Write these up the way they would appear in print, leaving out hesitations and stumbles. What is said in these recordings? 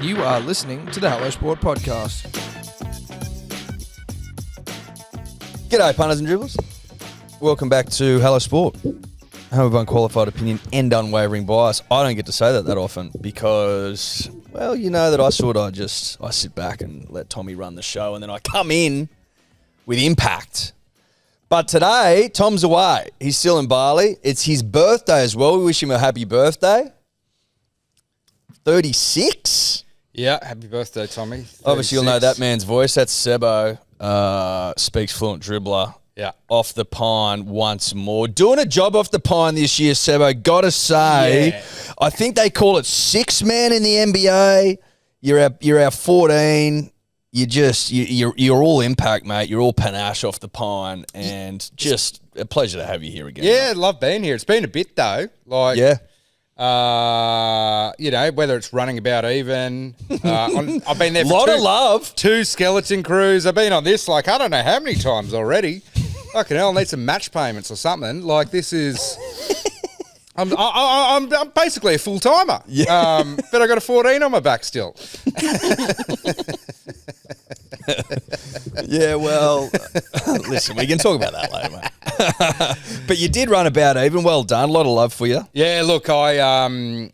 You are listening to the Hello Sport Podcast. G'day, punters and dribblers. Welcome back to Hello Sport. Home of unqualified opinion and unwavering bias. I don't get to say that often because, well, you know that I sit back and let Tommy run the show and then I come in with impact. But today, Tom's away. He's still in Bali. It's his birthday as well. We wish him a happy birthday. 36? Yeah, happy birthday, Tommy. 36. Obviously, you'll know that man's voice. That's Sebbo, speaks fluent dribbler. Yeah. Off the Pine once more. Doing a job off the Pine this year, Sebbo. Got to say, Yeah. I think they call it six-man in the NBA. You're our 14. You're all impact, mate. You're all panache off the Pine, and just a pleasure to have you here again. Yeah, mate. love being here. It's been a bit though. Yeah. Whether it's running about even. I've been there for Lot of love. 2 skeleton crews. I've been on this like I don't know how many times already. Fucking hell, I need some match payments or something. Like this is. I'm basically a full timer. Yeah. But I got a 14 on my back still. Yeah, well, listen, we can talk about that later, mate. But you did run about even. Well done. A lot of love for you. Yeah, look, I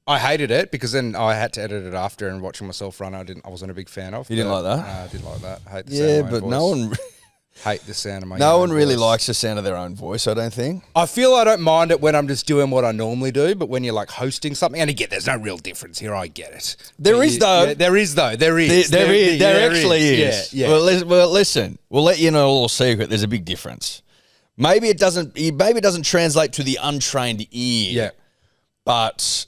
hated it because then I had to edit it after and watching myself run. I wasn't a big fan of. You didn't like that? I didn't like that. I hate the sound of my own but voice. no one. Hate the sound of my No own one really voice. likes the sound of their own voice, I don't think. I feel I don't mind it when I'm just doing what I normally do, but when you're like hosting something, and again, there's no real difference here. I get it. There is, though. Yeah, there is. There actually is. Yeah. Well, listen, we'll let you know a little secret. There's a big difference. Maybe it doesn't translate to the untrained ear. Yeah. But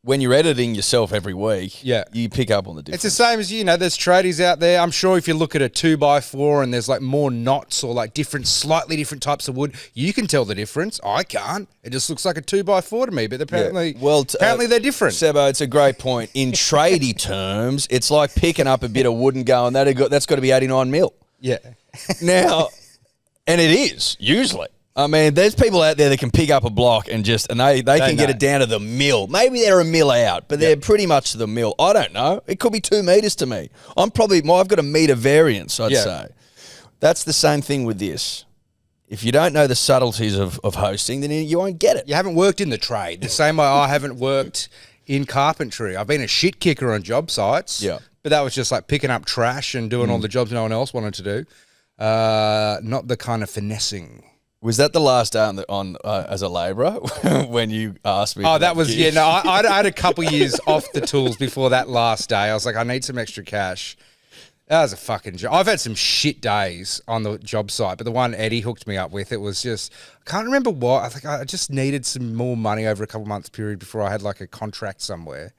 when you're editing yourself every week, Yeah. you pick up on the difference. It's the same as, there's tradies out there. I'm sure if you look at a 2x4 and there's like more knots or like slightly different types of wood, you can tell the difference. I can't. It just looks like a 2x4 to me, but apparently, apparently they're different. Sebbo, it's a great point. In tradie terms, it's like picking up a bit of wood and going, that's got to be 89 mil. Yeah. Now, and it is, usually. I mean, there's people out there that can pick up a block and they can get it down to the mill. Maybe they're a mill out, but they're pretty much the mill. I don't know. It could be 2 meters to me. I've got a meter variance, I'd say. That's the same thing with this. If you don't know the subtleties of hosting, then you won't get it. You haven't worked in the trade. The same way I haven't worked in carpentry. I've been a shit kicker on job sites. Yeah. But that was just like picking up trash and doing all the jobs no one else wanted to do. Not the kind of finessing. Was that the last day on as a labourer when you asked me? Oh, that was, I had a couple years off the tools before that last day. I was like, I need some extra cash. That was a fucking job. I've had some shit days on the job site, but the one Eddie hooked me up with, it was just, I can't remember what. I think I just needed some more money over a couple months period before I had like a contract somewhere.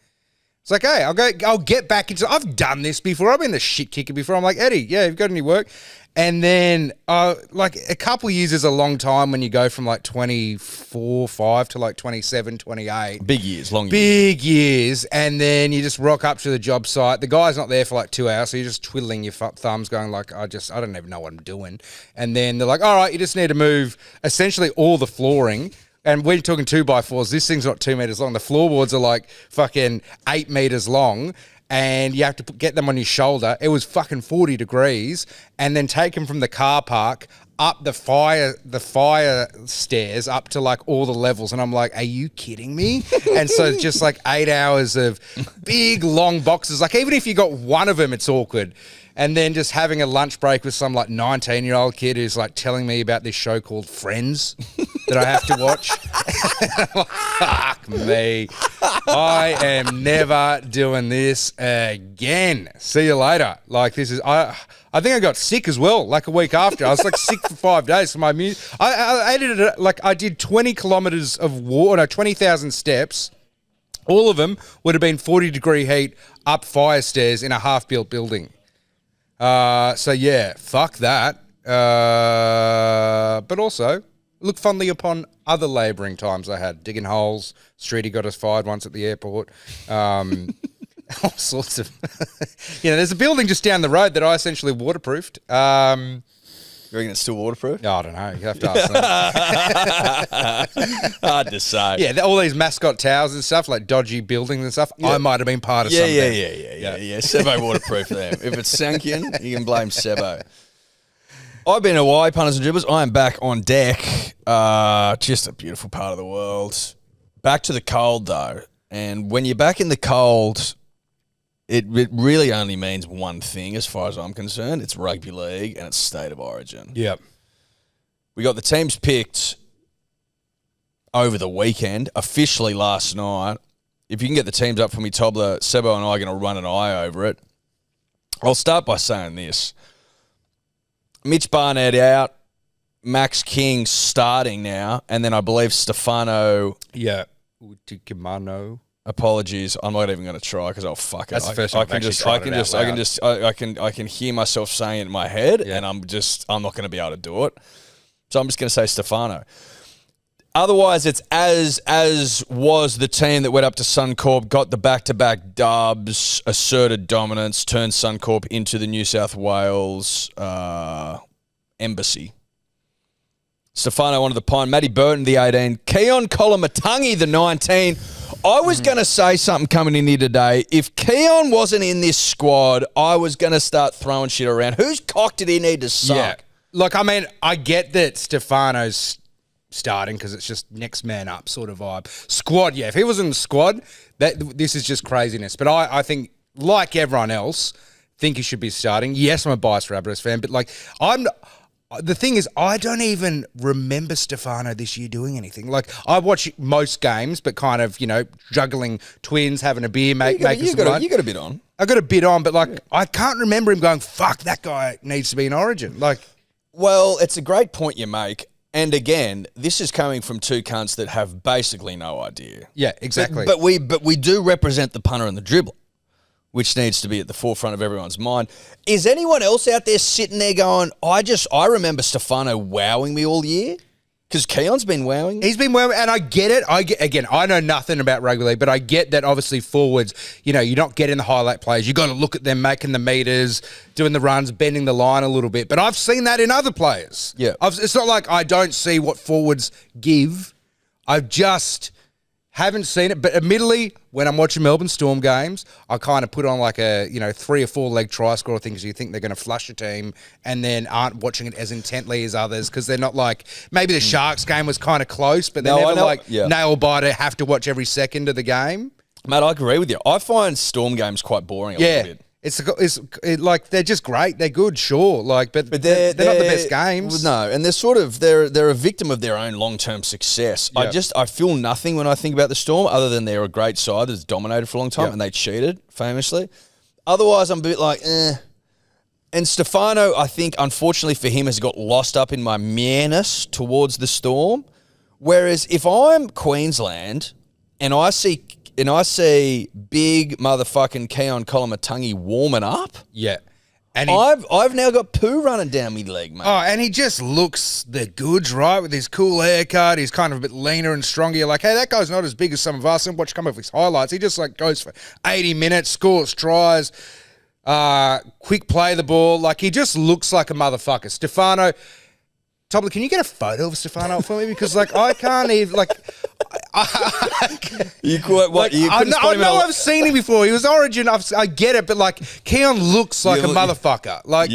It's like, hey, I'll get back into, I've done this before. I've been the shit kicker before. I'm like, Eddie, yeah, you've got any work? And then, like, a couple of years is a long time when you go from, like, 24, 5 to, like, 27, 28. Big years, long years. Big years. And then you just rock up to the job site. The guy's not there for, like, 2 hours, so you're just twiddling your thumbs going, like, I don't even know what I'm doing. And then they're like, all right, you just need to move essentially all the flooring. And we're talking 2x4s. This thing's not 2 meters long. The floorboards are, like, fucking 8 meters long. And you have to get them on your shoulder. It was fucking 40 degrees, and then take them from the car park up the fire stairs up to like all the levels. And I'm like, are you kidding me? And so it's just like 8 hours of big long boxes. Like even if you got one of them, it's awkward. And then just having a lunch break with some like 19-year-old kid who's like telling me about this show called Friends that I have to watch. Fuck me. I am never doing this again. See you later. Like this is, I think I got sick as well, like a week after. I was like sick for 5 days for my music. I edited it, like I did 20 kilometers of 20,000 steps. All of them would have been 40-degree heat up fire stairs in a half-built building. So yeah, fuck that. But also look fondly upon other labouring times I had. Digging holes. Streety got us fired once at the airport. All sorts of... there's a building just down the road that I essentially waterproofed. You reckon it's still waterproof? I don't know. You have to ask them. Hard to say. Yeah, all these mascot towers and stuff, like dodgy buildings and stuff. I might have been part of something. Yeah. Sebbo waterproof them. If it's sunken, you can blame Sebbo. I've been away, punters and dribblers. I am back on deck. Just a beautiful part of the world. Back to the cold, though. And when you're back in the cold, it really only means one thing as far as I'm concerned. It's rugby league and it's state of origin. Yep. We got the teams picked over the weekend, officially last night. If you can get the teams up for me, Tobler, Sebbo and I are going to run an eye over it. I'll start by saying this. Mitch Barnett out, Max King starting now, and then I believe Stefano. Yeah. Utikimano. Apologies, I'm not even going to try because I'll fuck it. That's the first time I can hear myself saying it in my head, and I'm not going to be able to do it. So I'm just going to say Stefano. Otherwise, it's as was the team that went up to Suncorp, got the back-to-back dubs, asserted dominance, turned Suncorp into the New South Wales embassy. Stefano onto the Pine, Matty Burton the 18, Keon Kolamatangi the 19. I was going to say something coming in here today. If Keon wasn't in this squad, I was going to start throwing shit around. Whose cock did he need to suck? Yeah. Look, I mean, I get that Stefano's starting because it's just next man up sort of vibe. Squad, yeah. If he was in the squad, this is just craziness. But I think, like everyone else, think he should be starting. Yes, I'm a biased Rabbitohs fan, but like the thing is, I don't even remember Stefano this year doing anything. Like, I watch most games, but kind of, juggling twins, having a beer, you got a bit on. I got a bit on, but like, I can't remember him going, fuck, that guy needs to be in Origin. Like, well, it's a great point you make. And again, this is coming from two cunts that have basically no idea. Yeah, exactly. But we do represent the punter and the dribbler, which needs to be at the forefront of everyone's mind. Is anyone else out there sitting there going, I remember Stefano wowing me all year? Because Keon's been wowing. He's been wowing, and I get it. I know nothing about rugby league, but I get that obviously forwards, you're not getting the highlight plays. You got to look at them making the meters, doing the runs, bending the line a little bit. But I've seen that in other players. Yeah. It's not like I don't see what forwards give. I just haven't seen it. But admittedly, when I'm watching Melbourne Storm games, I kind of put on like a 3 or 4 leg try score thing because you think they're going to flush a team and then aren't watching it as intently as others because they're not like, maybe the Sharks game was kind of close, but they're never nail-biter, have to watch every second of the game. Matt, I agree with you. I find Storm games quite boring a little bit. It's like they're just great. They're good, sure. Like, but they're not the best games. No, and they're a victim of their own long-term success. Yep. I feel nothing when I think about the Storm other than they're a great side that's dominated for a long time and they cheated famously. Otherwise, I'm a bit like, eh. And Stefano, I think, unfortunately for him, has got lost up in my mereness towards the Storm. Whereas if I'm Queensland and I see big motherfucking Keon Kolamatangi warming up. Yeah. And I've now got poo running down my leg, mate. Oh, and he just looks the goods, right? With his cool haircut. He's kind of a bit leaner and stronger. You're like, hey, that guy's not as big as some of us. And watch come up with his highlights. He just like goes for 80 minutes, scores tries, quick play the ball. Like, he just looks like a motherfucker. Stefano, Tobler, can you get a photo of Stefano for me? Because like I can't even like. You quite what? Like, I know I've seen him before. He was Origin. I get it, but like Keon looks like a motherfucker. Like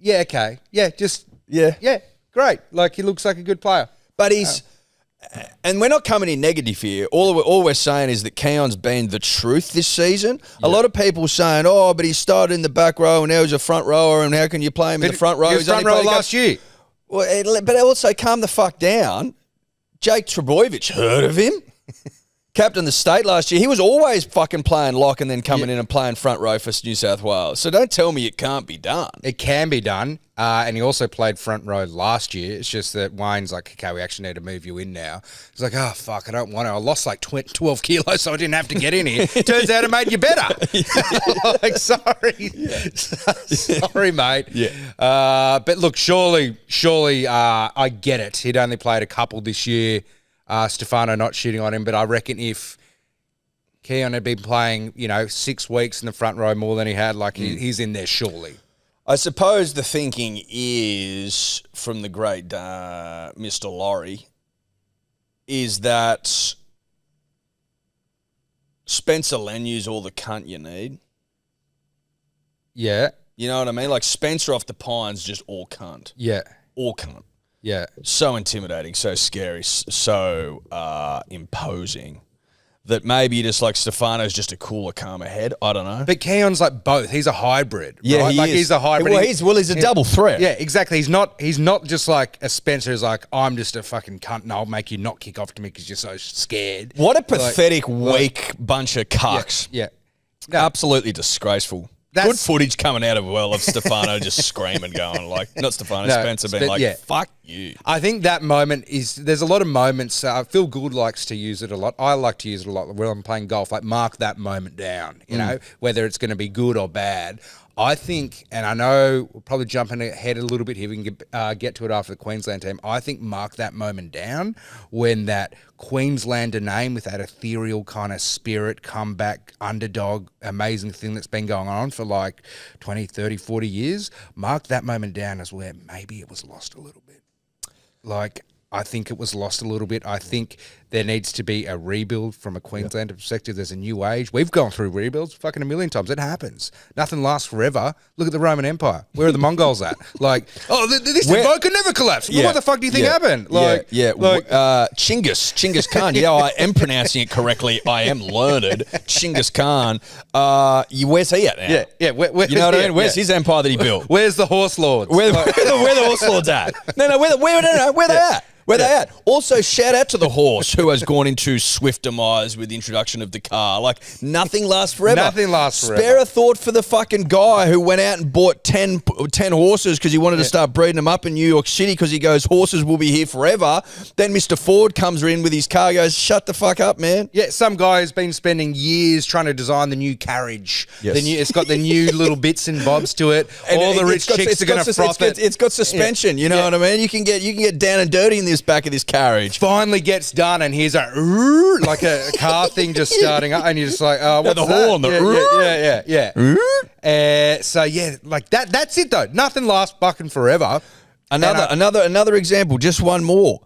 okay, yeah, great. Like he looks like a good player. But he's, and we're not coming in negative here. All we're saying is that Keon's been the truth this season. Yeah. A lot of people saying, oh, but he started in the back row and now he's a front rower, and how can you play him in the front row? He was front rower last year. Well, but also calm the fuck down. Jake Trebojevic, heard of him? Captain the state last year. He was always fucking playing lock and then coming in and playing front row for New South Wales. So don't tell me it can't be done. It can be done. And he also played front row last year. It's just that Wayne's like, okay, we actually need to move you in now. He's like, oh, fuck, I don't want to. I lost like 12 kilos, so I didn't have to get in here. Turns out it made you better. Like, sorry. Sorry, mate. Yeah. But look, surely, I get it. He'd only played a couple this year. Stefano not shooting on him, but I reckon if Keon had been playing, 6 weeks in the front row more than he had, like he's in there surely. I suppose the thinking is, from the great Mr. Laurie, is that Spencer Lenu's all the cunt you need. Yeah. You know what I mean? Like Spencer Off The Pine's just all cunt. Yeah. All cunt. Yeah. So intimidating, so scary, so imposing that maybe just like Stefano's just a cooler, calmer head. I don't know. But Keon's like both. He's a hybrid. Yeah, right? he like is. He's a hybrid. He's a double threat. Yeah, exactly. He's not just like a Spencer who's like, I'm just a fucking cunt and I'll make you not kick off to me because you're so scared. What a pathetic, weak bunch of cucks. Yeah. No, Absolutely disgraceful. Good footage coming out of Stefano just screaming, going like, not Stefano, Spencer being like, fuck you. I think that moment there's a lot of moments. Phil Gould likes to use it a lot. I like to use it a lot when I'm playing golf. Like mark that moment down, you know, whether it's going to be good or bad. I think, and I know we're probably jumping ahead a little bit here. We can get to it after the Queensland team. I think mark that moment down when that Queenslander name with that ethereal kind of spirit, comeback, underdog, amazing thing that's been going on for like 20, 30, 40 years. Mark that moment down as where maybe it was lost a little bit. Like, I think it was lost a little bit. I think there needs to be a rebuild from a Queenslander perspective. There's a new age. We've gone through rebuilds fucking a million times. It happens. Nothing lasts forever. Look at the Roman Empire. Where are the Mongols at? Like, this Volcan never collapsed. Well, what the fuck do you think happened? Like, Chinggis Khan. Yeah, I am pronouncing it correctly. I am learned. Chinggis Khan. Where's he at now? Yeah. You know what I mean? Where's his empire that he built? Where's the horse lords? Where the horse lords at? No, where they at? Where they at? Also, shout out to the horse who has gone into Swift demise with the introduction of the car. Like, nothing lasts forever. Nothing lasts forever. Spare a thought for the fucking guy who went out and bought 10 horses because he wanted to start breeding them up in New York City because he goes, horses will be here forever. Then Mr. Ford comes in with his car, goes, shut the fuck up, man. Yeah, some guy has been spending years trying to design the new carriage. Yes. It's got the new little bits and bobs to it. All the rich chicks are going to froth it. It's got suspension, you know what I mean? You can get down and dirty in this back of this carriage. Finally gets done, and here's a car thing just starting up, and you're just like, oh, what's the that? horn, So yeah, like that. That's it though. Nothing lasts fucking forever. Another example. Just one more.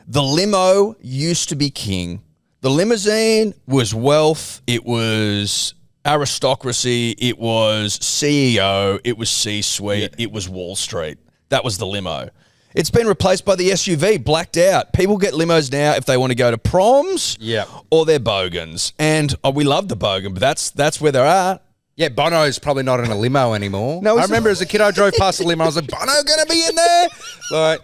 The limo used to be king. The limousine was wealth. It was aristocracy. It was CEO. It was C-suite. It was Wall Street. That was the limo. It's been replaced by the SUV, blacked out. People get limos now if they want to go to proms or they're bogans. And we love the bogan, but that's where they're at. Yeah, Bono's probably not in a limo anymore. No, I remember as a kid I drove past a limo, I was like, Bono going to be in there? Like,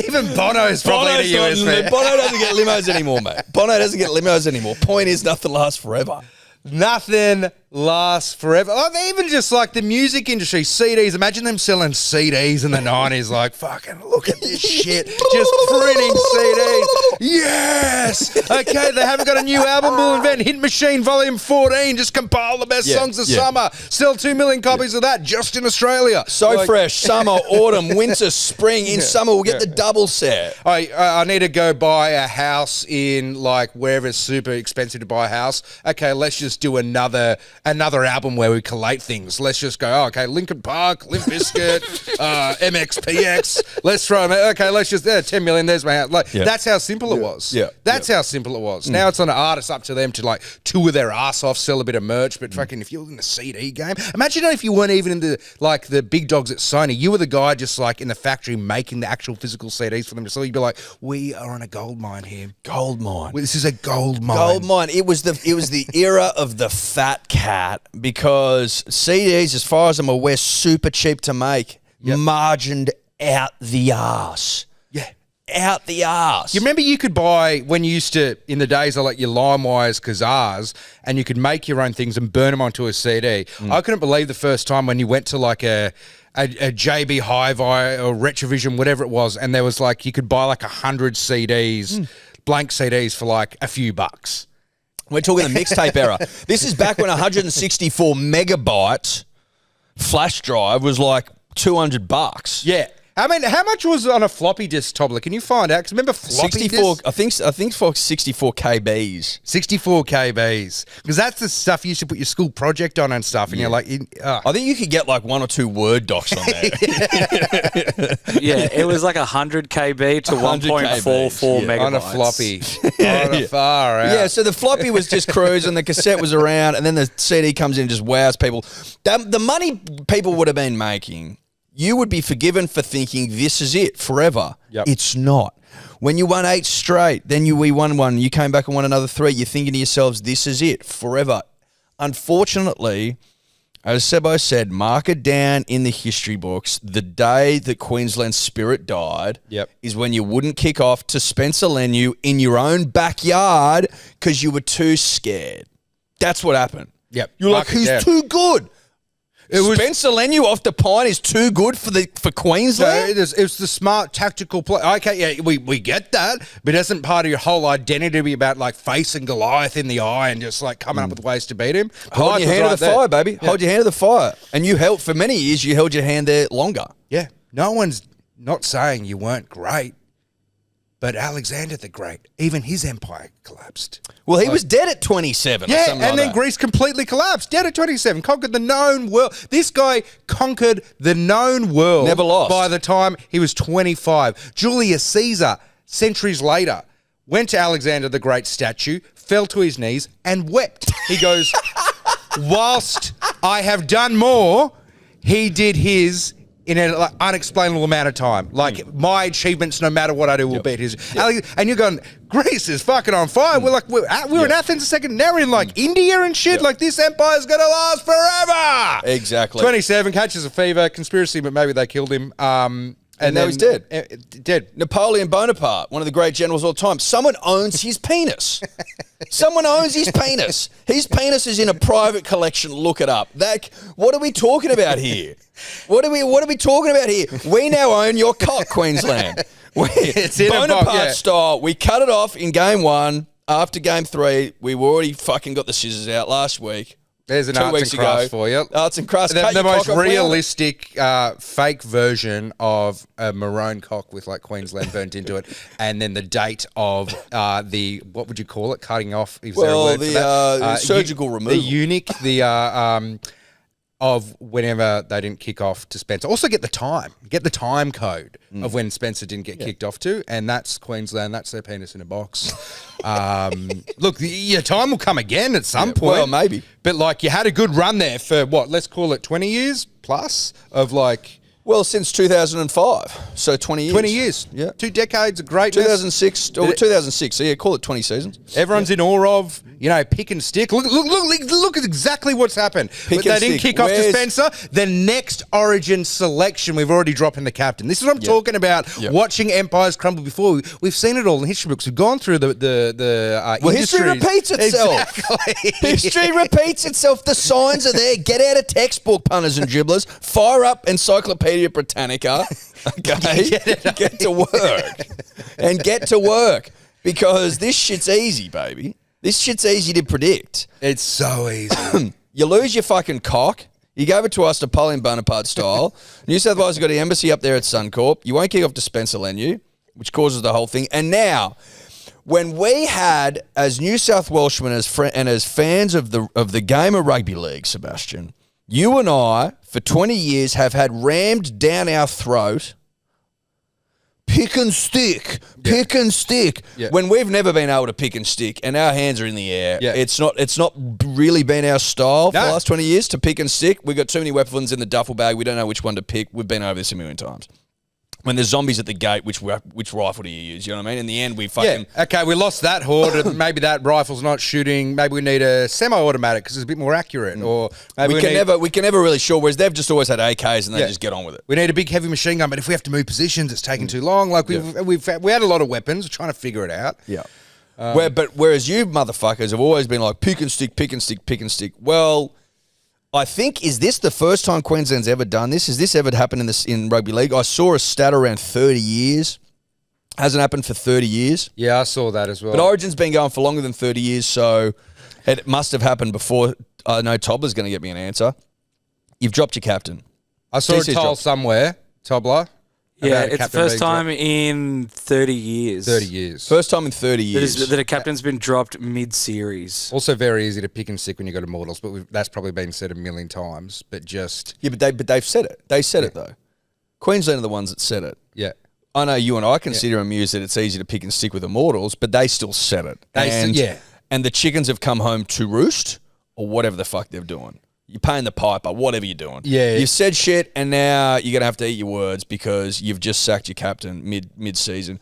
even Bono's probably in a US, man. Bono doesn't get limos anymore, mate. Bono doesn't get limos anymore. Point is, nothing lasts forever. Nothing lasts forever. Oh, even just like the music industry, CDs. Imagine them selling CDs in the 90s. Like, fucking look at this shit. Just printing CDs. Yes. Okay, they haven't got a new album. We'll invent Hit Machine Volume 14. Just compile the best songs of summer. Sell 2 million copies of that just in Australia. So fresh. Summer, autumn, winter, spring. In summer, we'll get the double set. I need to go buy a house in like wherever it's super expensive to buy a house. Okay, let's just do another album where we collate things. Let's just go, okay, Linkin Park, Limp Bizkit, MXPX. Let's throw them. Okay, let's just 10 million. There's my house. Like that's how simple it was. That's how simple it was. Now it's on an artist, up to them to like tour their ass off, sell a bit of merch. But fucking, if you're in the CD game, imagine if you weren't even in the big dogs at Sony. You were the guy just like in the factory making the actual physical CDs for them to sell. You'd be like, we are on a gold mine here. Gold mine. This is a gold mine. Gold mine. It was the era of the fat cat, because CDs, as far as I'm aware, super cheap to make, margined out the arse. Yeah. Out the arse. You remember you could buy, when you used to, in the days of like your LimeWires, Kazars, and you could make your own things and burn them onto a CD. I couldn't believe the first time when you went to like a JB Hi-Fi or Retrovision, whatever it was, and there was like, you could buy like 100 CDs, blank CDs for like a few bucks. We're talking the mixtape era. This is back when 164 megabyte flash drive was like $200. Yeah. I mean, how much was on a floppy disk, Tobler? Can you find out? Because remember floppy 64. disks? I think for 64 kbs. 64 kbs. Because that's the stuff you used to put your school project on and stuff. And you're like, I think you could get like 1 or 2 Word docs on there. Yeah, it was like 100 kb to 1.44 megabytes. on a floppy. On a far out. Yeah, so the floppy was just cruising, the cassette was around, and then the CD comes in and just wows people. The money people would have been making, you would be forgiven for thinking this is it forever. Yep. It's not. When you won 8 straight, then we won 1, you came back and won another 3, you're thinking to yourselves, this is it forever. Unfortunately, as Sebbo said, mark it down in the history books. The day that Queensland's spirit died is when you wouldn't kick off to Spencer Leniu in your own backyard because you were too scared. That's what happened. Yep. You're like, who's too good? Spencer Leniu off the Pine is too good for Queensland? No, it's the smart tactical play. Okay, yeah, we get that, but it isn't part of your whole identity to be about like facing Goliath in the eye and just like coming up with ways to beat him. Hold your hand to the fire, baby. Yeah. Hold your hand to the fire. And you held, for many years, you held your hand there longer. Yeah. No one's not saying you weren't great, but Alexander the Great, even his empire collapsed. Well, he was dead at 27. Yeah, or something and like then Greece completely collapsed. Dead at 27, conquered the known world. This guy conquered the known world. Never lost. By the time he was 25. Julius Caesar, centuries later, went to Alexander the Great statue, fell to his knees, and wept. He goes, whilst I have done more, he did his in an unexplainable amount of time. Like, my achievements, no matter what I do, will beat his. And you're going, Greece is fucking on fire. We're like, we're in Athens a second. Now we're in like India and shit. Like, this empire's going to last forever. Exactly. 27, catches a fever, conspiracy, but maybe they killed him. And now he's dead. Dead. Napoleon Bonaparte, one of the great generals of all time. Someone owns his penis. Someone owns his penis. His penis is in a private collection. Look it up. What are we talking about here? What are we talking about here? We now own your cock, Queensland. It's in Bonaparte style. We cut it off in game 1. After game 3, we already fucking got the scissors out last week. There's an arts and crafts for you. Arts and crafts. The most realistic fake version of a maroon cock with like Queensland burnt into it, and then the date of the, what would you call it? Cutting off. Is there a word for that? Surgical removal. The eunuch. Of whenever they didn't kick off to Spencer. Also get the time code of when Spencer didn't get kicked off to, and that's Queensland. That's their penis in a box. Look, your time will come again at some point. Well, maybe. But like, you had a good run there for what? Let's call it 20 years plus of like. Well, since 2005, so 20 years. 20 years. Yeah. 2 decades of greatness. 2006, so yeah, call it 20 seasons. Everyone's in awe of, pick and stick. Look at exactly what's happened. They didn't kick off to Spencer. The next Origin selection, we've already dropped in the captain. This is what I'm talking about. Watching empires crumble before. We've seen it all in history books. We've gone through the history repeats itself. Exactly. History repeats itself. The signs are there. Get out a textbook, punters and dribblers. Fire up Encyclopedia Britannica, okay? Get to work. And get to work. Because this shit's easy, baby. This shit's easy to predict. It's so easy. You lose your fucking cock. You gave it to us Napoleon Bonaparte style. New South Wales has got an embassy up there at Suncorp. You won't kick off to Spencer Leniu, which causes the whole thing. And now, when we had, as New South Welshmen and as fans of the game of rugby league, Sebastian, you and I, for 20 years, have had rammed down our throat, pick and stick, when we've never been able to pick and stick, and our hands are in the air. Yeah. It's not really been our style for the last 20 years to pick and stick. We've got too many weapons in the duffel bag. We don't know which one to pick. We've been over this a million times. When there's zombies at the gate, which rifle do you use? You know what I mean? In the end, we fucking... Yeah, okay, we lost that horde. Maybe that rifle's not shooting. Maybe we need a semi-automatic because it's a bit more accurate. Or maybe we can never really sure, whereas they've just always had AKs and they just get on with it. We need a big heavy machine gun, but if we have to move positions, it's taking too long. Like, we had a lot of weapons. We're trying to figure it out. Yeah. Whereas you motherfuckers have always been like, pick and stick, pick and stick, pick and stick. Well... I think, is this the first time Queensland's ever done this? Has this ever happened in rugby league? I saw a stat around 30 years. Hasn't happened for 30 years. Yeah, I saw that as well. But Origin's been going for longer than 30 years, so it must have happened before. I know Tobler's going to get me an answer. You've dropped your captain. I saw a toll somewhere, Tobler. Yeah, about a it's the captain first being time dropped? in 30 years. 30 years. First time in 30 years. That a captain's been dropped mid-series. Also very easy to pick and stick when you go to Mortals, but that's probably been said a million times. But just Yeah, but they've said it. They said it, though. Queensland are the ones that said it. yeah, I know you and I consider amused that it's easy to pick and stick with Immortals, but they still said it. And the chickens have come home to roost or whatever the fuck they're doing. You're paying the piper, whatever you're doing. Yeah. You've said shit, and now you're going to have to eat your words because you've just sacked your captain mid-season.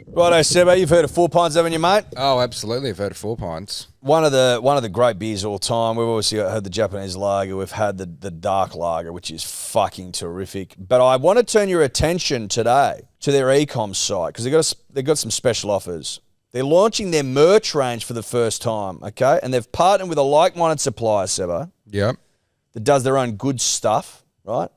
Righto, Sebbo, you've heard of 4 Pines, haven't you, mate? oh, absolutely. I've heard of 4 Pines. One of the great beers of all time. We've obviously had the Japanese lager. We've had the dark lager, which is fucking terrific. But I want to turn your attention today to their e-com site because they've got some special offers. They're launching their merch range for the first time, okay? And they've partnered with a like-minded supplier, Sebbo, Yep. that does their own good stuff, right?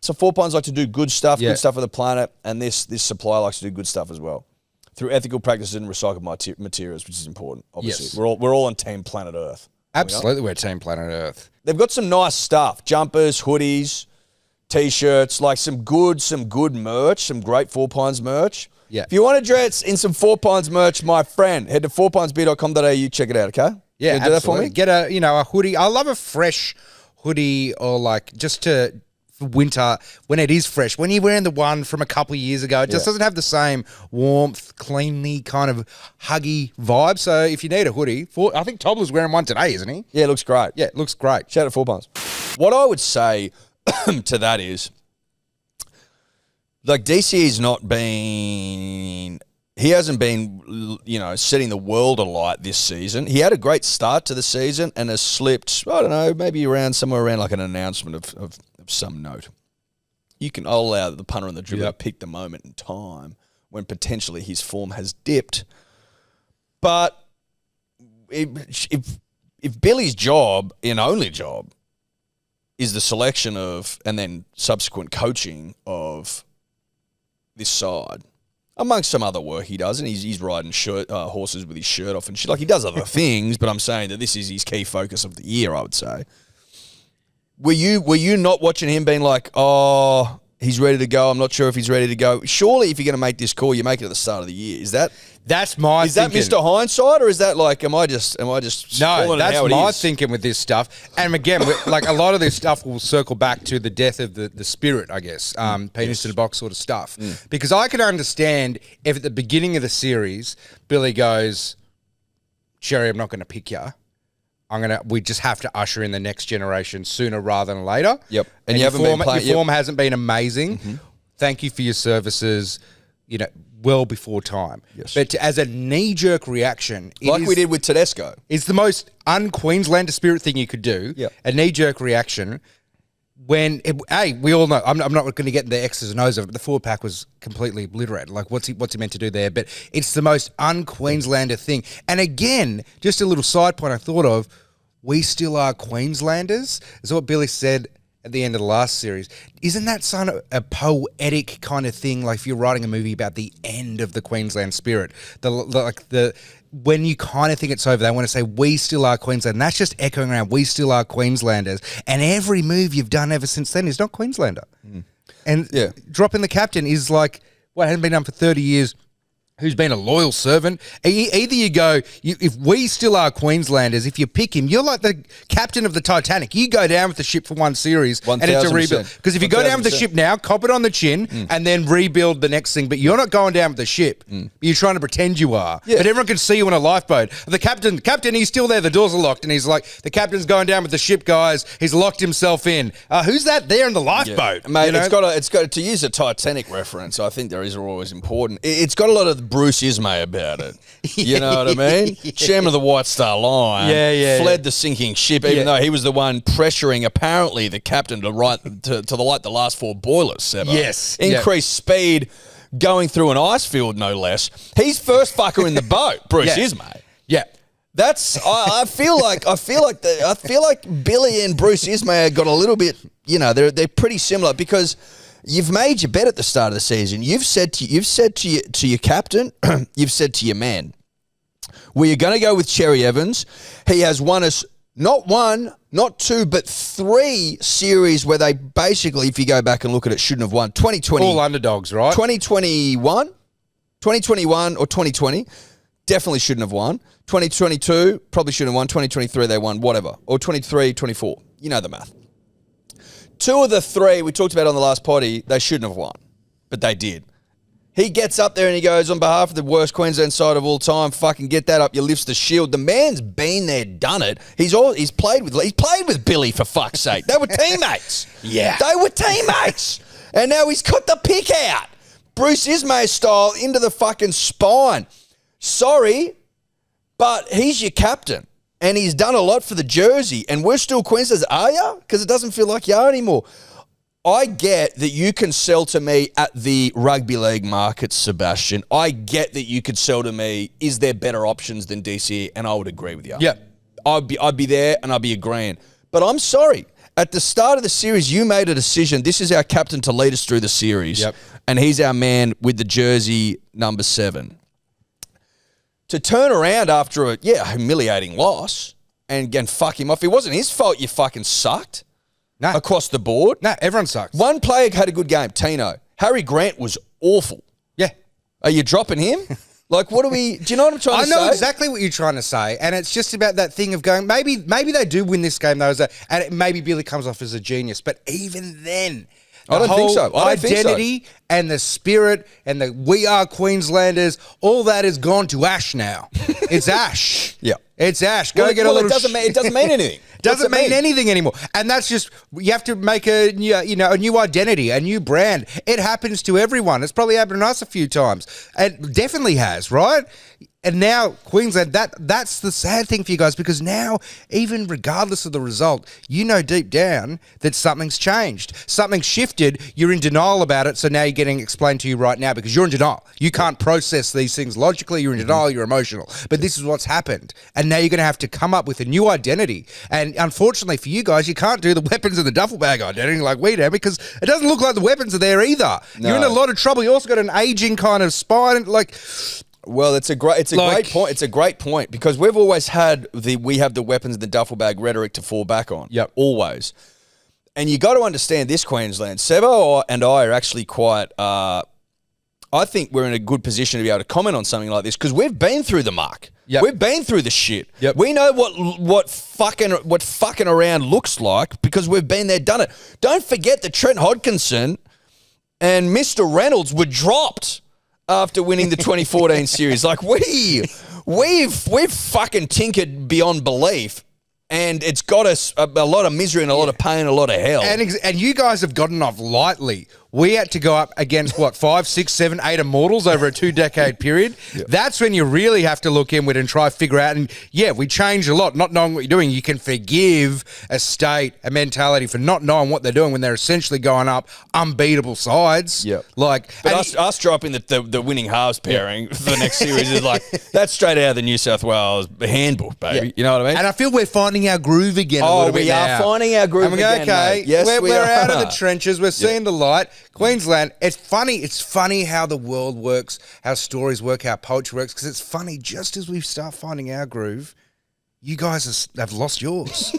So 4 Pines like to do good stuff, Yeah. good stuff for the planet, and this supplier likes to do good stuff as well through ethical practices and recycled materials, which is important. Obviously, Yes. we're all on Team Planet Earth. Absolutely, we're Team Planet Earth. They've got some nice stuff: jumpers, hoodies, t-shirts, like some good merch, some great 4 Pines merch. Yeah. If you want to dress in some 4 Pines merch, my friend, head to 4pinesbeer.com.au, check it out, okay? Yeah, You gonna do that for absolutely. me? Get a hoodie. I love a fresh hoodie or like just for winter when it is fresh. When you're wearing the one from a couple of years ago, it just doesn't have the same warmth, cleanly kind of huggy vibe. So if you need a hoodie, I think Tobler's wearing one today, isn't he? Yeah, it looks great. Yeah, it looks great. Shout out 4 Pines. What I would say to that is, like, DCE's not been... He hasn't been, setting the world alight this season. He had a great start to the season and has slipped, I don't know, maybe somewhere around like an announcement of some note. I'll allow the punter and the dribbler to pick the moment in time when potentially his form has dipped. But if Billy's job, and only job, is the selection of and then subsequent coaching of this side, amongst some other work he does, and he's riding horses with his shirt off and shit. Like, he does other things, but I'm saying that this is his key focus of the year, I would say. Were you not watching him being like, oh, he's ready to go, I'm not sure if he's ready to go? Surely if you're going to make this call, you make it at the start of the year. That's my thinking. That Mr. Hindsight, or is that like, am I just No, calling it that's how it my is? thinking with this stuff. And again, like a lot of this stuff will circle back to the death of the spirit, I guess, penis in a box sort of stuff. Because I can understand if at the beginning of the series, Billy goes, Sherry, I'm not going to pick you. We just have to usher in the next generation sooner rather than later. Yep. And you haven't been playing. Your form hasn't been amazing. Thank you for your services, well before time. Yes. But as a knee-jerk reaction, Like we did with Tedesco. it's the most un-Queenslander spirit thing you could do. Yep. A knee-jerk reaction when, we all know, I'm not going to get into the X's and O's of it, but the forward pack was completely obliterated. Like, what's he meant to do there? But it's the most un-Queenslander thing. And again, just a little side point I thought of, we still are Queenslanders, is what Billy said at the end of the last series. Isn't that a poetic kind of thing? Like if you're writing a movie about the end of the Queensland spirit, when you kind of think it's over, they want to say, we still are Queensland. And that's just echoing around, we still are Queenslanders. And every move you've done ever since then is not Queenslander. And dropping the captain is like, what hasn't been done for 30 years, who's been a loyal servant. Either you go, if we still are Queenslanders, if you pick him, you're like the captain of the Titanic. You go down with the ship for one series and it's a rebuild. Because if you go down with the ship now, cop it on the chin and then rebuild the next thing. But you're not going down with the ship. You're trying to pretend you are. Yeah. But everyone can see you on a lifeboat. The captain, he's still there. The doors are locked. And he's like, the captain's going down with the ship, guys. He's locked himself in. Who's that there in the lifeboat? Yeah. Mate, it's got to use a Titanic reference. I think these are always important. It's got a lot of Bruce Ismay about it. You know what I mean? Chairman of the White Star Line. Fled the sinking ship, even though he was the one pressuring, apparently, the captain to light the last 4 boilers, Sebbo. Yes. Increased speed, going through an ice field, no less. He's first fucker in the boat, Bruce Ismay. Yeah. That's I feel like Billy and Bruce Ismay got a little bit, they're pretty similar because you've made your bet at the start of the season. You've said to your captain, you've said to your man, well, you're going to go with Cherry Evans. He has won us not 1, not 2, but 3 series where they basically, if you go back and look at it, shouldn't have won. 2020. All underdogs, right? 2021 or 2020, definitely shouldn't have won. 2022, probably shouldn't have won. 2023, they won, whatever. Or 23, 24. You know the math. 2 of the 3 we talked about on the last potty, they shouldn't have won, but they did. He gets up there and he goes, on behalf of the worst Queensland side of all time, fucking get that up, you lifts the shield. The man's been there, done it. He's played with Billy, for fuck's sake. They were teammates. Yeah. They were teammates. And now he's got the pick out. Bruce Ismay style into the fucking spine. Sorry, but he's your captain. And he's done a lot for the jersey. And we're still Queenslanders, are you? Because it doesn't feel like you are anymore. I get that you can sell to me at the rugby league market, Sebastian. I get that you could sell to me, is there better options than DC? And I would agree with you. Yeah. I'd be there and I'd be agreeing. But I'm sorry. At the start of the series, you made a decision. This is our captain to lead us through the series. Yep. And he's our man with the jersey number 7. To turn around after a humiliating loss and fuck him off. It wasn't his fault you fucking sucked. No. Across the board. No, everyone sucks. One player had a good game, Tino. Harry Grant was awful. Yeah. Are you dropping him? Like, what do you know what I'm trying to say? I know exactly what you're trying to say, and it's just about that thing of going, maybe they do win this game, though, and maybe Billy comes off as a genius, but even then, I don't think so. Identity and the spirit and the we are Queenslanders, all that is gone to ash now. It's ash. Yeah. It's ash. Go get a little... It doesn't mean anything. Doesn't mean anything anymore. And that's just, you have to make a new identity, a new brand. It happens to everyone. It's probably happened to us a few times. It definitely has, right? And now Queensland, that's the sad thing for you guys, because now, even regardless of the result, you know deep down that something's changed. Something's shifted. You're in denial about it, so now you're getting explained to you right now because you're in denial. You can't process these things logically. You're in denial. You're emotional. But this is what's happened. And now you're going to have to come up with a new identity. And unfortunately for you guys, you can't do the weapons in the duffel bag identity like we do, because it doesn't look like the weapons are there either. No. You're in a lot of trouble. You also got an aging kind of spine, like... Well, it's a great point. It's a great point, because we've always had we have the weapons in the duffel bag rhetoric to fall back on. Yep. Always. And you got to understand this, Queensland. Sebbo and I are actually quite, I think we're in a good position to be able to comment on something like this, because we've been through the muck. Yep. We've been through the shit. Yep. We know what fucking around looks like, because we've been there, done it. Don't forget that Trent Hodkinson and Mr. Reynolds were dropped after winning the 2014 series. Like, we've fucking tinkered beyond belief, and it's got us a lot of misery and a lot of pain, a lot of hell. And you guys have gotten off lightly. We had to go up against, 5, 6, 7, 8 immortals over a 2-decade period. Yep. That's when you really have to look inward and try to figure out. And yeah, we changed a lot, not knowing what you're doing. You can forgive a state, a mentality for not knowing what they're doing when they're essentially going up unbeatable sides. Yeah. But us dropping the winning halves pairing for the next series is like, that's straight out of the New South Wales handbook, baby. Yeah. You know what I mean? And I feel we're finding our groove again a little bit now. We are finding our groove again, okay, mate. Yes, we're out of the trenches. We're seeing the light. Queensland, it's funny how the world works, how stories work, how poetry works, because it's funny, just as we start finding our groove, you guys have lost yours.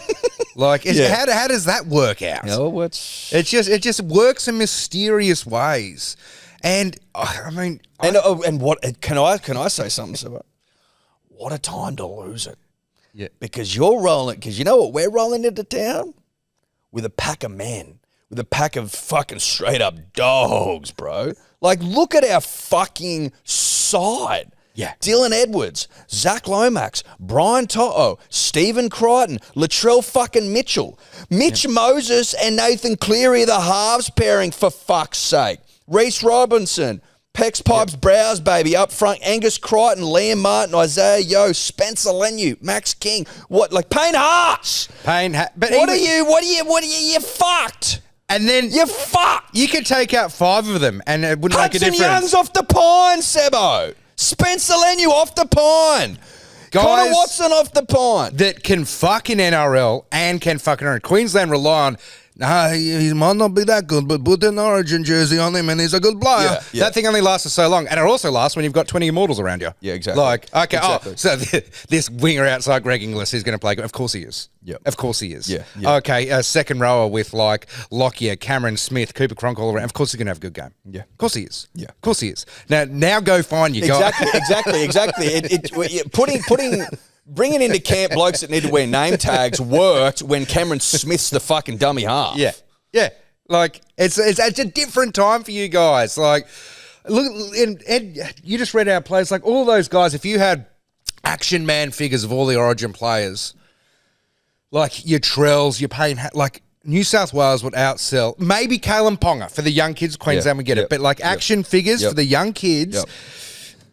How does that work out? No, it just works in mysterious ways. And can I say something, Sebbo? What a time to lose it. Yeah. Because you know what we're rolling into town? With a pack of men. With a pack of fucking straight up dogs, bro. Like, look at our fucking side. Yeah. Dylan Edwards, Zach Lomax, Brian To'o, Stephen Crichton, Latrell fucking Mitchell, Mitch Moses and Nathan Cleary, the halves pairing, for fuck's sake. Reece Robinson, Pex Pipes Browse, baby, up front. Angus Crichton, Liam Martin, Isaiah Yeo, Spencer Lenu, Max King. Payne Haas. You fucked. And then you're fucked. You could take out 5 of them and it wouldn't make a difference. Hudson Young's off the pine, Sebbo. Spencer Lenu off the pine. Guys, Connor Watson off the pine. That can fucking NRL and can fucking earn. Queensland rely on nah, he might not be that good, but put an Origin jersey on him and he's a good player. Yeah. That thing only lasts for so long. And it also lasts when you've got 20 immortals around you. Yeah, exactly. Like, okay, Exactly. so this winger outside Greg Inglis is going to play good. Of course he is. Yep. Of course he is. Yeah. Okay, a second rower with like Lockyer, Cameron Smith, Cooper Cronk all around. Of course he's going to have a good game. Yeah. Of course he is. Yeah. Of course he is. Now go find your guy. Exactly. Bringing into camp blokes that need to wear name tags worked when Cameron Smith's the fucking dummy half. Yeah. Like it's a different time for you guys. Like, look, and Ed, you just read our players. Like all those guys, if you had action man figures of all the Origin players, like your Trells, your Payne, like New South Wales would outsell maybe Kalen Ponga for the young kids. Queensland would get it, but like action figures for the young kids.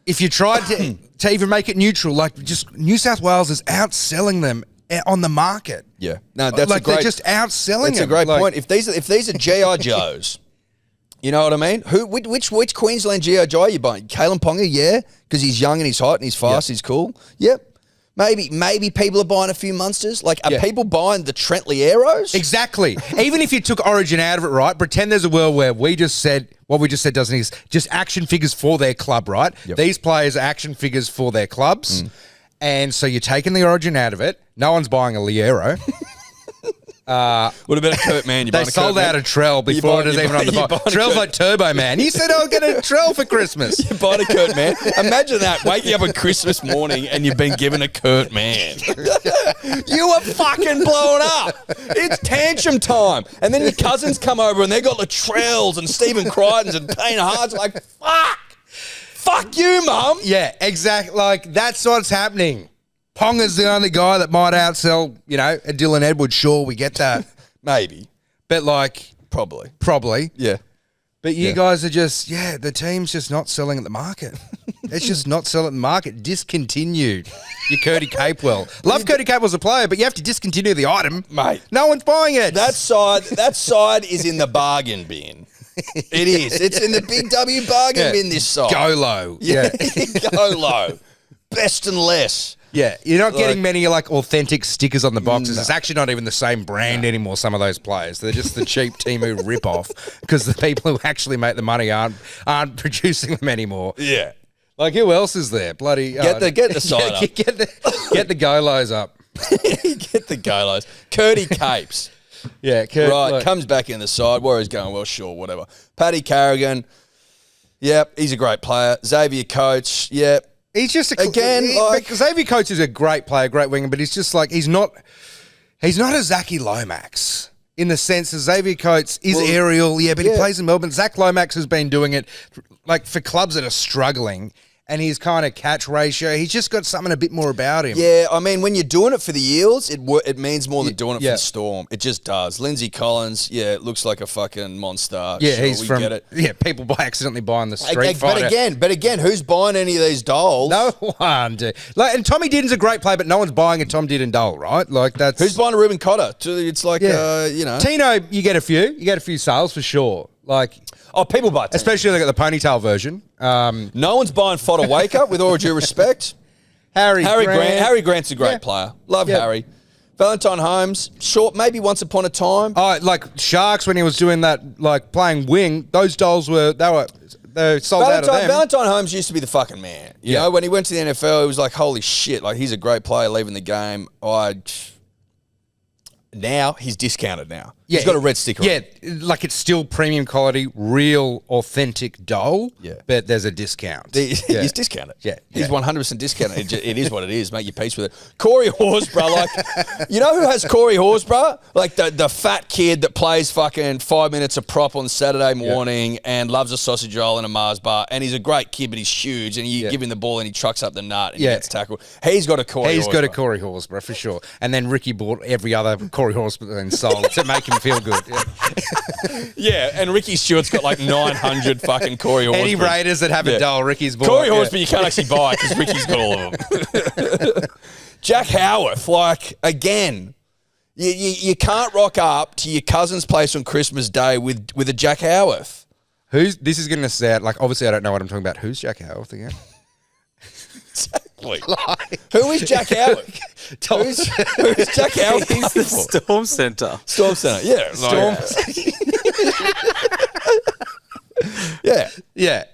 If you tried to even make it neutral, like just New South Wales is outselling them on the market. Yeah. No, that's like they're just outselling. That's a great point. If these are GI Joes, you know what I mean? Which Queensland GI Joe are you buying? Kalen Ponga, yeah, because he's young and he's hot and he's fast, he's cool. Yep. Maybe people are buying a few monsters. Like, are people buying the Trentley Arrows? Exactly. Even if you took Origin out of it, right? Pretend there's a world where what we just said doesn't exist. Just action figures for their club, right? Yep. These players are action figures for their clubs. And so you're taking the Origin out of it. No one's buying a Liero. What about a Kurt Mann? They sold out a Trell before it was even on the box. Trell's like Turbo Man. You said I'll get a Trell for Christmas. You bought a Kurt Mann. Imagine that, waking up on Christmas morning and you've been given a Kurt Mann. You were fucking blown up. It's tantrum time. And then your cousins come over and they got Latrells and Stephen Crichtons and Payne Hards. Like, fuck you, Mum. Yeah, exactly. Like, that's what's happening. Ponga's the only guy that might outsell, a Dylan Edwards. Sure, we get that. Maybe. But, like... Probably. Yeah. But you guys are just, the team's just not selling at the market. It's just not selling at the market. Discontinued. You're Curdy Capewell. Love Curdy Capewell as a player, but you have to discontinue the item. Mate. No one's buying it. That side is in the bargain bin. It is. It's in the big W bargain bin, this side. Go low. Yeah. Go low. Best and less. Yeah, you're not getting many authentic stickers on the boxes. No. It's actually not even the same brand anymore, some of those players. They're just the cheap Temu rip-off because the people who actually make the money aren't producing them anymore. Yeah. Like, who else is there? Bloody... Get the side up. Get the Golos up. Get the Golos. Curdy Capes. Yeah, comes back in the side. Warriors going, well, sure, whatever. Paddy Carrigan. Yep, he's a great player. Xavier Coates. Yep. He's just Xavier Coates is a great player, great winger, but he's just like he's not a Zachy Lomax in the sense that Xavier Coates is aerial, but he plays in Melbourne. Zach Lomax has been doing it like for clubs that are struggling. And his kind of catch ratio, he's just got something a bit more about him. Yeah, I mean, when you're doing it for the Eels, it means more than doing it for the Storm. It just does. Lindsay Collins, looks like a fucking monster. Yeah, sure, he's from... Get it. Yeah, people accidentally buying the Street Fighter. But again, who's buying any of these dolls? No one. And Tommy Didden's a great player, but no one's buying a Tom Didden doll, right? Like that's... Who's buying a Ruben Cotter? It's like, Tino, you get a few. You get a few sales for sure. Like... Oh, people buy Tino. Especially they got the ponytail version. No one's buying Fodder Waker, with all due respect. Harry Grant. Harry Grant's a great player. Love Harry. Valentine Holmes, short, maybe once upon a time. Oh, like Sharks when he was doing that, like playing wing, those dolls they sold out of them. Valentine Holmes used to be the fucking man. You know, when he went to the NFL, it was like, holy shit, like he's a great player leaving the game. Now he's discounted now. Yeah, he's got a red sticker on. Yeah, like it's still premium quality, real, authentic doll. Yeah, but there's a discount. He's discounted. Yeah, he's 100% discounted. It is what it is. Make your peace with it. Corey Horsburgh, like, you know who has Corey Horsburgh? Like the fat kid that plays fucking 5 minutes of prop on Saturday morning and loves a sausage roll and a Mars bar, and he's a great kid, but he's huge, and you give him the ball and he trucks up the nut and he gets tackled. He's got a Corey Horsburgh. He's got a Corey Horsburgh for sure. And then Ricky bought every other Corey Horsburgh and sold to make him feel good. Yeah, and Ricky Stewart's got like 900 fucking Corey Horsburgh. Any Raiders that have a doll, Ricky's bought. Corey Horsburgh you can't actually buy because Ricky's got all of them. Jack Howarth, like, again, you can't rock up to your cousin's place on Christmas Day with a Jack Howarth. This is going to sound like, obviously I don't know what I'm talking about. Who's Jack Howarth again? Exactly. Who is Jack Howard? Who's Jack Howard? He's the Storm Centre. Storm Centre, yeah. Storm. Yeah. Yeah.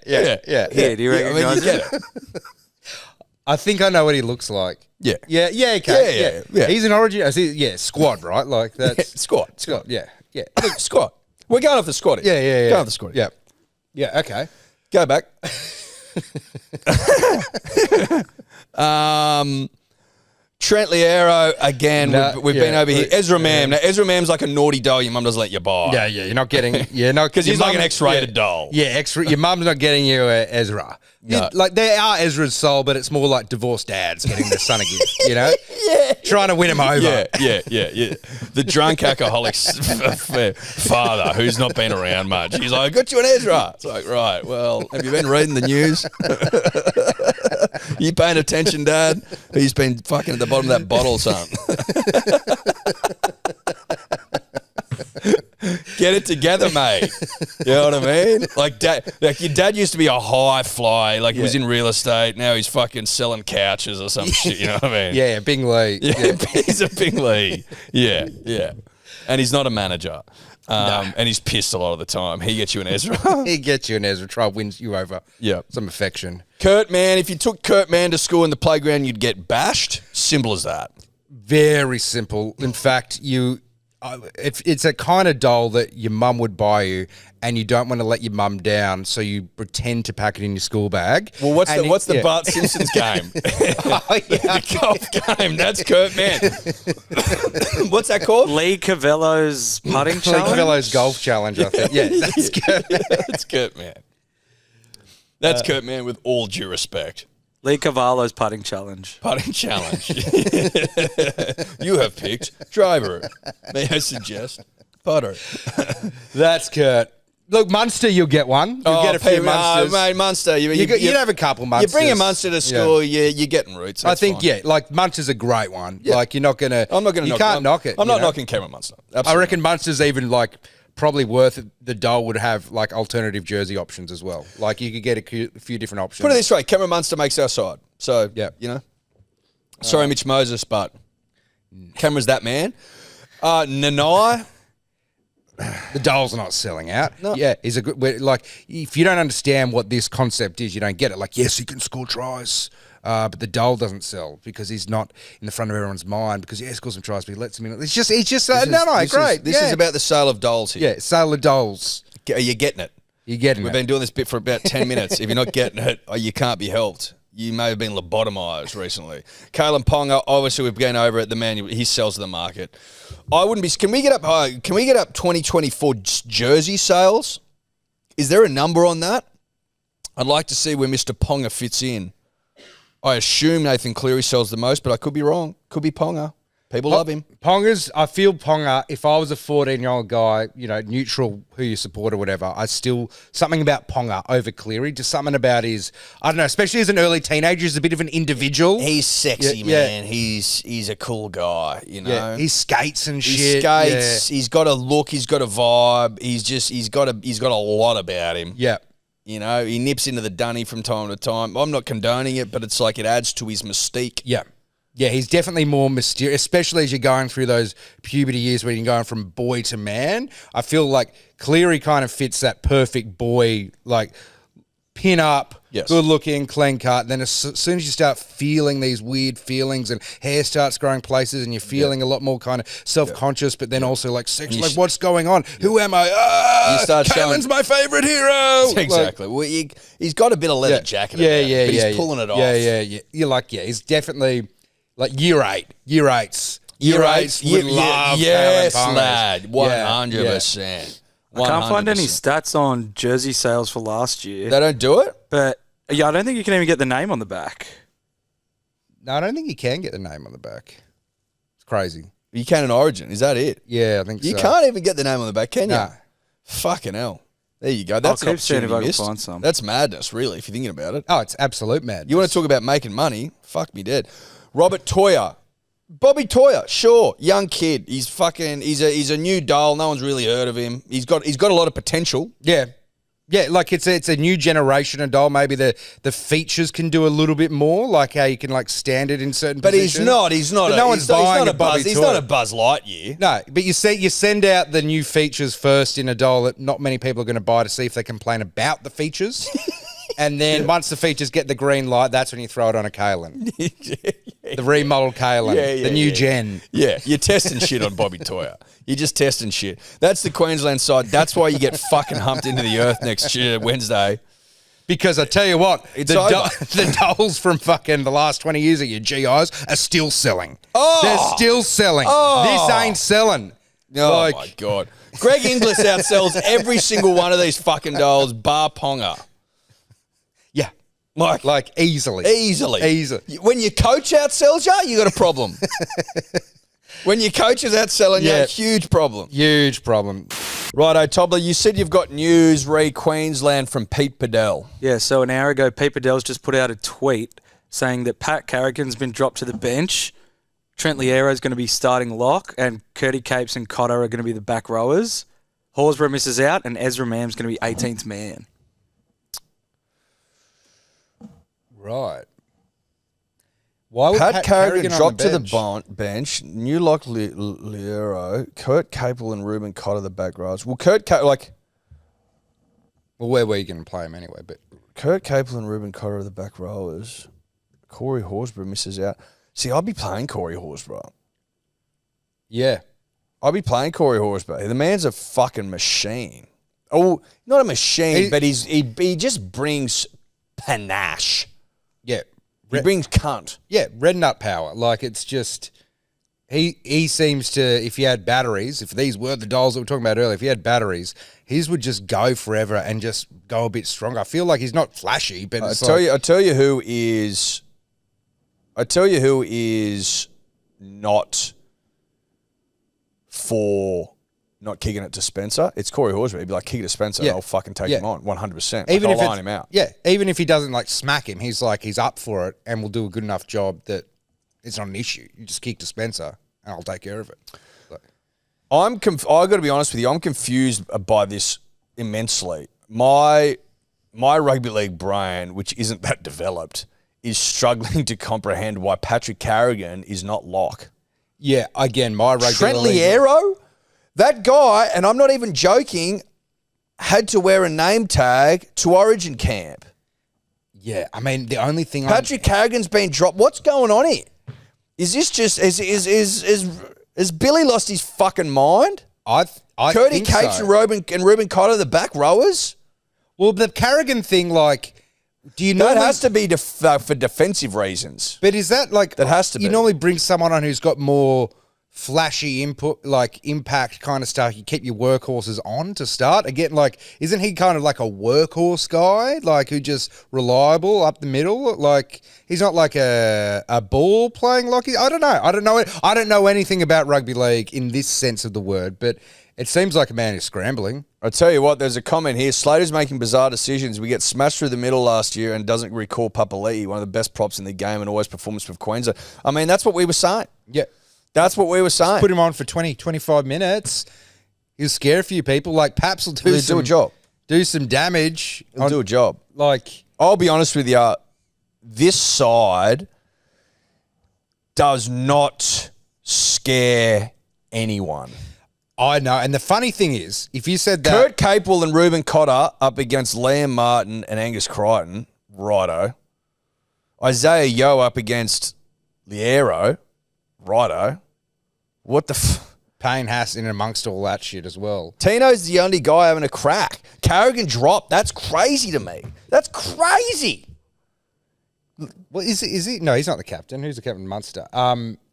Yeah, do you recognise you get it? I think I know what he looks like. Yeah. Okay. Yeah. He's an origin. Squad, right? Like that's Squad. Yeah. Look, squad. We're going off the squad. Yeah. Going off the squad. Yeah. Okay. Go back. Trent Liero, again, we've been over here. Ezra Mam. Now, Ezra Mam's like a naughty doll your mum doesn't let you buy. Yeah. You're not getting. Yeah. No, Because he's like an X-rated doll. Yeah. Extra. Your mum's not getting you Ezra. No. Like there are Ezra's soul, but it's more like divorced dads getting their son a gift. You know. Yeah. Trying to win him over. Yeah. The drunk alcoholic's father who's not been around much. He's like, I got you an Ezra. It's like, right, well, have you been reading the news? You paying attention, Dad? He's been fucking at the bottom of that bottle, son. Get it together, mate. You know what I mean? Like your dad used to be a high fly, like he was in real estate. Now he's fucking selling couches or some shit. You know what I mean? Yeah, Bing Lee. Yeah, he's a Bing Lee. Yeah. And he's not a manager. And he's pissed a lot of the time. He gets you an Ezra. He gets you an Ezra. Try wins you over. Yeah. Some affection. Kurt Mann, if you took Kurt Mann to school in the playground, you'd get bashed. Simple as that. Very simple. In fact, it's a kind of doll that your mum would buy you, and you don't want to let your mum down, so you pretend to pack it in your school bag. Well, what's the Bart Simpson's game? The golf game. That's Kurt Mann. What's that called? Lee Cavello's putting challenge. Lee Cavello's golf challenge, I think. Yeah, that's Kurt Mann. That's Kurt Mann. That's Kurt Mann with all due respect. Lee Cavallo's putting challenge. Putting challenge. You have picked driver. May I suggest putter? That's Kurt. Look, Munster, you'll get one. You'll get a few Munsters. Mate, Munster. You'd have a couple Munsters. You bring a Munster to school, you're getting roots. I think, like Munster's a great one. Yeah. Like, you're not going to... I'm not going to knock it. You can't knock it. I'm not knocking Cameron Munster. Absolutely. I reckon Munster's even, like, probably worth it. The doll would have, like, alternative jersey options as well. Like, you could get a few different options. Put it this way, Cameron Munster makes our side. So, you know. Sorry, Mitch Moses, but Cameron's that man. Nanai... The doll's not selling out. No. Yeah, he's a good. Like, if you don't understand what this concept is, you don't get it. Like, yes, he can score tries, but the doll doesn't sell because he's not in the front of everyone's mind. Because he scores some tries, but he lets him in. He's just great. This is about the sale of dolls here. Yeah, sale of dolls. Are you getting it? You're getting We've it. been doing this bit for about 10 minutes. If you're not getting it, you can't be helped. You may have been lobotomised recently. Kalen Ponga, obviously we've been over at the man. He sells to the market. I wouldn't be. Can we get up 2024 jersey sales? Is there a number on that? I'd like to see where Mr. Ponga fits in. I assume Nathan Cleary sells the most, but I could be wrong. Could be Ponga. People love him. I feel Ponga, if I was a 14-year-old guy, you know, neutral who you support or whatever, something about Ponga over Cleary, just something about his, I don't know, especially as an early teenager, he's a bit of an individual. He's sexy, man. He's a cool guy, you know. Yeah, he skates and shit. He skates. Yeah. He's got a look. He's got a vibe. He's got a lot about him. Yeah. You know, he nips into the dunny from time to time. I'm not condoning it, but it's like it adds to his mystique. Yeah. Yeah, he's definitely more mysterious, especially as you're going through those puberty years where you're going from boy to man. I feel like Cleary kind of fits that perfect boy, like pin up, good looking, clean cut. Then as soon as you start feeling these weird feelings and hair starts growing places and you're feeling a lot more kind of self-conscious, but then also like sexual, like what's going on? Who am I? You start Kalen's my favorite hero. Exactly. Well, he's got a bit of leather jacket. But he's pulling it off. Yeah. You're like, he's definitely... Like year eights would love yes, Kalen lad, 100%. I can't find any stats on jersey sales for last year. They don't do it? But, I don't think you can even get the name on the back. No, I don't think you can get the name on the back. It's crazy. You can in Origin, is that it? Yeah, I think so. You can't even get the name on the back, can you? Nah. Fucking hell. There you go. That's I'll keep seeing if I can find some. That's madness, really, if you're thinking about it. Oh, it's absolute madness. You want to talk about making money? Fuck me dead. Robert Toyer. Bobby Toyer, sure. Young kid. He's a new doll. No one's really heard of him. He's got a lot of potential. Yeah. Yeah, like it's a new generation of doll. Maybe the features can do a little bit more, like how you can like stand it in certain positions. He's not. But no one's buying a Bobby He's toy. not a Buzz Lightyear. No, but you send out the new features first in a doll that not many people are going to buy to see if they complain about the features. And then once the features get the green light, that's when you throw it on a Kalen. The remodeled Kalen, the new gen. Yeah, you're testing shit on Bobby Toyer. You're just testing shit. That's the Queensland side. That's why you get fucking humped into the earth next year, Wednesday. Because I tell you what, It's the dolls from fucking the last 20 years of your GIs are still selling. Oh! They're still selling. Oh! This ain't selling. Oh, my God. Greg Inglis outsells every single one of these fucking dolls, bar Ponga. Yeah. Like easily. Easily. When your coach outsells you got a problem. When your coach is outselling you, huge problem. Huge problem. Righto, Tobler, you said you've got news re Queensland from Pete Padell. Yeah, so an hour ago, Pete Padell's just put out a tweet saying that Pat Carrigan's been dropped to the bench, Trent Liero's going to be starting lock, and Curdy Capes and Cotter are going to be the back rowers. Horsburgh misses out, and Ezra Mam's going to be 18th man. Right. Why would Pat Carrigan dropped to the bench? New lock Liero, Kurt Capel and Ruben Cotter the back rows. Well, Well, where were you going to play him anyway? But Kurt Capel and Ruben Cotter are the back rowers. Corey Horsburgh misses out. See, I'd be playing Corey Horsburgh. Yeah. I'd be playing Corey Horsburgh. The man's a fucking machine. Oh, not a machine, but he just brings panache. Yeah. He brings cunt. Yeah, red nut power. Like, it's just... He seems to, if he had batteries, if these were the dolls that we were talking about earlier, if he had batteries, his would just go forever and just go a bit stronger. I feel like he's not flashy, but I tell you who is not for not kicking it to Spencer. It's Corey Horsburgh. He'd be like, kick it to Spencer, and I'll fucking take him on 100%. Even if I'll line him out. Yeah, even if he doesn't like smack him, he's up for it and will do a good enough job that it's not an issue. You just kick to Spencer and I'll take care of it. I got to be honest with you. I'm confused by this immensely. My rugby league brain, which isn't that developed, is struggling to comprehend why Patrick Carrigan is not lock. Yeah, again, my rugby Trent league... Liero, that guy, and I'm not even joking, had to wear a name tag to Origin camp. Yeah, I mean, the only thing... Patrick Carrigan's been dropped. What's going on here? Is this just... Has Billy lost his fucking mind? I Curdy think Capes so. and Ruben Cotter, the back rowers? Well, the Carrigan thing, like... Do you know that has to be for defensive reasons. But is that like... That has to be. You normally bring someone on who's got more flashy input, like impact kind of stuff. You keep your workhorses on to start. Again, like, isn't he kind of like a workhorse guy? Like, who just reliable up the middle? Like, he's not like a ball playing locky. I don't know. I don't know anything about rugby league in this sense of the word, but it seems like a man who's scrambling. I tell you what, there's a comment here. Slater's making bizarre decisions. We get smashed through the middle last year and doesn't recall Papali'i, one of the best props in the game and always performance with Queensland. I mean, that's what we were saying. Yeah. That's what we were saying. Just put him on for 20, 25 minutes. He'll scare a few people. Like, Paps will do a job. Do some damage. He'll do a job. Like, I'll be honest with you, this side does not scare anyone. I know. And the funny thing is, if you said that... Kurt Capel and Ruben Cotter up against Liam Martin and Angus Crichton, righto. Isaiah Yeo up against Liero, righto. What the... Payne Haas in amongst all that shit as well. Tino's the only guy having a crack. Carrigan dropped. That's crazy to me. That's crazy. Well, is he? No, he's not the captain. Who's the captain? Munster.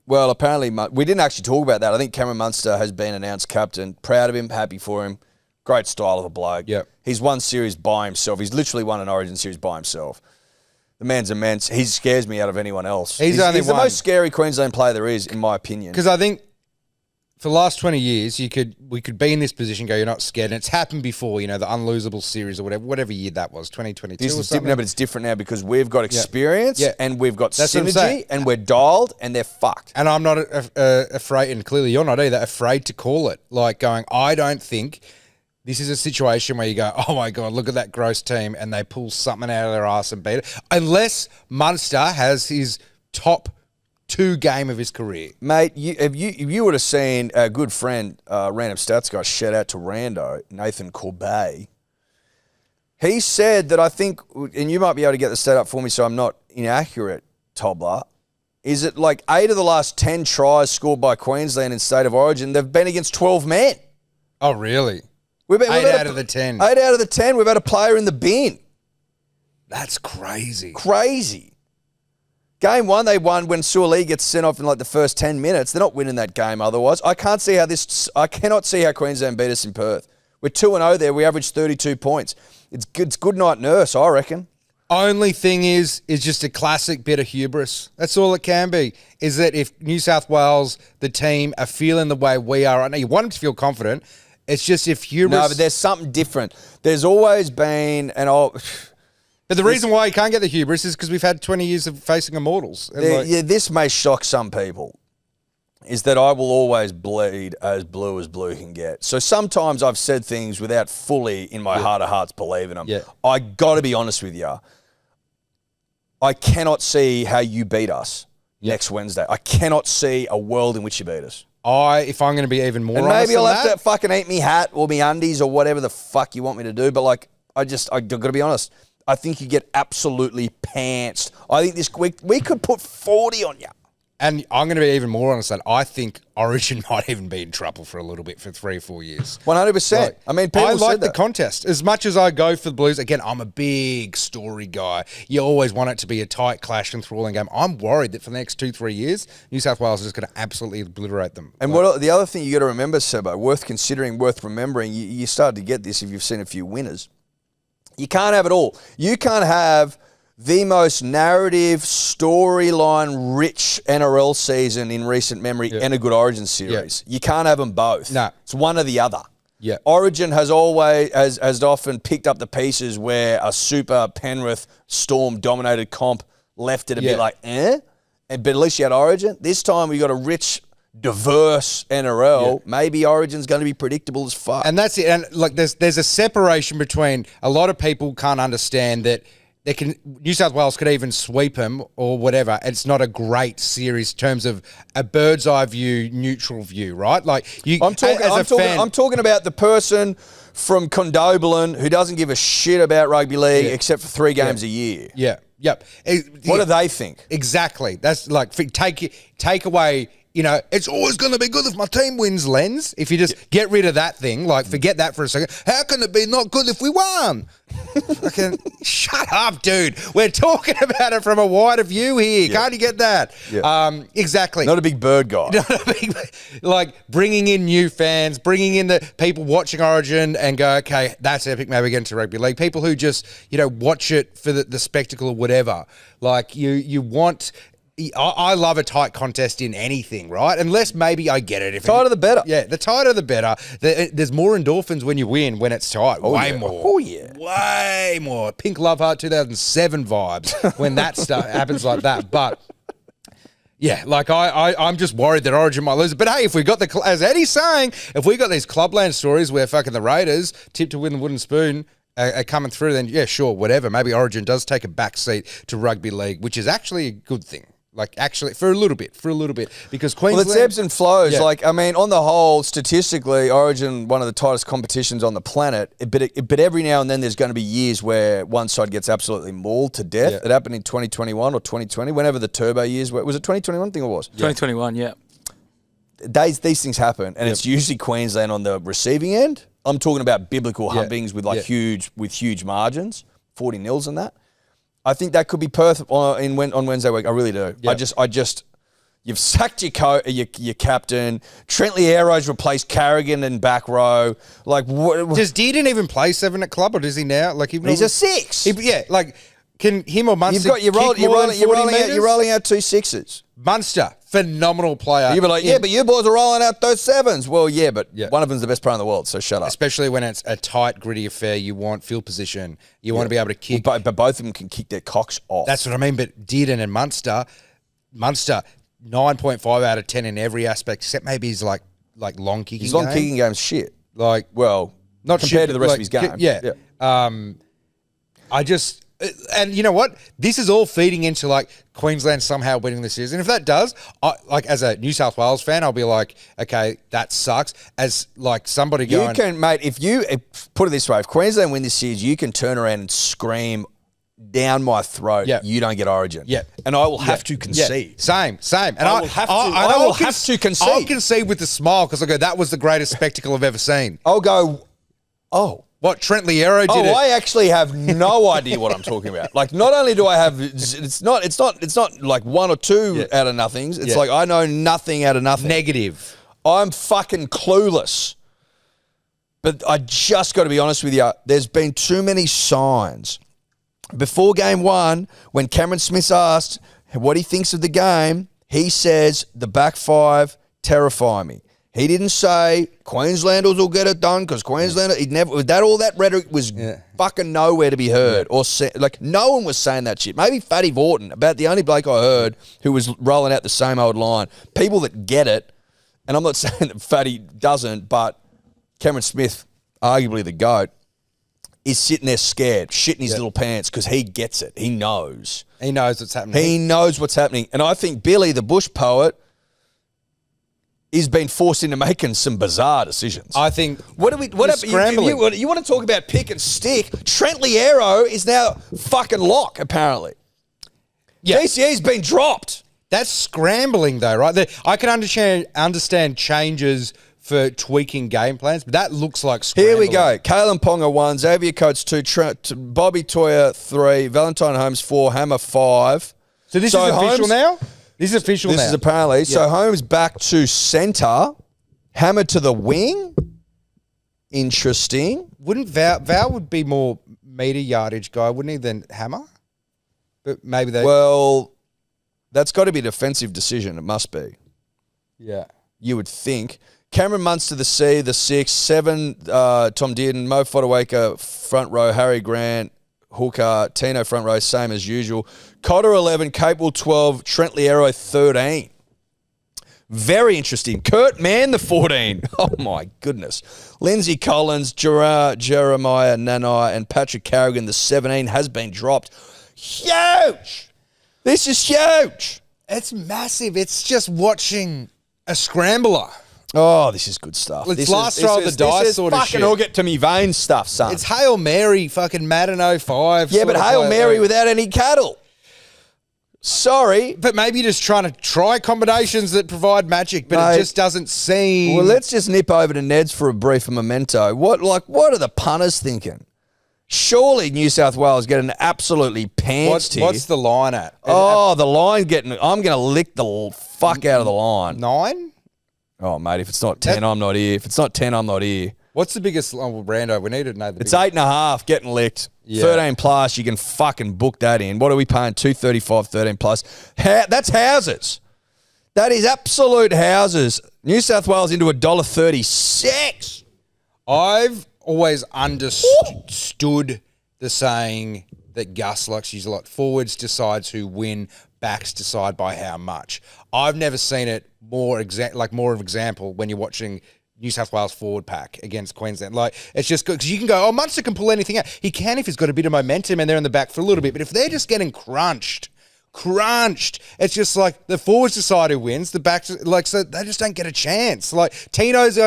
Well, apparently, we didn't actually talk about that. I think Cameron Munster has been announced captain. Proud of him, happy for him. Great style of a bloke. Yep. He's won series by himself. He's literally won an Origin series by himself. The man's immense. He scares me out of anyone else. He's the most scary Queensland player there is, in my opinion. Because I think for the last 20 years, we could be in this position, go, you're not scared. And it's happened before, the unlosable series or whatever year that was, 2022 or something. No, but it's different now because we've got experience and we've got That's synergy and we're dialed and they're fucked. And I'm not afraid, and clearly you're not either, afraid to call it. Like going, I don't think this is a situation where you go, oh my God, look at that gross team, and they pull something out of their ass and beat it. Unless Munster has his top 2 game of his career. Mate, if you would have seen our good friend, Random Stats guy, shout out to Rando, Nathan Corbet. He said that I think, and you might be able to get the stat up for me so I'm not inaccurate, Tobler, is it like 8 of the last 10 tries scored by Queensland in State of Origin, they've been against 12 men. Oh, really? 8 out of the 10. 8 out of the 10, we've had a player in the bin. That's crazy. Crazy. Game 1, they won when Suoli gets sent off in like the first 10 minutes. They're not winning that game otherwise. I cannot see how Queensland beat us in Perth. We're 2-0 there. We averaged 32 points. It's good night nurse, I reckon. Only thing is just a classic bit of hubris. That's all it can be, is that if New South Wales, the team, are feeling the way we are right now, you want them to feel confident. It's just if hubris... No, but there's something different. There's always been, But the reason why you can't get the hubris is because we've had 20 years of facing immortals. And this may shock some people, is that I will always bleed as blue can get. So sometimes I've said things without fully, in my heart of hearts, believing them. Yeah. I got to be honest with you. I cannot see how you beat us next Wednesday. I cannot see a world in which you beat us. If I'm going to be even more and honest maybe I'll than have that, to fucking eat me hat or me undies or whatever the fuck you want me to do. But like, I've got to be honest. I think you get absolutely pantsed. I think this week we could put 40 on you. and I'm going to be even more honest that I think Origin might even be in trouble for a little bit for 3 or 4 years. 100%. Like, I mean, people I like said the that. contest. As much as I go for the Blues, again, I'm a big story guy. You always want it to be a tight clash and thrilling game. I'm worried that for the next 2-3 years, New South Wales is just going to absolutely obliterate them. And what the other thing you got to remember, Sebbo, worth considering, worth remembering, you start to get this if you've seen a few winners. You can't have it all. You can't have the most narrative, storyline-rich NRL season in recent memory and a good Origin series. You can't have them both. No. It's one or the other. Yeah. Origin has always, has often picked up the pieces where a super Penrith Storm-dominated comp left it a bit like, but at least you had Origin. This time we got a rich, diverse NRL. Maybe Origin's going to be predictable as fuck. And that's it. And like, there's a separation between a lot of people can't understand that New South Wales could even sweep them or whatever. It's not a great series in terms of a bird's eye view, neutral view, right? Like I'm talking about the person from Condobolin who doesn't give a shit about rugby league except for 3 games a year. Yeah. Yep. What do they think? Exactly. That's like take away. You know, it's always going to be good if my team wins lens. If you just get rid of that thing, like forget that for a second. How can it be not good if we won? Shut up, dude. We're talking about it from a wider view here. Yeah. Can't you get that? Yeah. Exactly. Not a big bird guy. Like bringing in new fans, bringing in the people watching Origin and go, okay, that's epic. Maybe get into rugby league. People who just, watch it for the spectacle or whatever. Like you want... I love a tight contest in anything, right? Unless maybe I get it. Tighter the better. Yeah, the tighter the better. There's more endorphins when you win when it's tight. Way more. Oh, yeah. Way more. Pink Love Heart 2007 vibes when that stuff happens like that. But, yeah, like I'm just worried that Origin might lose it. But, hey, if we got as Eddie's saying, if we got these Clubland stories where fucking the Raiders tipped to win the wooden spoon are coming through, then, yeah, sure, whatever. Maybe Origin does take a backseat to rugby league, which is actually a good thing. Like, actually, for a little bit, because Queensland... Well, it's ebbs and flows. Yeah. Like, I mean, on the whole, statistically, Origin, one of the tightest competitions on the planet, but every now and then there's going to be years where one side gets absolutely mauled to death. Yeah. It happened in 2021 or 2020, whenever the turbo years were. Was it 2021 thing or was? 2021, yeah. These things happen, and it's usually Queensland on the receiving end. I'm talking about biblical humpings with huge margins, 40-0s and that. I think that could be Perth on Wednesday week. I really do. Yep. I just, you've sacked your captain. Trentley Arrows replaced Carrigan in back row. Like, what? Does Dearden even play 7 at club, or does he now? Like, he's a 6. Like, can him or Munster? You're rolling out 2 6s. Munster, phenomenal player. You'll be like, but you boys are rolling out those 7s. Well, but one of them's the best player in the world, so shut up. Especially when it's a tight, gritty affair. You want field position. You want to be able to kick. But both of them can kick their cocks off. That's what I mean. But Dearden and Munster, 9.5 out of 10 in every aspect, except maybe he's like long kicking. His long kicking game's shit. Like, well, Not compared to the rest of his game. Yeah. And you know what? This is all feeding into like Queensland somehow winning the season. If that does, as a New South Wales fan, I'll be like, okay, that sucks. As like somebody going, you can, mate. If put it this way, if Queensland win this series, you can turn around and scream down my throat. Yeah. You don't get Origin. Yeah. And I will have to concede. Same. And I will have to concede. I'll concede with a smile because I go, that was the greatest spectacle I've ever seen. I'll go, oh. What Trent Liero did? I actually have no idea what I'm talking about. Like, not only do I have, it's not like one or two out of nothings. It's like I know nothing out of nothing. Negative. I'm fucking clueless. But I just got to be honest with you. There's been too many signs. Before game one, when Cameron Smith's asked what he thinks of the game, he says the back five terrify me. He didn't say Queenslanders will get it done because Queensland. He'd never. All that rhetoric was fucking nowhere to be heard, or like no one was saying that shit. Maybe Fatty Vorton, about the only bloke I heard who was rolling out the same old line. People that get it, and I'm not saying that Fatty doesn't, but Cameron Smith, arguably the GOAT, is sitting there scared, shitting his little pants because he gets it. He knows. He knows what's happening. He knows what's happening, and I think Billy, the bush poet, is being forced into making some bizarre decisions. I think. What Scrambling. You want to talk about pick and stick? Trent Liero is now fucking lock, apparently. Yeah. DCE's been dropped. That's scrambling, though, right? I can understand changes for tweaking game plans, but that looks like scrambling. Here we go. Kalen Ponga 1, Xavier Coates 2, Bobby Toyer 3, Valentine Holmes 4, Hammer 5. So this is official now? This is official now. This is apparently. Yeah. So Holmes back to centre, Hammer to the wing. Interesting. Wouldn't Val would be more metre yardage guy, wouldn't he, than Hammer? But maybe they... Well, that's got to be a defensive decision. It must be. Yeah. You would think. Cameron Munster the 6, 7, Tom Dearden, Mo Fodawaker, front row, Harry Grant, hooker, Tino front row, same as usual. Cotter 11, Capewell 12, Trent Liero 13. Very interesting. Kurt Mann the 14. Oh my goodness. Lindsay Collins, Jeremiah Nanai, and Patrick Carrigan the 17 has been dropped. Huge. This is huge. It's massive. It's just watching a scrambler. Oh, this is good stuff. It's last throw of the dice sort of shit. Fucking all get to me veins stuff, son. It's Hail Mary, fucking Madden 05. Yeah, but Hail Mary without any cattle. Sorry. But maybe you're just trying to try combinations that provide magic, but it just doesn't seem... Well, let's just nip over to Ned's for a brief memento. What are the punters thinking? Surely New South Wales getting absolutely pantsed here. What's the line at? Oh, the line getting... I'm going to lick the fuck out of the line. 9? Oh, mate, if it's not 10, I'm not here. If it's not 10, I'm not here. What's the biggest... Oh, Brando, we need to know the It's 8.5, getting licked. Yeah. 13 plus, you can fucking book that in. What are we paying? $2.35, 13 plus. That's houses. That is absolute houses. New South Wales into $1.36. I've always understood the saying that Gus likes to use a lot. Forwards decides who win, backs decide by how much. I've never seen it more of an example when you're watching New South Wales forward pack against Queensland. Like, it's just good because you can go, oh, Munster can pull anything out. He can if he's got a bit of momentum and they're in the back for a little bit. But if they're just getting crunched, it's just like the forwards decide who wins, the backs, like, so they just don't get a chance. Like, Tino's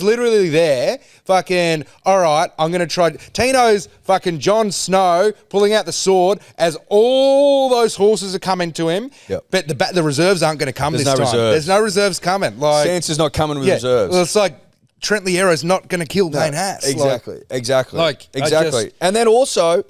literally there, fucking, all right, I'm going to try. Tino's fucking Jon Snow pulling out the sword as all those horses are coming to him, but the reserves aren't going to come this time. There's no reserves coming. Like, Sansa's not coming with reserves. Well, it's like Trent Liero's not going to kill Dane Haas. Exactly. Exactly. And then also...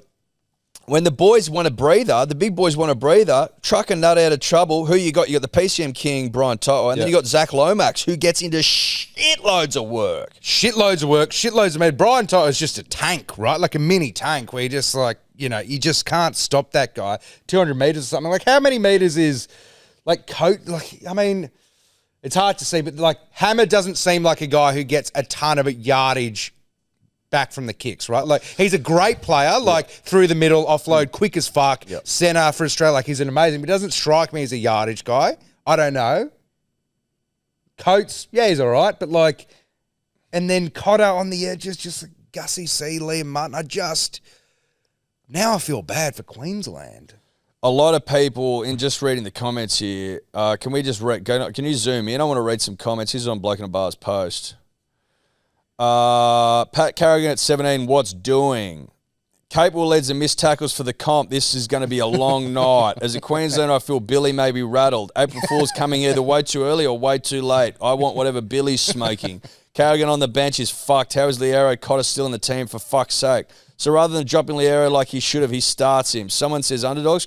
when the boys want a breather, the big boys want a breather, truck a nut out of trouble. Who you got? You got the PCM King, Brian Toto, and then you got Zach Lomax, who gets into shitloads of work. Shitloads of money. Brian Toto is just a tank, right? Like a mini tank where you just like, you know, you just can't stop that guy. 200 metres or something. Like, how many metres is, like, I mean, it's hard to see, but, like, Hammer doesn't seem like a guy who gets a ton of yardage back from the kicks, right? Like, he's a great player, like, through the middle, offload, quick as fuck, centre for Australia. Like, he's an amazing, but he doesn't strike me as a yardage guy. I don't know. Coates, yeah, he's all right, but, like, And then Cotter on the edges, just Gussie C, Liam Martin. Now I feel bad for Queensland. A lot of people, in just reading the comments here, can we just can you zoom in? I want to read some comments. This is on Bloke in a Bar's post. Pat Carrigan at 17, what's doing? Capewell leads the missed tackles for the comp. This is going to be a long night. As a Queenslander, I feel Billy may be rattled. April Fool's coming either way too early or way too late. I want whatever Billy's smoking. Carrigan on the bench is fucked. How is Liero Cotter still in the team, for fuck's sake? So rather than dropping Liero like he should have, he starts him. Someone says underdogs, ?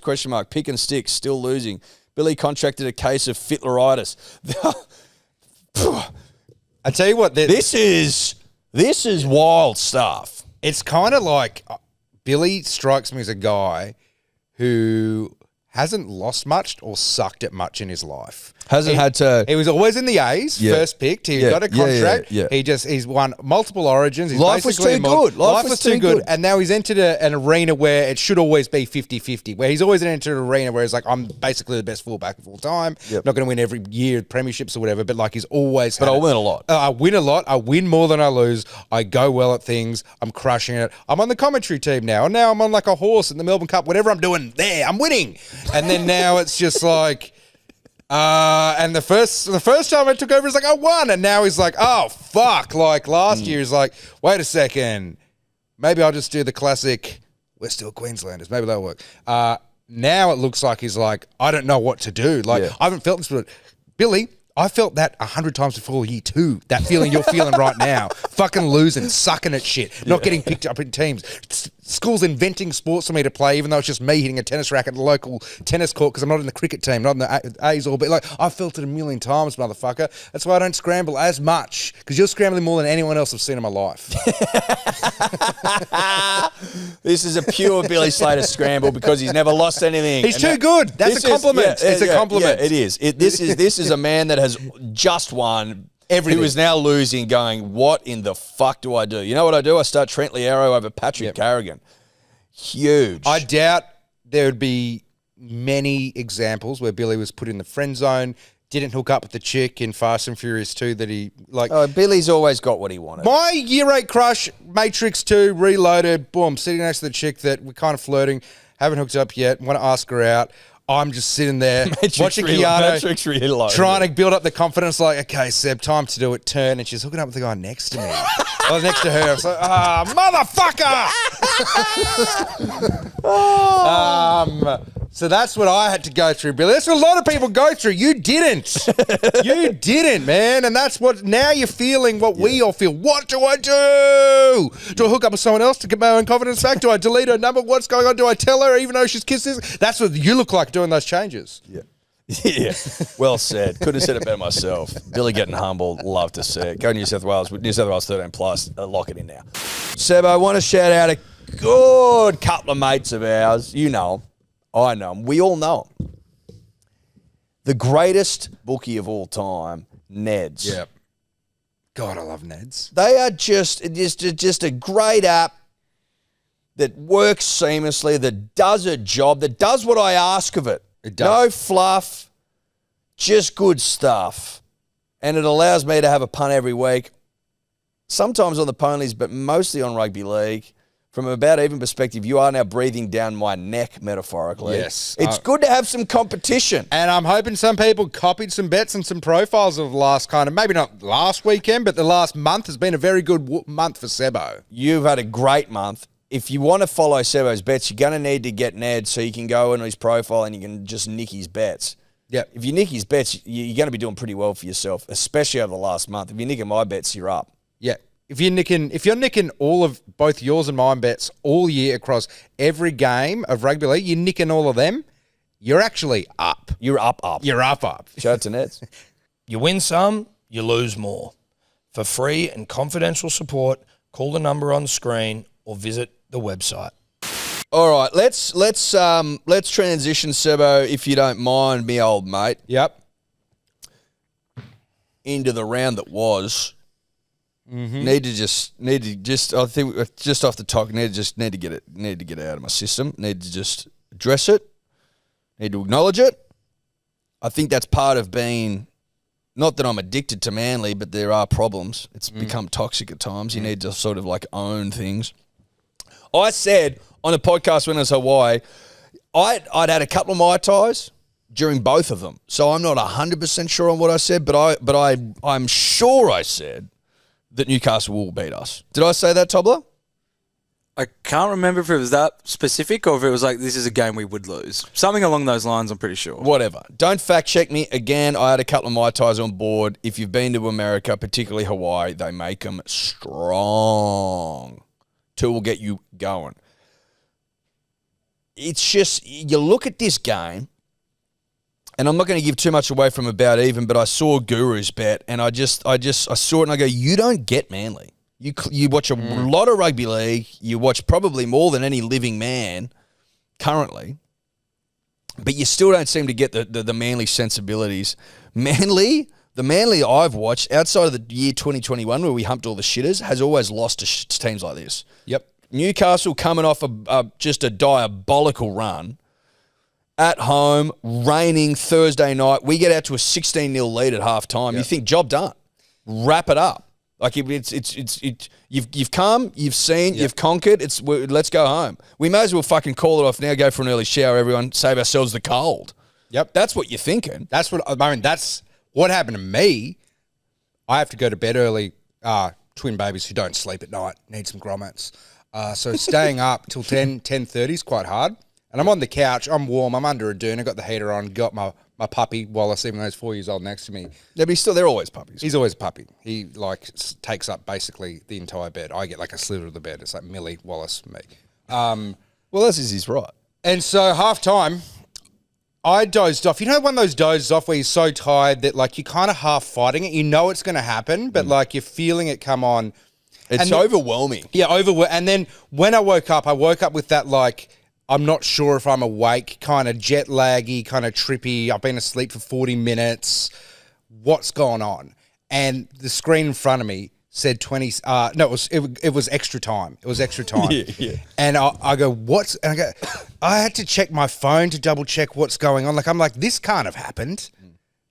Pick and stick, still losing. Billy contracted a case of fitleritis. I tell you what, this is wild stuff. it's kind of like Billy strikes me as a guy who hasn't lost much or sucked at much in his life. He was always in the A's, first picked. He got a contract. He's won multiple Origins. He's Life was too good. Life was too good. And now he's entered an arena where it should always be 50-50, where he's always entered an arena where he's like, I'm basically the best fullback of all time. Not going to win every year premierships or whatever, but like he's always But I win a lot. I win a lot. I win more than I lose. I go well at things. I'm crushing it. I'm on the commentary team now. And now I'm on like a horse in the Melbourne Cup. Whatever I'm doing there, I'm winning. And then now it's just like... and the first time I took over, he's like, I won. And now he's like, oh, fuck. Like last year, he's like, wait a second. Maybe I'll just do the classic, we're still Queenslanders. Maybe that'll work. Now it looks like he's like, I don't know what to do. Like, I haven't felt this, but Billy, I felt that 100 times before year two. That feeling you're feeling right now. Fucking losing, sucking at shit, not getting picked up in teams. School's inventing sports for me to play, even though it's just me hitting a tennis racket at the local tennis court because I'm not in the cricket team, not in the A's or B. Like, I've felt it a million times, motherfucker. That's why I don't scramble as much, because you're scrambling more than anyone else I've seen in my life. This is a pure Billy Slater scramble because he's never lost anything. He's too good. That's a compliment. It's a compliment. Yeah, it is. This is a man that has just won. Everything. Who is now losing, going, what in the fuck do I do? You know what I do? I start Trent Liero over Patrick Carrigan. Huge. I doubt there would be many examples where Billy was put in the friend zone, didn't hook up with the chick in Fast and Furious 2 that he, like... Oh, Billy's always got what he wanted. My year 8 crush, Matrix 2, Reloaded, boom, sitting next to the chick that we're kind of flirting, haven't hooked up yet, want to ask her out. I'm just sitting there watching Keanu, trying to build up the confidence, like, okay, Seb, time to do it, turn, and she's hooking up with the guy next to me. I was next to her. I was like, motherfucker! So that's what I had to go through, Billy. That's what a lot of people go through. You didn't. You didn't, man. And that's what, now you're feeling what we all feel. What do I do? Do I hook up with someone else to get my own confidence back? Do I delete her number? What's going on? Do I tell her even though she's kissed this? That's what you look like doing those changes. Yeah. Well said. Couldn't have said it better myself. Billy getting humble. Love to see it. Go New South Wales 13 plus. Lock it in now. Seb, I want to shout out a good couple of mates of ours. You know them. I know him. We all know him. The greatest bookie of all time, Neds. Yep. God, I love Neds. They are just a great app that works seamlessly, that does a job, that does what I ask of it. It does. No fluff, just good stuff. And it allows me to have a punt every week, sometimes on the ponies, but mostly on rugby league. From a about even perspective, you are now breathing down my neck, metaphorically. Yes. It's good to have some competition. And I'm hoping some people copied some bets and some profiles of the last kind of, maybe not last weekend, but the last month has been a very good month for Sebbo. You've had a great month. If you want to follow Sebbo's bets, you're going to need to get Ned so you can go on his profile and you can just nick his bets. Yeah. If you nick his bets, you're going to be doing pretty well for yourself, especially over the last month. If you're nicking my bets, you're up. Yeah. If you're nicking all of both yours and mine bets all year across every game of rugby league, you're nicking all of them, you're actually up. You're up. You're up. Shout out to Neds. You win some, you lose more. For free and confidential support, call the number on screen or visit the website. All right, let's transition, Sebbo, if you don't mind, me old mate. Yep. Into the round that was. Mm-hmm. Need to just I think just off the top, need to get it out of my system. Need to just address it. Need to acknowledge it. I think that's part of being not that I'm addicted to Manly, but there are problems. It's become toxic at times. You need to sort of like own things. I said on the podcast when I was Hawaii, I'd had a couple of Mai Tais during both of them. So I'm not 100% sure on what I said, but I'm sure I said that Newcastle will beat us. Did I say that, Tobler? I can't remember if it was that specific or if it was like, this is a game we would lose. Something along those lines, I'm pretty sure. Whatever. Don't fact check me. Again, I had a couple of Mai Tais on board. If you've been to America, particularly Hawaii, they make them strong. 2 will get you going. It's just, you look at this game, and I'm not going to give too much away from About Even, but I saw Guru's bet, and I saw it and I go, you don't get Manly. You watch a lot of rugby league. You watch probably more than any living man currently, but you still don't seem to get the Manly sensibilities. The Manly I've watched outside of the year 2021 where we humped all the shitters has always lost to teams like this. Yep. Newcastle coming off just a diabolical run at home, raining Thursday night. We get out to a 16-0 lead at halftime. Yep. You think job done, wrap it up. Like you've come, you've seen, you've conquered. Let's go home. We may as well fucking call it off now. Go for an early shower, everyone. Save ourselves the cold. Yep, that's what you're thinking. That's what I mean. That's what happened to me. I have to go to bed early. Twin babies who don't sleep at night need some grommets. So staying up till 10:30 is quite hard. And I'm on the couch. I'm warm. I'm under a dune. I got the heater on. Got my puppy Wallace, even though he's 4 years old, next to me. Yeah, but they're always puppies. He's always a puppy. He takes up basically the entire bed. I get like a sliver of the bed. It's like Millie, Wallace, me. Well, this is his right. And so half time, I dozed off. You know, one of those dozes off where you're so tired that like you're kind of half fighting it. You know it's going to happen, but like you're feeling it come on. It's overwhelming. Yeah, and then when I woke up with that like, I'm not sure if I'm awake, kind of jet laggy, kind of trippy. I've been asleep for 40 minutes. What's going on? And the screen in front of me said 20. No, it was extra time. It was extra time. Yeah. And I go, what's? And I go, I had to check my phone to double check what's going on. Like I'm like, this can't have happened.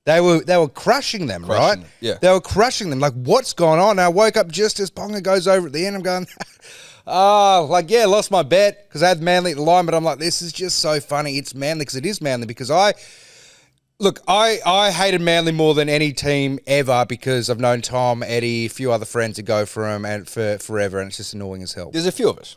They were crushing them, right? Yeah. They were crushing them. Like, what's going on? And I woke up just as Ponga goes over at the end. I'm going, lost my bet because I had Manly at the line, but I'm like, this is just so funny. It's Manly because it is Manly because I hated Manly more than any team ever because I've known Tom, Eddie, a few other friends that go for them and for forever, and it's just annoying as hell. There's a few of us.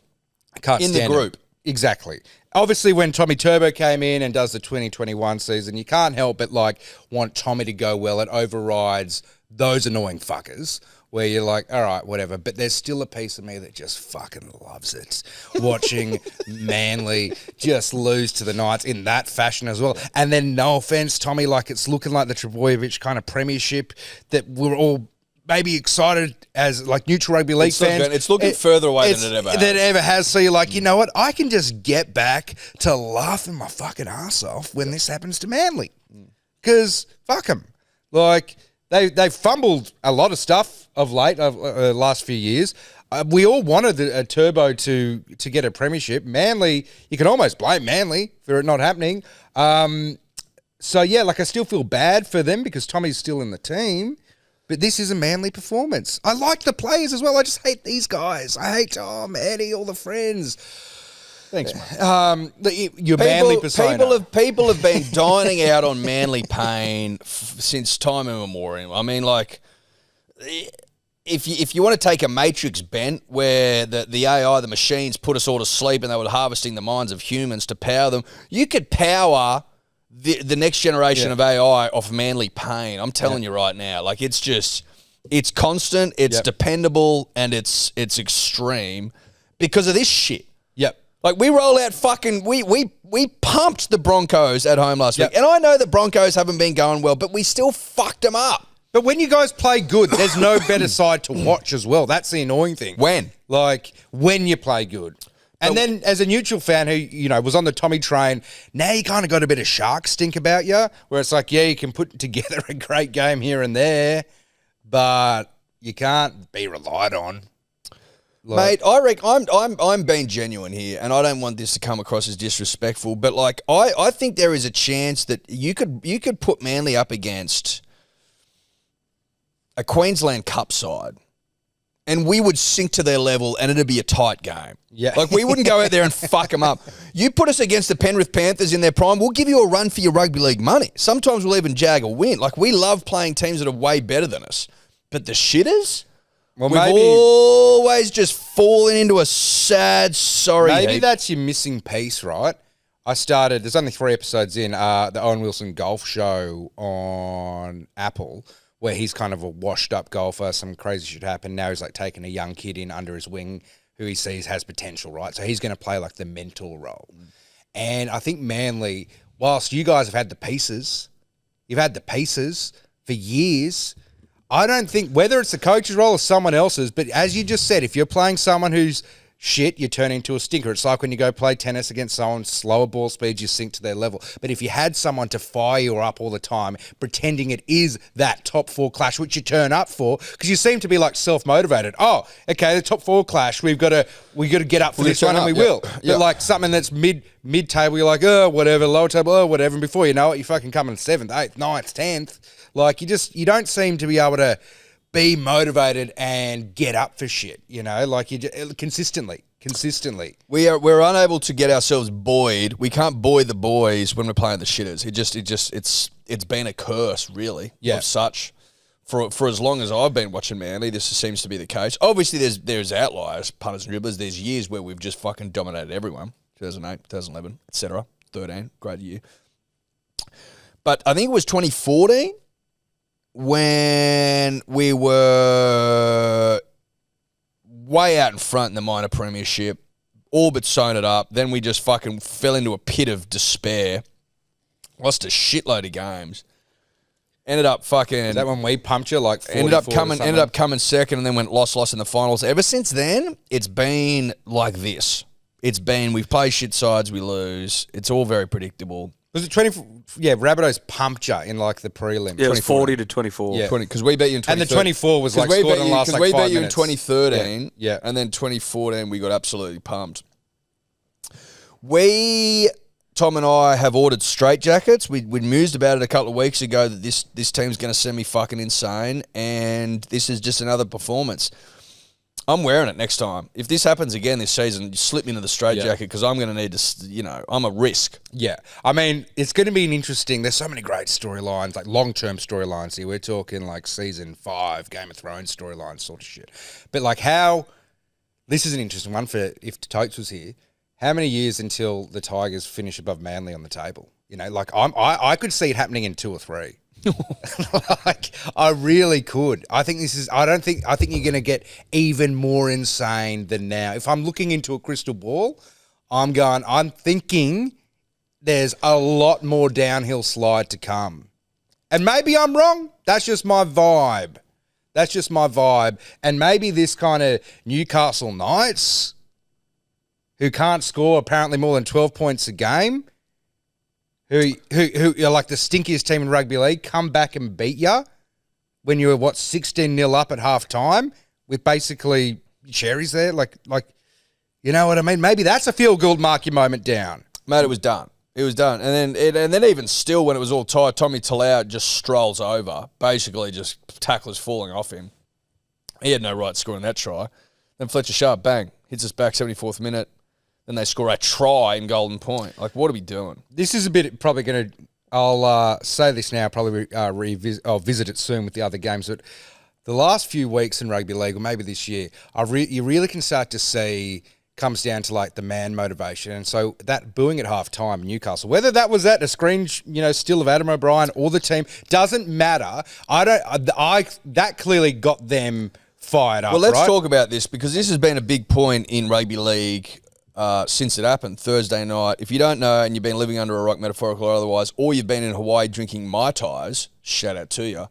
I can't in stand the group. It. Exactly. Obviously, when Tommy Turbo came in and does the 2021 season, you can't help but like want Tommy to go well. It overrides those annoying fuckers where you're like, all right, whatever. But there's still a piece of me that just fucking loves it. Watching Manly just lose to the Knights in that fashion as well. And then, no offense, Tommy, like it's looking like the Trebojevic kind of premiership that we're all maybe excited as like neutral rugby league fans. It's looking further away than it ever has. So you're like, you know what? I can just get back to laughing my fucking ass off when this happens to Manly. Because fuck them. Like, they fumbled a lot of stuff of late, of last few years. We all wanted a Turbo to get a premiership. Manly, you can almost blame Manly for it not happening. So yeah, like I still feel bad for them because Tommy's still in the team. But this is a Manly performance. I like the players as well. I just hate these guys. I hate Tom, Eddie, all the friends. Thanks, mate. Your Manly persona. People have been dining out on Manly pain since time immemorial. I mean, like, if you want to take a Matrix bent where the AI, the machines, put us all to sleep and they were harvesting the minds of humans to power them, you could power the next generation of AI off Manly pain. I'm telling you right now. Like, it's constant, it's dependable, and it's extreme because of this shit. Yep. Like, we roll out we pumped the Broncos at home last week. And I know the Broncos haven't been going well, but we still fucked them up. But when you guys play good, there's no better side to watch as well. That's the annoying thing. When? Like, when you play good. And then as a neutral fan who, you know, was on the Tommy train, now you kind of got a bit of shark stink about you, where it's like, yeah, you can put together a great game here and there, but you can't be relied on. Like, mate, I reckon I'm being genuine here, and I don't want this to come across as disrespectful, but like I think there is a chance that you could put Manly up against a Queensland Cup side, and we would sink to their level, and it'd be a tight game. Yeah. Like, we wouldn't go out there and fuck them up. You put us against the Penrith Panthers in their prime, we'll give you a run for your rugby league money. Sometimes we'll even jag a win. Like, we love playing teams that are way better than us. But the shitters, Well, we've maybe always just fallen into a sad, sorry maybe heap. that's your missing piece, right? There's only 3 episodes in, the Owen Wilson golf show on Apple, where he's kind of a washed-up golfer, some crazy shit happened. Now he's, like, taking a young kid in under his wing who he sees has potential, right? So he's going to play, like, the mentor role. And I think Manly, whilst you guys have had the pieces, you've had the pieces for years, I don't think, whether it's the coach's role or someone else's, but as you just said, if you're playing someone who's shit, you turn into a stinker. It's like when you go play tennis against someone, slower ball speeds, you sink to their level. But if you had someone to fire you up all the time, pretending it is that top 4 clash, which you turn up for, because you seem to be like self-motivated. Oh, okay, the top 4 clash, we got to get up for this one, and we will. But like something that's mid-table, you're like, oh, whatever, lower table, oh, whatever. And before you know it, you fucking come in 7th, 8th, 9th, 10th. Like, you don't seem to be able to be motivated and get up for shit, you know, like you consistently. We're unable to get ourselves buoyed. We can't buoy the boys when we're playing the shitters. It's been a curse, really, of such. For as long as I've been watching Manly, this seems to be the case. Obviously, there's outliers, punters and dribblers. There's years where we've just fucking dominated everyone. 2008, 2011, etc. 13, great year. But I think it was 2014 when we were way out in front in the minor premiership, all but sewn it up. Then we just fucking fell into a pit of despair. Lost a shitload of games. Ended up fucking... Is that when we pumped you like 44 ended up coming second and then went lost in the finals. Ever since then, it's been like this. It's been, we play shit sides, we lose. It's all very predictable. Was it 20? Yeah, Rabbitohs pumped you in like the prelim. Yeah, it was 40 to 24. Yeah. Because we beat you in 2013. And the 24 was like scored in the last like 5 minutes. Because we beat you in 2013. Yeah. And then 2014, we got absolutely pumped. Tom and I have ordered straitjackets. We'd mused about it a couple of weeks ago that this team's going to send me fucking insane. And this is just another performance. I'm wearing it next time. If this happens again this season, you slip me into the straitjacket because I'm going to need to, I'm a risk. Yeah. I mean, it's going to be an interesting, there's so many great storylines, like long-term storylines here. We're talking like season 5, Game of Thrones storylines sort of shit. But like this is an interesting one for if Tokes was here. How many years until the Tigers finish above Manly on the table? You know, like I could see it happening in 2 or 3. Like, I really could. I think you're going to get even more insane than now. If I'm looking into a crystal ball, I'm thinking there's a lot more downhill slide to come. And maybe I'm wrong. That's just my vibe. And maybe this kind of Newcastle Knights, who can't score apparently more than 12 points a game, who are like the stinkiest team in rugby league, come back and beat you when you were, 16-0 up at half time with basically cherries there? Like, you know what I mean? Maybe that's a feel-good mark your moment down. Mate, it was done. It was done. And then even still, when it was all tight, Tommy Talau just strolls over, basically just tacklers falling off him. He had no right scoring that try. Then Fletcher Sharp, bang, hits us back 74th minute. Then they score a try in Golden Point. Like, what are we doing? This is a bit probably going to... I'll say this now, probably I'll visit it soon with the other games, but the last few weeks in rugby league, or maybe this year, you really can start to see comes down to like the man motivation. And so that booing at halftime in Newcastle, whether that was at a screen, still of Adam O'Brien or the team, doesn't matter. That clearly got them fired up. Well, let's right? talk about this because this has been a big point in rugby league since it happened Thursday night. If you don't know and you've been living under a rock, metaphorical or otherwise, or you've been in Hawaii drinking Mai Tais, shout out to you.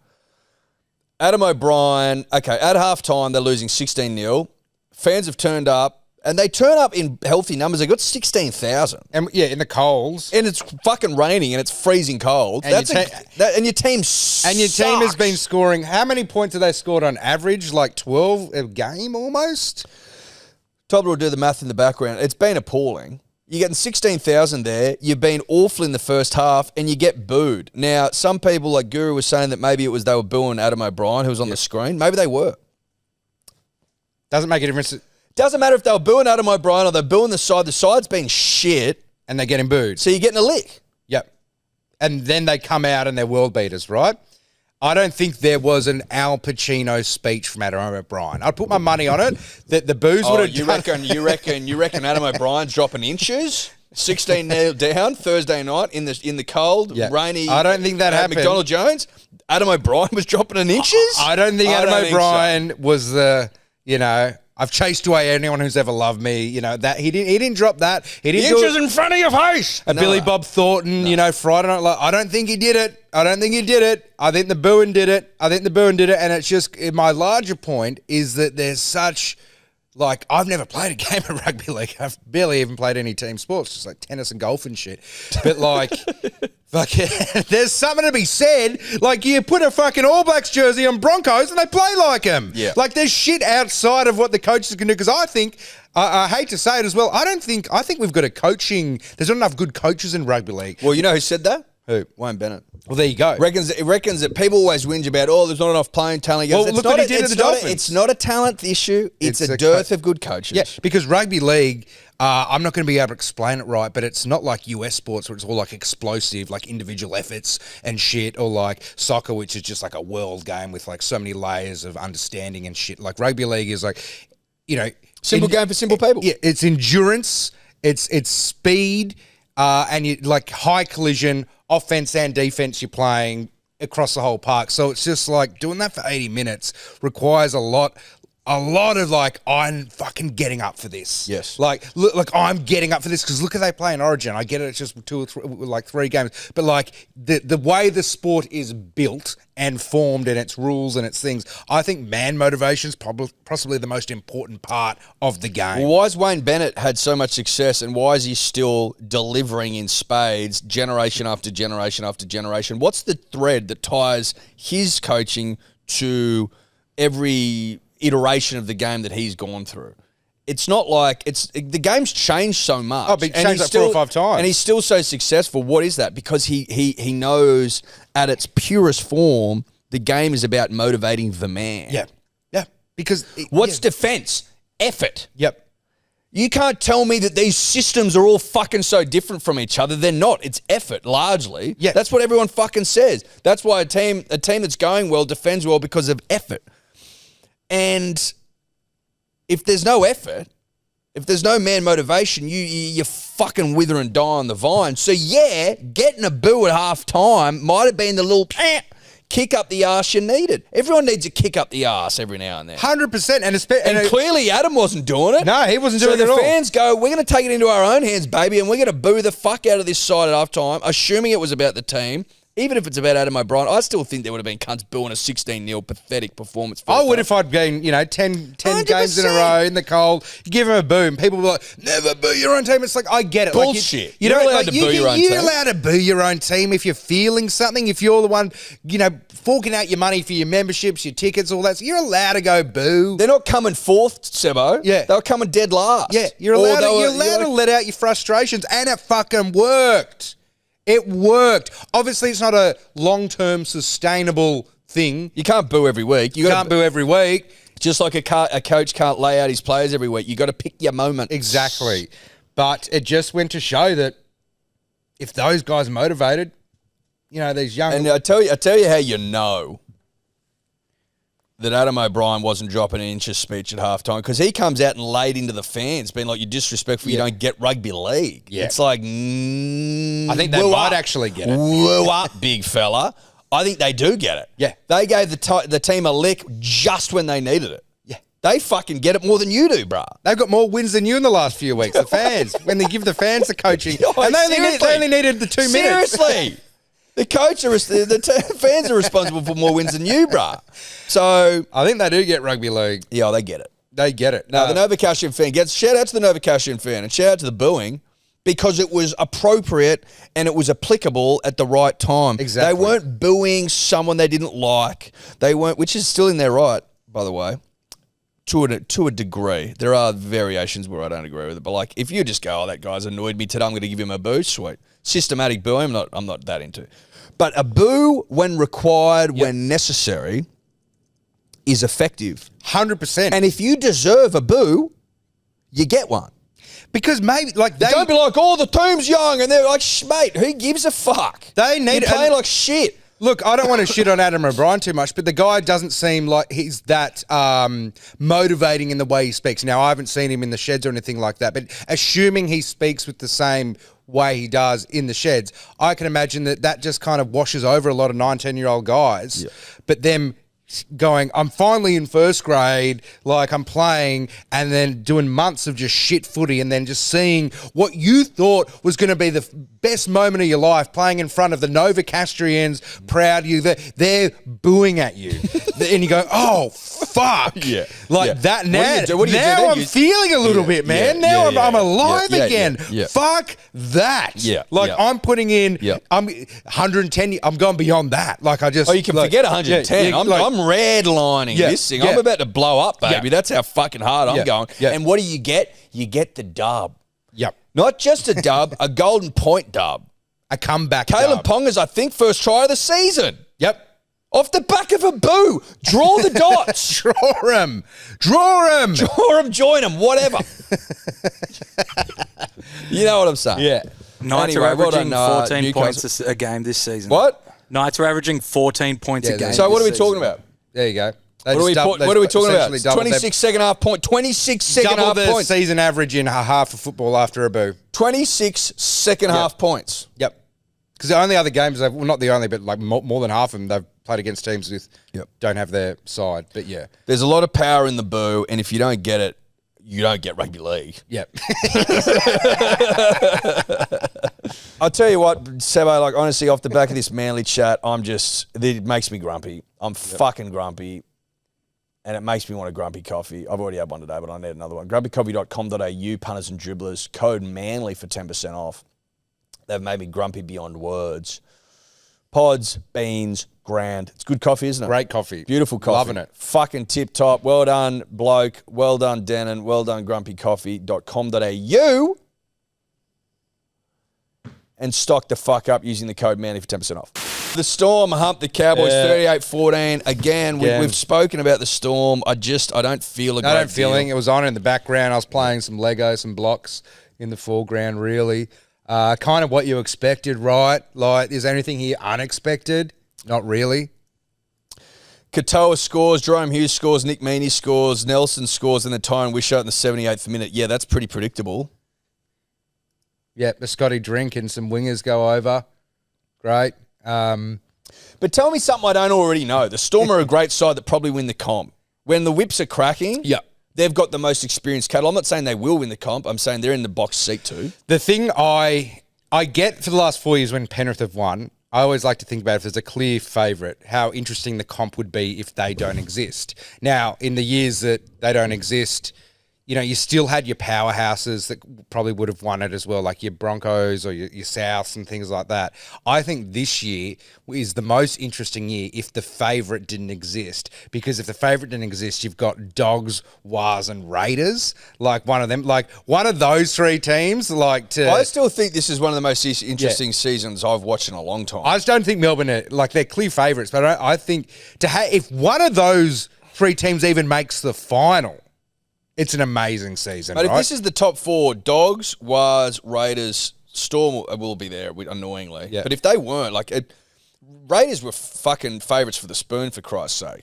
Adam O'Brien, okay, at halftime, they're losing 16-0. Fans have turned up, and they turn up in healthy numbers. They got 16,000. And yeah, in the Coles. And it's fucking raining and it's freezing cold. And and your team sucks. And your team has been scoring, how many points have they scored on average? Like 12 a game almost? Todd will do the math in the background. It's been appalling. You're getting 16,000 there. You've been awful in the first half, and you get booed. Now, some people, like Guru, was saying that maybe it was they were booing Adam O'Brien, who was on the screen. Maybe they were. Doesn't make a difference. Doesn't matter if they were booing Adam O'Brien or they're booing the side. The side's been shit. And they're getting booed. So you're getting a lick. Yep. And then they come out and they're world beaters, right? I don't think there was an Al Pacino speech from Adam O'Brien. I'd put my money on it that the boos would have you reckon Adam O'Brien's dropping inches? 16-0 down Thursday night in the cold, rainy. I don't think that happened. McDonald Jones. Adam O'Brien was dropping an inches. I don't think Adam O'Brien was the, I've chased away anyone who's ever loved me. That he didn't drop that. He didn't The inches in front of your face. Billy Bob Thornton, Friday Night Live. I don't think he did it. I think the booing did it. And it's just, my larger point is that there's such, I've never played a game of rugby league. I've barely even played any team sports, just like tennis and golf and shit. But there's something to be said. You put a fucking All Blacks jersey on Broncos and they play like them. Yeah. There's shit outside of what the coaches can do. Because I think, I hate to say it as well, I think we've got there's not enough good coaches in rugby league. Well, you know who said that? Who? Wayne Bennett. Well, there you go. Reckons that people always whinge about, there's not enough playing talent. Well, look what he did at the Dolphins. It's not a talent issue. It's a dearth of good coaches. Yeah, because rugby league, I'm not going to be able to explain it right, but it's not like US sports where it's all explosive, individual efforts and shit, or soccer, which is just a world game with so many layers of understanding and shit. Rugby league is simple game for simple people. Yeah, it's endurance, it's speed, and you high collision, offense and defense you're playing across the whole park. So it's just doing that for 80 minutes requires a lot of I'm fucking getting up for this. Yes. I'm getting up for this because look how they play in Origin. I get it, it's just 2 or 3, 3 games. But the way the sport is built and formed and its rules and its things, I think man motivation is possibly the most important part of the game. Well, why has Wayne Bennett had so much success and why is he still delivering in spades generation after generation after generation? What's the thread that ties his coaching to every iteration of the game that he's gone through? It's not the game's changed so much. Oh, but he's changed that 4 or 5 times. And he's still so successful. What is that? Because he knows at its purest form, the game is about motivating the man. Yeah. Yeah. Because what's defense? Effort. Yep. You can't tell me that these systems are all fucking so different from each other. They're not. It's effort, largely. Yeah. That's what everyone fucking says. That's why a team that's going well defends well because of effort. And if there's no effort, if there's no man motivation, you fucking wither and die on the vine. So yeah, getting a boo at half time might have been the little kick up the arse you needed. Everyone needs a kick up the arse every now and then. 100%. And clearly Adam wasn't doing it. No, he wasn't doing it at So all. the fans go, we're going to take it into our own hands, baby, and we're going to boo the fuck out of this side at half time, assuming it was about the team. Even if it's about Adam O'Brien, I still think there would have been cunts booing a 16-0 pathetic performance. I would if I'd been, 10 games in a row in the cold. You give them a boo, and people were like, never boo your own team. It's I get it. Bullshit. You're allowed to boo your own team. You're allowed to boo your own team if you're feeling something, if you're the one, forking out your money for your memberships, your tickets, all that. So you're allowed to go boo. They're not coming fourth, Sebbo. Yeah. They were coming dead last. Yeah, you're allowed to let out your frustrations, and it fucking worked. It worked. Obviously, it's not a long-term sustainable thing. You can't boo every week. You can't boo every week. Just like a coach can't lay out his players every week. You got to pick your moment. Exactly. But it just went to show that if those guys are motivated, these young... And I tell you how you know that Adam O'Brien wasn't dropping an inch of speech at halftime because he comes out and laid into the fans, being like, you're disrespectful, you don't get rugby league. Yeah. It's like, I think they might actually get it. Whoa up, big fella. I think they do get it. Yeah. They gave the team a lick just when they needed it. Yeah. They fucking get it more than you do, bruh. They've got more wins than you in the last few weeks, the fans, when they give the fans the coaching. And they only needed the 2 minutes. Seriously. The fans are responsible for more wins than you, bruh. So I think they do get rugby league. Yeah, they get it. They get it. No, the Novacashian fan shout out to the Novacashian fan and shout out to the booing because it was appropriate and it was applicable at the right time. Exactly. They weren't booing someone they didn't like. They weren't, which is still in their right, by the way. to a degree. There are variations where I don't agree with it, but like if you just go, oh, that guy's annoyed me today, I'm going to give him a boo. Sweet, systematic boo. I'm not that into. But a boo when required, when necessary, is effective. 100%. And if you deserve a boo, you get one. Because maybe like they Don't be like, oh, the team's young, and they're like, mate, who gives a fuck? They need You're playing like shit. Look, I don't want to shit on Adam O'Brien too much, but the guy doesn't seem like he's that motivating in the way he speaks. Now, I haven't seen him in the sheds or anything like that, but assuming he speaks with the same way he does in the sheds, I can imagine that just kind of washes over a lot of 19-year-old guys. Yeah. But them going, I'm finally in first grade, like I'm playing, and then doing months of just shit footy, and then just seeing what you thought was going to be the best moment of your life, playing in front of the Novocastrians, proud of you, they're booing at you. And you go, oh, fuck. Yeah. Like that now. What do you do then? I'm feeling a little bit, man. Now I'm alive again. Yeah. Fuck that. Yeah. Like I'm putting in, I'm 110, I'm going beyond that. Like I just. Oh, you can forget 110. I'm redlining this thing. I'm about to blow up, baby. That's how fucking hard I'm going. And what do you get? You get the dub. Yep. Not just a dub, a golden point dub. A comeback Caleb dub. Ponga's, I think, first try of the season. Yep. Off the back of a boo. Draw the dots. Draw him. Join him, whatever. You know what I'm saying? Yeah. Knights are averaging 14 points a game this season. What? Knights are averaging 14 points a game. So what are we this talking season. about? There you go. What are we talking about? 26 second half point. 26 second half points. Double the points. season average in half of football after a boo. 26 second half points. Yep. Because the only other games, well, not the only, but like more than half of them, they've played against teams with don't have their side. But yeah. There's a lot of power in the boo, and if you don't get it, you don't get rugby league. Yep. I'll tell you what, Sebbo, like honestly, off the back of this Manly chat, it makes me grumpy. I'm fucking grumpy. And it makes me want a grumpy coffee. I've already had one today, but I need another one. Grumpycoffee.com.au, punters and dribblers, code MANLY for 10% off. They've made me grumpy beyond words. Pods, beans, grand. It's good coffee, isn't it? Great coffee. Beautiful coffee. Loving it. Fucking tip top. Well done, bloke. Well done, Denon. Well done, grumpycoffee.com.au. And stock the fuck up using the code MANLY for 10% off. The Storm humped the Cowboys 38-14. Again, we've spoken about the Storm. I don't feel a great feeling. It was on in the background. I was playing some Lego, some blocks in the foreground, really. Kind of what you expected, right? Like, is there anything here unexpected? Not really. Katoa scores, Jerome Hughes scores, Nick Meaney scores, Nelson scores, and then Tyron Wishart in the 78th minute. Yeah, that's pretty predictable. Yeah, the Scotty Drink and some wingers go over. Great. But tell me something I don't already know. The Storm are a great side that probably win the comp. When the whips are cracking, they've got the most experienced cattle. I'm not saying they will win the comp. I'm saying they're in the box seat too. The thing I get for the last 4 years when Penrith have won, I always like to think about if there's a clear favourite, how interesting the comp would be if they don't exist. Now, in the years that they don't exist, you know, you still had your powerhouses that probably would have won it as well, like your Broncos or your Souths and things like that. I think this year is the most interesting year if the favourite didn't exist. Because if the favourite didn't exist, you've got Dogs, Wars and Raiders. Like one of them, like one of those three teams. I still think this is one of the most interesting seasons I've watched in a long time. I just don't think Melbourne are, they're clear favourites. But I think if one of those three teams even makes the final, it's an amazing season, But right? if this is the top four, Dogs, Wars, Raiders, Storm will be there, annoyingly. Yeah. But if they weren't, Raiders were fucking favourites for the spoon, for Christ's sake.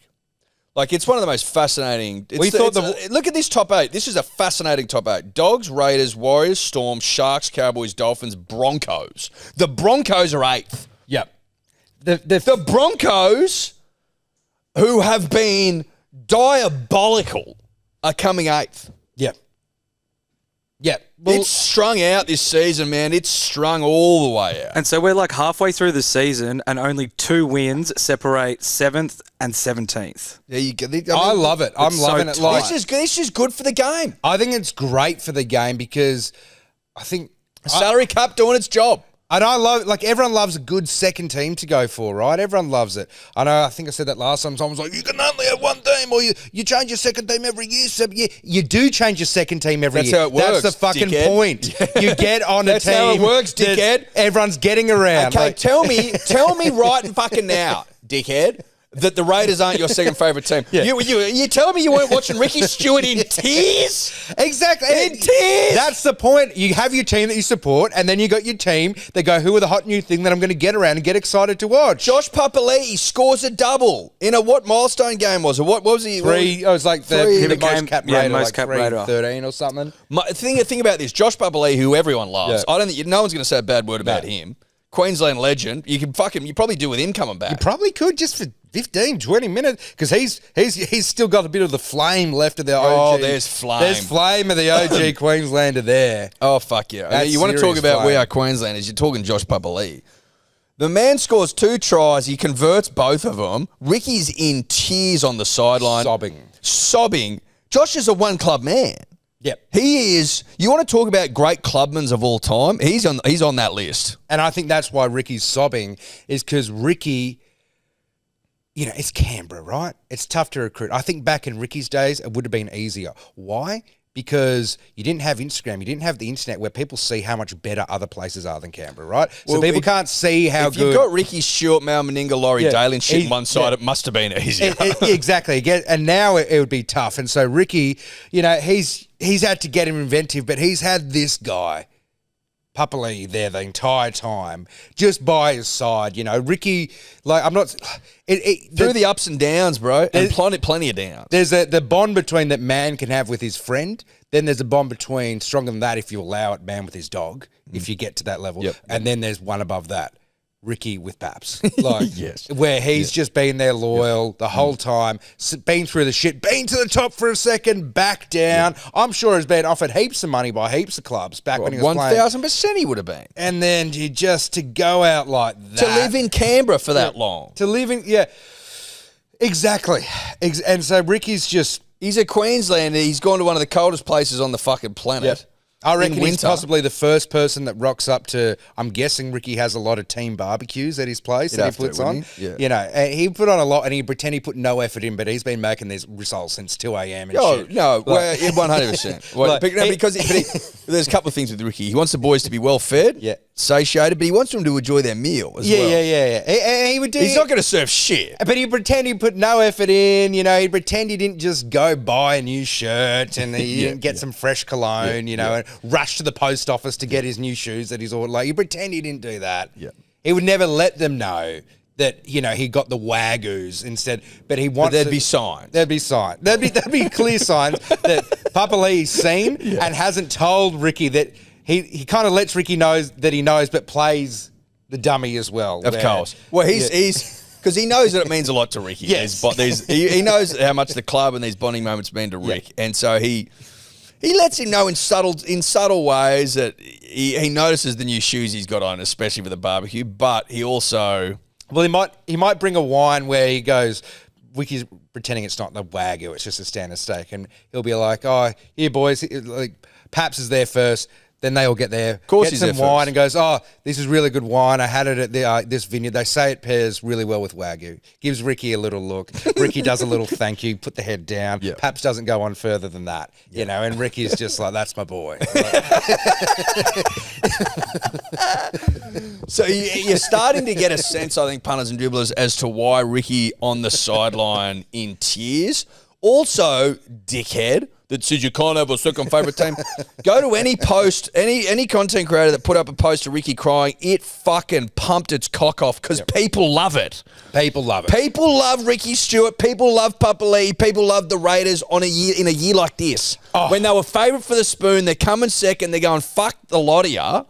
It's one of the most fascinating. Look at this top eight. This is a fascinating top eight. Dogs, Raiders, Warriors, Storm, Sharks, Cowboys, Dolphins, Broncos. The Broncos are eighth. Yep. The Broncos, who have been diabolical, are coming eighth. Yep. Yep. Well, it's strung out this season, man. It's strung all the way out. And so we're halfway through the season and only 2 wins separate 7th and 17th. There you go. I love it. I'm loving it. This is good for the game. I think it's great for the game because I think salary cap doing its job. And I love, like, everyone loves a good second team to go for, right? Everyone loves it. I know, I think I said that last time. Someone was like, you can only have one team, or you change your second team every year. So you do change your second team every year. That's how it works, That's the fucking dickhead. point. You get on a That's team. how it works, that dickhead. Everyone's getting around. Okay, Like, tell me right fucking now, dickhead, that the Raiders aren't your second favourite team. Yeah. You telling me you weren't watching Ricky Stewart in tears? exactly. In tears? That's the point. You have your team that you support, and then you got your team that go, who are the hot new thing that I'm going to get around and get excited to watch? Josh Papali'i scores a double in what milestone game was it? What was he? Three. Oh, it was like the Three. most cap Yeah, raider, most like cap raider. 13 or something. Think about this. Josh Papali'i, who everyone loves. Yeah. I don't think no one's going to say a bad word about him. Queensland legend. You can you probably do with him coming back. You probably could just for 15, 20 minutes because he's still got a bit of the flame left of the OG. Oh, there's flame. There's flame of the OG Queenslander there. Oh, fuck yeah. That's You want to talk serious about flame. we are Queenslanders, you're talking Josh Papali'i. The man scores 2 tries. He converts both of them. Ricky's in tears on the sideline. Sobbing. Josh is a one-club man. Yep. He is. You want to talk about great clubmans of all time? He's on that list. And I think that's why Ricky's sobbing is because Ricky, you know, it's Canberra, right? It's tough to recruit. I think back in Ricky's days, it would have been easier. Why? Because you didn't have Instagram. You didn't have the internet where people see how much better other places are than Canberra, right? So Well, people can't see how if good. you've got Ricky Stewart, Mal Meninga, Laurie Dale and shit he- on one side, yeah. it must have been easier. Exactly. And now it would be tough. And so Ricky, you know, he's had to get him inventive, but he's had this guy, Papali'i, there the entire time, just by his side. You know, Ricky, like, I'm not. Through the ups and downs, bro, and plenty of downs. There's the bond between that man can have with his friend. Then there's a bond between, stronger than that, if you allow it, man with his dog, if you get to that level. Yep. And then there's one above that. Ricky with Paps, like Yes. where he's just been there loyal the whole time, been through the shit, been to the top for a second, back down. I'm sure has been offered heaps of money by heaps of clubs back when he was playing. 1,000% he would have been. And then you just to go out like that, To live in Canberra for that long. to live in, yeah, exactly. And so Ricky's just. He's a Queenslander. He's gone to one of the coldest places on the fucking planet. I reckon in he's winter. possibly the first person that rocks up to. I'm guessing Ricky has a lot of team barbecues at his place that he have to, puts on. wouldn't he? Yeah. You know, and he put on a lot, and he pretend he put no effort in, but he's been making these results since 2 a.m. and Oh, shit. no, well, 100%. Well, Like, because there's a couple of things with Ricky. He wants the boys to be well fed, Yeah. satiated, but he wants them to enjoy their meal as Yeah, well. yeah. He would do. He's not going to serve shit. But he'd pretend he put no effort in, you know, he'd pretend he didn't just go buy a new shirt and he didn't get some fresh cologne, you know, and rush to the post office to get his new shoes that he's ordered. Like, he'd pretend he didn't do that. Yeah. He would never let them know that, you know, he got the Wagoos instead, but he wants There'd be signs. There'd be signs. There'd be clear signs that Papali'i's seen and hasn't told Ricky that he kind of lets Ricky know that he knows, but plays the dummy as well. Of course. Well, he's because he knows that it means a lot to Ricky. Yes. He knows how much the club and these bonding moments mean to Rick, and so he lets him know in subtle ways that he notices the new shoes he's got on, especially for the barbecue. But he also he might bring a wine where he goes. Ricky's pretending it's not the Wagyu, it's just a standard steak, and he'll be like, "Oh, here, boys, like Paps is there first." Then they all get there, course get he's some there wine, first. and goes, "Oh, this is really good wine. I had it at this vineyard. They say it pairs really well with Wagyu." Gives Ricky a little look. Ricky does a little thank you, put the head down. Yeah. Paps doesn't go on further than that, you know. And Ricky's just like, "That's my boy." So you're starting to get a sense, I think, punters and dribblers, as to why Ricky on the sideline in tears. Also, dickhead that says you can't have a second favourite team. Go to any post, any content creator that put up a post of Ricky crying. It fucking pumped its cock off because people love it. People love it. People love Ricky Stewart. People love Papali'i. People love the Raiders in a year like this. Oh. When they were favourite for the spoon, they're coming second. They're going, fuck the lot of ya.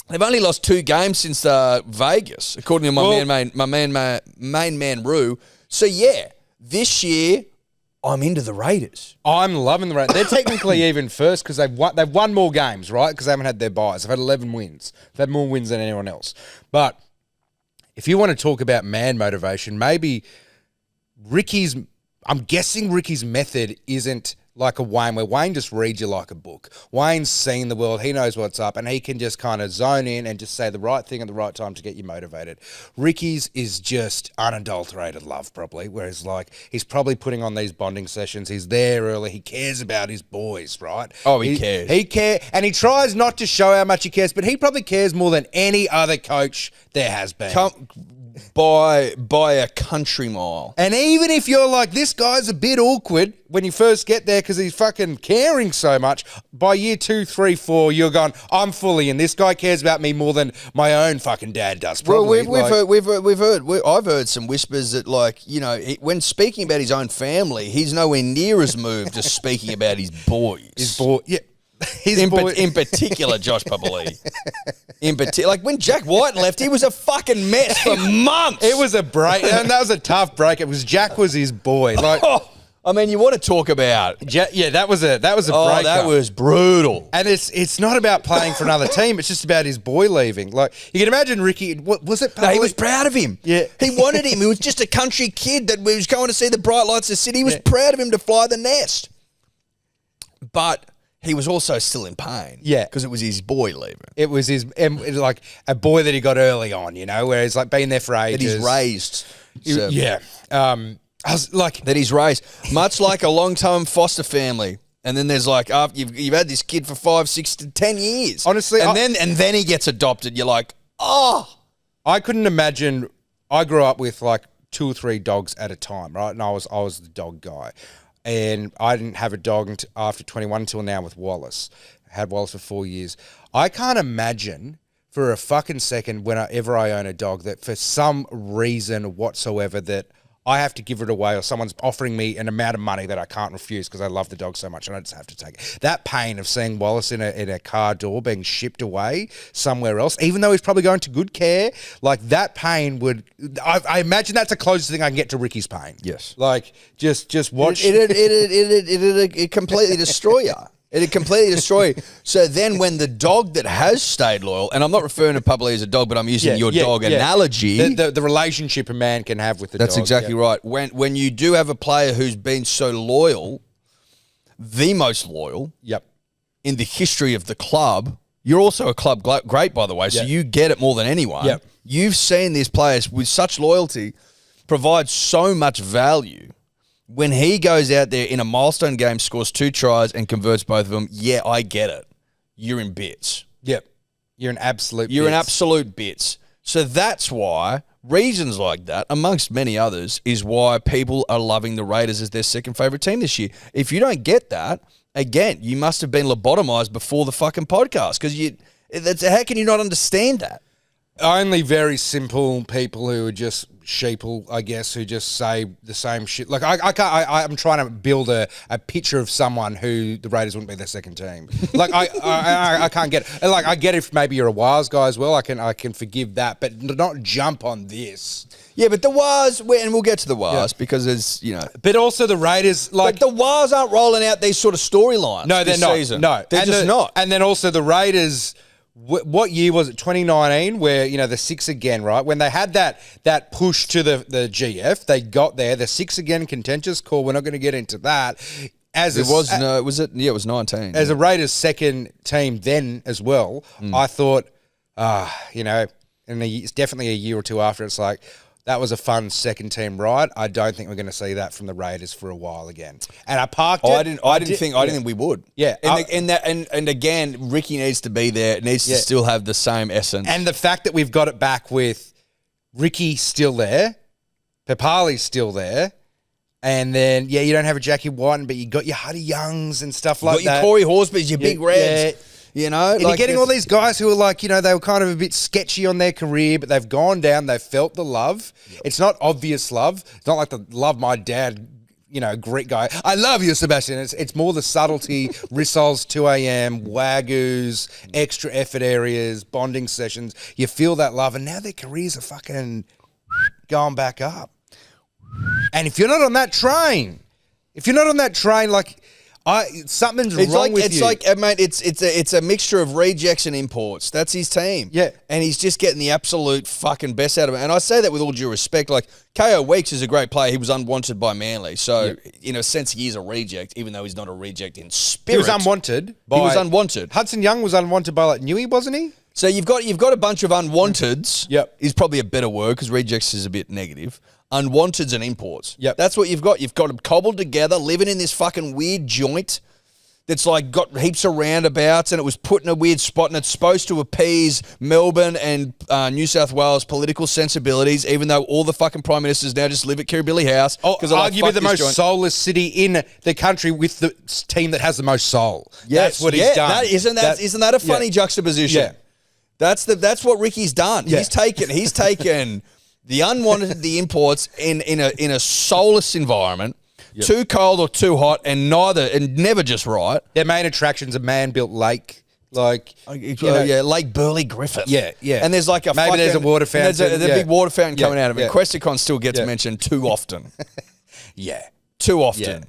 They've only lost 2 games since Vegas, according to my main man Rue. So yeah, this year I'm into the Raiders. I'm loving the Raiders. They're technically even first because they've won more games, right? Because they haven't had their buys. They've had 11 wins. They've had more wins than anyone else. But if you want to talk about man motivation, maybe I'm guessing Ricky's method isn't like a Wayne, where Wayne just reads you like a book. Wayne's seen the world. He knows what's up, and he can just kind of zone in and just say the right thing at the right time to get you motivated. Ricky's is just unadulterated love, probably, whereas like he's probably putting on these bonding sessions. He's there early. He cares about his boys, right? Oh, he cares. He cares, and he tries not to show how much he cares, but he probably cares more than any other coach there has been. By a country mile. And even if you're like, this guy's a bit awkward when you first get there because he's fucking caring so much, by year 2, 3, 4, you're going, I'm fully in. This guy cares about me more than my own fucking dad does. Probably. Well, I've heard some whispers that, like, you know, when speaking about his own family, he's nowhere near as moved as speaking about his boys. Yeah. In particular, Josh Papali. Like when Jack White left, he was a fucking mess for months. It was a break, and that was a tough break. It was Jack was his boy. Like, I mean, you want to talk about? That was a break. That was brutal. And it's not about playing for another team. It's just about his boy leaving. Like you can imagine Ricky. What was it? No, he was proud of him. Yeah, he wanted him. He was just a country kid that was going to see the bright lights of the city. He was proud of him to fly the nest, but he was also still in pain. Yeah. Because it was his boy leaving. It was his, like, a boy that he got early on, you know, where he's, like, been there for ages. That he's raised. Yeah. I was like... That he's raised. Much like a long-time foster family. And then there's, like, after you've had this kid for 5, 6 to 10 years. Honestly... And then he gets adopted. You're like, oh! I couldn't imagine... I grew up with, like, 2 or 3 dogs at a time, right? And I was the dog guy. And I didn't have a dog after 21 until now with Wallace. I had Wallace for 4 years. I can't imagine for a fucking second whenever I own a dog that for some reason whatsoever that I have to give it away or someone's offering me an amount of money that I can't refuse because I love the dog so much and I just have to take it. That pain of seeing Wallace in a car door being shipped away somewhere else, even though he's probably going to good care, like that pain would... I imagine that's the closest thing I can get to Ricky's pain. Yes. Like, just watch... It'd completely destroy you. It'd completely destroy you. So then when the dog that has stayed loyal, and I'm not referring to Publi as a dog, but I'm using your dog analogy. The relationship a man can have with the dog. That's exactly right. When you do have a player who's been so loyal, the most loyal in the history of the club, you're also a club great, by the way, so you get it more than anyone. Yep. You've seen these players with such loyalty provide so much value. When he goes out there in a milestone game, scores 2 tries and converts both of them, yeah, I get it. You're in bits. Yep. You're an absolute bits. So that's why, reasons like that, amongst many others, is why people are loving the Raiders as their second favourite team this year. If you don't get that, again, you must have been lobotomized before the fucking podcast because how can you not understand that? Only very simple people who are just sheeple, I guess, who just say the same shit. Like I'm trying to build a picture of someone who the Raiders wouldn't be their second team. Like I can't get it. Like I get if maybe you're a Wires guy as well. I can forgive that, but not jump on this. Yeah, but the Wires, and we'll get to the Wires because there's, But also the Raiders, like... But the Wires aren't rolling out these sort of storylines. No, they're not. Season. No, they're just not. And then also the Raiders... What year was it? 2019, where the 6 again, right? When they had that push to the GF, they got there. The 6 again contentious call. We're not going to get into that. Was it 19. As a Raiders second team then as well, I thought, and it's definitely a year or two after. It's like that was a fun second team ride. I don't think we're going to see that from the Raiders for a while again. And I parked it. I didn't think we would. Yeah. And again, Ricky needs to be there. It needs to still have the same essence. And the fact that we've got it back with Ricky still there, Papali's still there, and then you don't have a Jackie Whiten, but you got your Huddy Youngs and stuff like that. You got your Corey Horsburys, your big Reds. And you're getting all these guys who are like, they were kind of a bit sketchy on their career, but they've gone down, they've felt the love. Yep. It's not obvious love. It's not like the love my dad, Greek guy. I love you, Sebastian. It's more the subtlety, rissoles, 2 a.m., wagoos, extra effort areas, bonding sessions. You feel that love, and now their careers are fucking going back up. And if you're not on that train, like... Something's It's wrong like with it's you. like mate, it's a mixture of rejects and imports. That's his team. Yeah. And he's just getting the absolute fucking best out of it. And I say that with all due respect. Like KO Weeks is a great player. He was unwanted by Manly. So in a sense he is a reject, even though he's not a reject in spirit. He was unwanted. He was unwanted. Hudson Young was unwanted by like Newey, wasn't he? So you've got a bunch of unwanteds. Yep. Is probably a better word because rejects is a bit negative. Unwanteds and imports. Yep. That's what you've got. You've got them cobbled together, living in this fucking weird joint that's like got heaps of roundabouts, and it was put in a weird spot, and it's supposed to appease Melbourne and New South Wales political sensibilities, even though all the fucking prime ministers now just live at Kirribilli House. Arguably the most soulless city in the country with the team that has the most soul. Yes. That's what he's done. Isn't that a funny juxtaposition? Yeah. That's what Ricky's done. Yeah. He's taken the unwanted, the imports in a soulless environment. Yep. Too cold or too hot, and never just right. Their main attraction's a man-built lake, like Lake Burley Griffith. Yeah. And there's like there's a water fountain. There's a big water fountain coming out of it. Yeah. Questacon still gets mentioned too often. Too often. Yeah.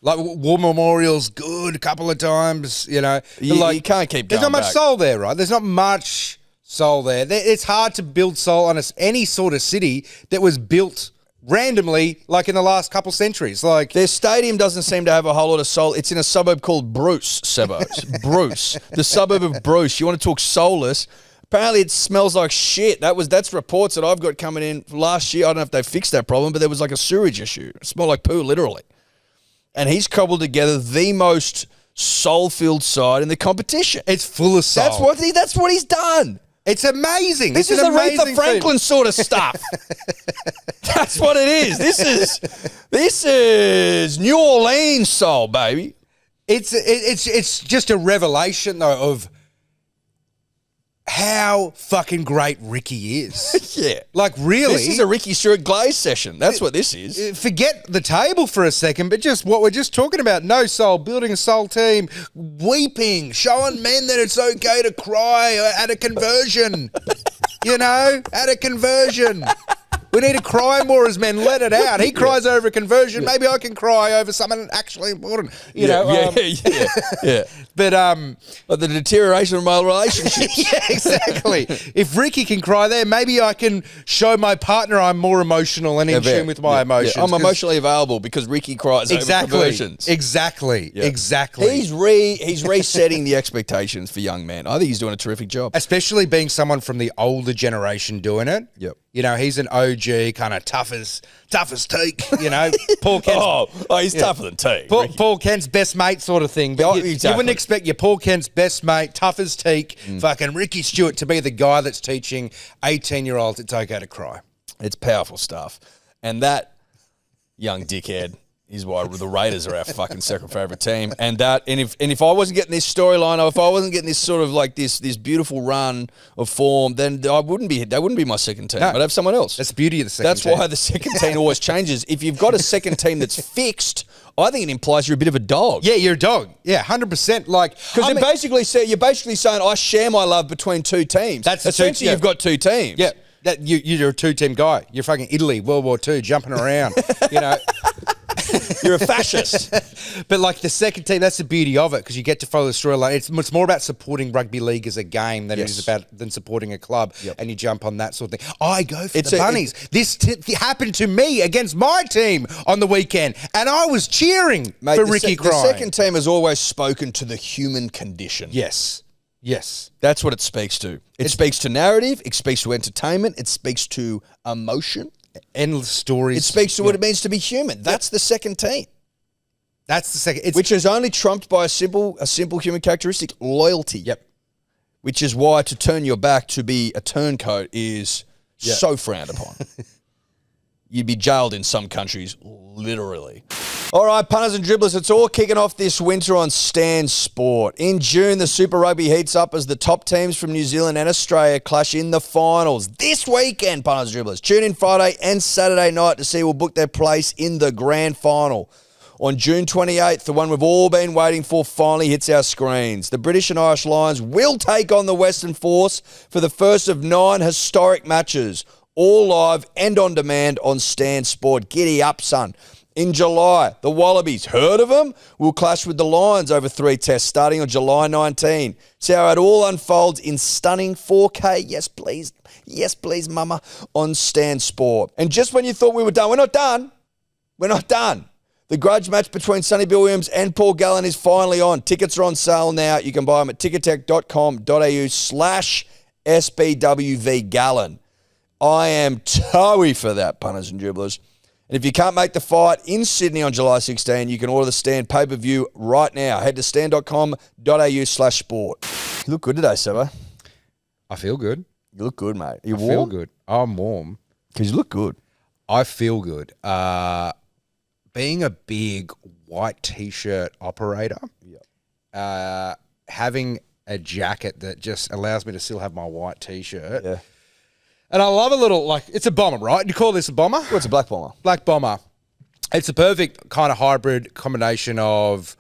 Like War Memorial's good a couple of times, You can't keep going. There's not much back. soul there, right? There's not much soul there. It's hard to build soul on any sort of city that was built randomly, like in the last couple centuries. Like their stadium doesn't seem to have a whole lot of soul. It's in a suburb called Bruce, Sebbo. Bruce. The suburb of Bruce. You want to talk soulless? Apparently it smells like shit. That's reports that I've got coming in last year. I don't know if they fixed that problem, but there was like a sewage issue. It smelled like poo, literally. And he's cobbled together the most soul-filled side in the competition. It's full of soul. That's what he's done. It's amazing. This is Aretha Franklin sort of stuff. That's what it is. This is New Orleans soul, baby. It's just a revelation though of how fucking great Ricky is. Yeah. Like really. This is a Ricky Stewart Glaze session. That's what this is. Forget the table for a second, but just what we're just talking about. No soul, building a soul team, weeping, showing men that it's okay to cry at a conversion. At a conversion. We need to cry more as men. Let it out. He cries over a conversion. Maybe I can cry over something actually important. Yeah. But like the deterioration of male relationships. yeah, exactly. If Ricky can cry there, maybe I can show my partner I'm more emotional and in tune with my emotions. Yeah. I'm emotionally available because Ricky cries over conversions. Exactly. He's resetting the expectations for young men. I think he's doing a terrific job. Especially being someone from the older generation doing it. Yep. He's an OG, kind of tough as teak. Paul Kent's he's tougher than teak. Paul Kent's best mate sort of thing. But you wouldn't expect your Paul Kent's best mate, tough as teak, fucking Ricky Stewart to be the guy that's teaching 18-year-olds it's okay to cry. It's powerful stuff. And that young dickhead is why the Raiders are our fucking second favourite team. And if I wasn't getting this storyline, or if I wasn't getting this sort of like this beautiful run of form, then they wouldn't be my second team. No. I'd have someone else. That's the beauty of the second team. That's why the second team always changes. If you've got a second team that's fixed, I think it implies you're a bit of a dog. Yeah, you're a dog. Yeah, 100%. Like, because you're basically saying I share my love between two teams. That's essentially you've got two teams. Yeah, you're a two-team guy. You're fucking Italy, World War II, jumping around. You're a fascist. But like the second team, that's the beauty of it because you get to follow the storyline. It's more about supporting rugby league as a game than it is than supporting a club. Yep. And you jump on that sort of thing. I go for the Bunnies. This happened to me against my team on the weekend, and I was cheering for Ricky crying. The second team has always spoken to the human condition. Yes. That's what it speaks to. It speaks to narrative. It speaks to entertainment. It speaks to emotion. Endless stories. It speaks to what it means to be human. That's the second team. That's the second. Which is only trumped by a simple human characteristic, loyalty. Yep. Which is why to turn your back to be a turncoat is so frowned upon. You'd be jailed in some countries, literally. All right, punters and dribblers, it's all kicking off this winter on Stan Sport. In June, the Super Rugby heats up as the top teams from New Zealand and Australia clash in the finals. This weekend, punters and dribblers, tune in Friday and Saturday night to see who will book their place in the grand final. On June 28th, the one we've all been waiting for finally hits our screens. The British and Irish Lions will take on the Western Force for the first of 9 historic matches. All live and on demand on Stan Sport. Giddy up, son. In July, the Wallabies, heard of them? Will clash with the Lions over 3 tests starting on July 19. See how it all unfolds in stunning 4K. Yes, please. Yes, please, mama. On Stan Sport. And just when you thought we were done, we're not done. We're not done. The grudge match between Sonny Bill Williams and Paul Gallen is finally on. Tickets are on sale now. You can buy them at tickettech.com.au/SBWV Gallen. I am toey for that, punters and dribblers. And if you can't make the fight in Sydney on July 16, you can order the Stand pay-per-view right now. Head to stand.com.au/sport. You look good today, Sebbo. I feel good. You look good, mate. You I warm? feel good. I'm warm. Because you look good. I feel good. Being a big white T-shirt operator, having a jacket that just allows me to still have my white T-shirt. Yeah. And I love a little, it's a bomber, right? You call this a bomber? What's a black bomber? Black bomber. It's a perfect kind of hybrid combination of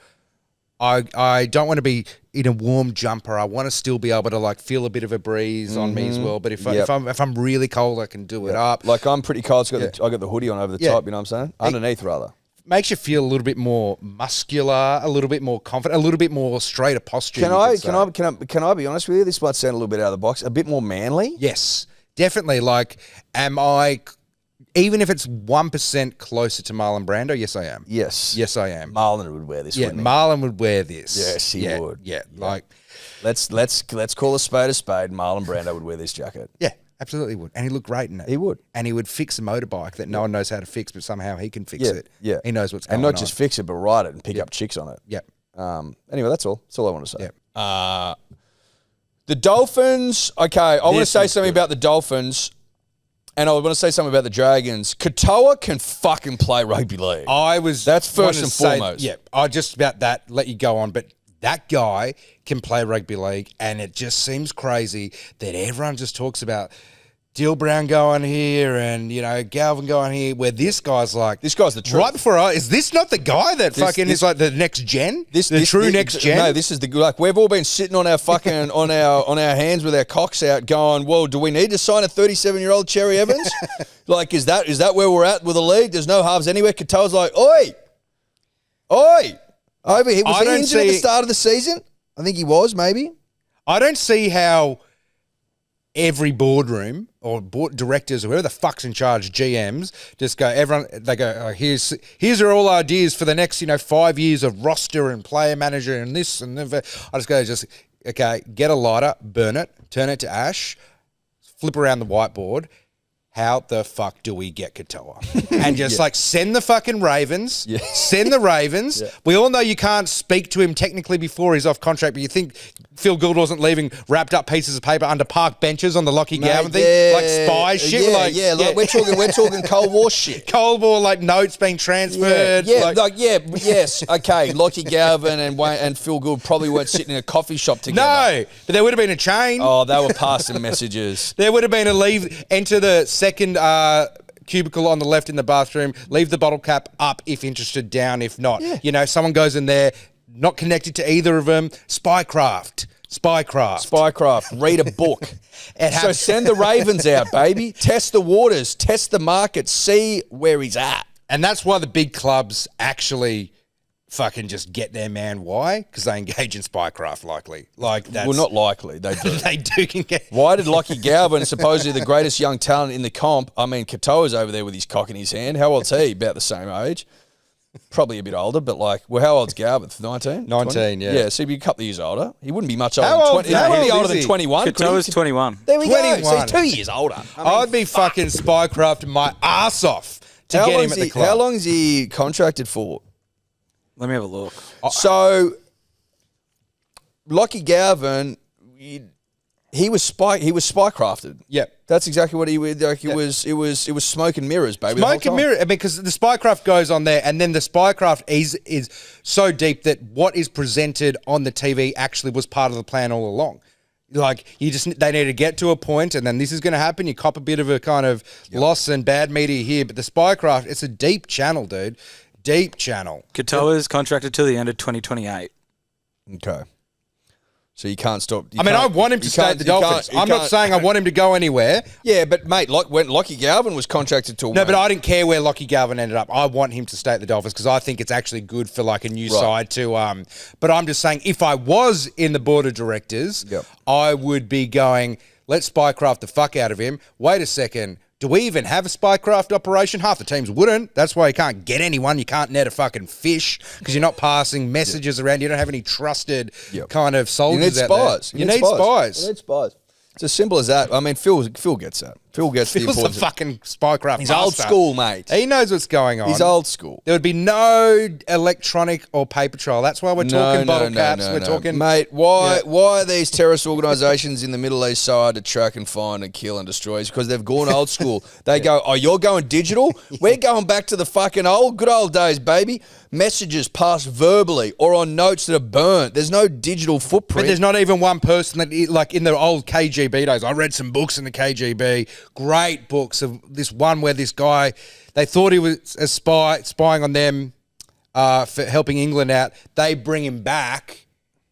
I don't want to be in a warm jumper. I want to still be able to feel a bit of a breeze on me as well. But if I'm really cold, I can do it up. Like I'm pretty cold. I got the hoodie on over the top. You know what I'm saying? Underneath rather. Makes you feel a little bit more muscular, a little bit more confident, a little bit more straighter posture. Can I be honest with you? This might sound a little bit out of the box. A bit more manly. Yes, definitely. Am I? Even if it's 1% closer to Marlon Brando, yes, I am. Yes, I am. Marlon would wear this. Yeah, wouldn't he? Marlon would wear this. Yes, he would. Yeah, let's call a spade a spade. Marlon Brando would wear this jacket. Yeah, absolutely would, and he looked great in it. He would, and he would fix a motorbike that no one knows how to fix, but somehow he can fix it. Yeah, he knows what's going on. And not just fix it, but ride it and pick up chicks on it. Yeah. Anyway, that's all. That's all I want to say. Yeah. The Dolphins. Okay, I want to say something about the Dolphins. And I want to say something about the Dragons. Katoa can fucking play rugby league. That's first and foremost. Yeah, I just about that let you go on, but that guy can play rugby league, and it just seems crazy that everyone just talks about Dill Brown going here and, Galvin going here, where this guy's this guy's the truth. Right before is this not the guy that is like the next gen? Next gen? No, this is we've all been sitting on our fucking on our hands with our cocks out going, well, do we need to sign a 37-year-old Cherry Evans? Is that where we're at with the league? There's no halves anywhere. Katoa's oi. Over here. Was he injured at the start of the season? I think he was, maybe. I don't see how every boardroom or board directors or whoever the fuck's in charge, GMs, just go, here's are all ideas for the next, 5 years of roster and player manager and this and that. I just go, get a lighter, burn it, turn it to ash, flip around the whiteboard. How the fuck do we get Katoa? And just send the fucking Ravens. Yeah. Send the Ravens. Yeah. We all know you can't speak to him technically before he's off contract, but you think Phil Gould wasn't leaving wrapped up pieces of paper under park benches on the Lockie Galvin thing? Spy shit? We're talking Cold War shit. Cold War, notes being transferred. Yes. Okay, Lockie Galvin and Phil Gould probably weren't sitting in a coffee shop together. No, but there would have been a chain. Oh, they were passing messages. There would have been enter the second cubicle on the left in the bathroom, leave the bottle cap up if interested, down if not. Yeah. Someone goes in there, not connected to either of them. Spycraft. Read a book. So send the Ravens out, baby. Test the waters. Test the market. See where he's at. And that's why the big clubs actually fucking just get their man. Why? Because they engage in spycraft, likely. Not likely. They do. They do. Why did Lockie Galvin, supposedly the greatest young talent in the comp, Katoa's over there with his cock in his hand. How old's he? About the same age. Probably a bit older, but how old's Galvin? 19? 19, yeah. Yeah, so he'd be a couple of years older. He wouldn't be much older than 20. He wouldn't be older than 21. Katoa's 21. There we 21. go. So he's 2 years older. I'd be fucking spycrafting my ass off to get him at the club. How long is he contracted for? Let me have a look. So, Lockie Galvin, he was spycrafted. Yep. That's exactly what he would like. It was smoke and mirrors, baby. Smoke and mirror, because the spycraft goes on there, and then the spycraft is so deep that what is presented on the TV actually was part of the plan all along. They need to get to a point, and then this is going to happen. You cop a bit of a kind of loss and bad media here, but the spycraft, it's a deep channel, dude. Deep channel. Katoa's contracted till the end of 2028. Okay. So you can't stop. I want him to stay at the Dolphins. I'm not saying I want him to go anywhere. Yeah, but mate, like when Lockie Galvin was contracted to No, but I didn't care where Lockie Galvin ended up. I want him to stay at the Dolphins because I think it's actually good for like a new side to. But I'm just saying, if I was in the board of directors, I would be going, let's spycraft the fuck out of him. Wait a second. Do we even have a spycraft operation? Half the teams wouldn't. That's why you can't get anyone. You can't net a fucking fish because you're not passing messages around. You don't have any trusted kind of soldiers out there. You need spies. You need spies. It's as simple as that. I mean, Phil gets that. Phil gets the importance. Phil's a fucking spycraft He's master. old school, mate. He knows what's going on. He's old school. There would be no electronic or paper trail. That's why we're talking bottle caps. We're talking... Mate, why are these terrorist organisations in the Middle East so hard to track and find and kill and destroy? It's because they've gone old school. They go, oh, you're going digital? We're going back to the fucking good old days, baby. Messages passed verbally or on notes that are burnt. There's no digital footprint. But there's not even one person that, like in the old KGB days, I read some books in the KGB, great books of this one where this guy, they thought he was a spying on them for helping England out. They bring him back.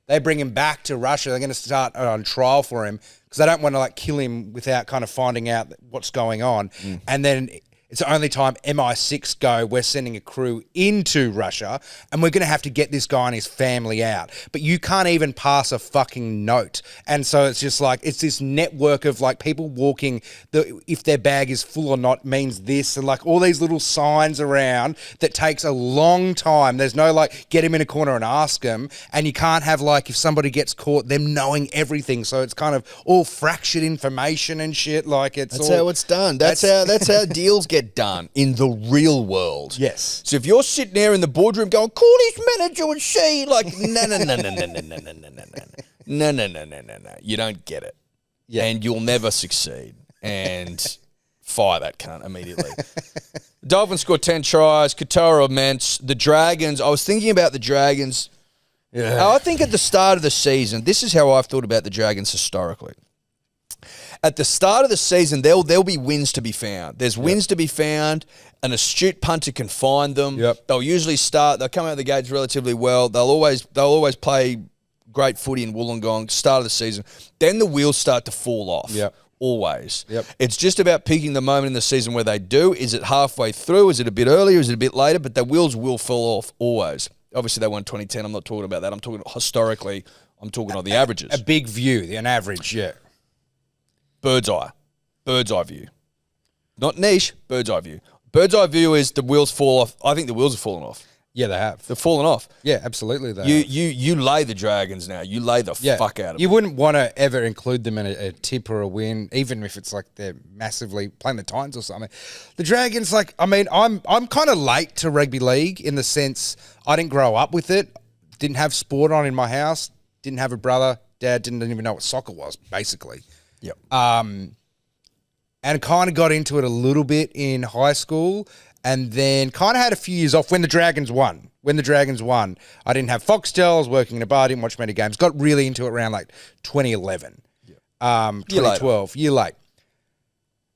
They bring him back to Russia. They're going to start on trial for him because they don't want to like kill him without kind of finding out what's going on. And then it's the only time MI6 go, we're sending a crew into Russia and we're going to have to get this guy and his family out. But you can't even pass a fucking note. And so it's just like, it's this network of like people walking, if their bag is full or not means this, and like all these little signs around that takes a long time. There's no like, get him in a corner and ask him. And you can't have like, if somebody gets caught, them knowing everything. So it's kind of all fractured information and shit. Like that's how it's done. That's how deals get done in the real world. Yes. So if you're sitting there in the boardroom going, call his manager and see, like, no. You don't get it. Yeah. And you'll never succeed. And fire that cunt immediately. Dolphins scored 10 tries. Qatar immense. The Dragons, I was thinking about the Dragons. Yeah. I think at the start of the season, this is how I've thought about the Dragons historically. At the start of the season, there'll be wins to be found. There's wins to be found. An astute punter can find them. Yep. They'll usually they'll come out of the gates relatively well. They'll always play great footy in Wollongong, start of the season. Then the wheels start to fall off. Yep. Always. Yep. It's just about picking the moment in the season where they do. Is it halfway through? Is it a bit earlier? Is it a bit later? But the wheels will fall off always. Obviously, they won 2010. I'm not talking about that. I'm talking historically. I'm talking on the averages. A big view, an average, yeah. Bird's eye view. Not niche, bird's eye view. Bird's eye view is the wheels fall off. I think the wheels have fallen off. Yeah, they have. They've fallen off. Yeah, absolutely. You lay the Dragons now. You lay the fuck out of them. You wouldn't want to ever include them in a tip or a win, even if it's like they're massively playing the Titans or something. The Dragons, like, I mean, I'm kind of late to rugby league in the sense I didn't grow up with it. Didn't have sport on in my house. Didn't have a brother. Dad didn't even know what soccer was, basically. Yep. And kind of got into it a little bit in high school and then kind of had a few years off when the Dragons won. I didn't have Foxtel. I was working in a bar. I didn't watch many games. Got really into it around like 2011, 2012, year late.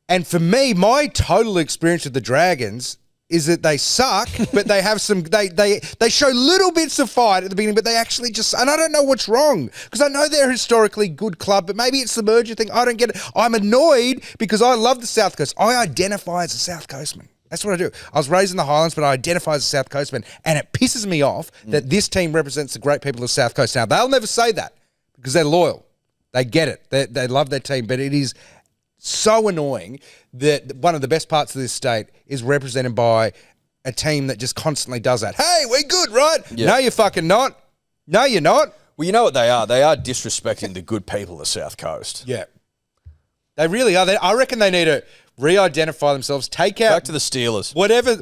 And for me, my total experience with the Dragons is that they suck, but they have some, they show little bits of fight at the beginning, but they actually just, and I don't know what's wrong, because I know they're a historically good club, but maybe it's the merger thing. I don't get it. I'm annoyed because I love the South Coast. I identify as a South Coastman. That's what I do. I was raised in the Highlands, but I identify as a South Coastman, and it pisses me off that this team represents the great people of the South Coast. Now, they'll never say that because they're loyal. They get it. They love their team, but it is so annoying that one of the best parts of this state is represented by a team that just constantly does that. Hey, we're good, right? Yeah. No, you're fucking not. No, you're not. Well, you know what they are? They are disrespecting the good people of the South Coast. Yeah. They really are. I reckon they need to re-identify themselves, take out... Back to the Steelers.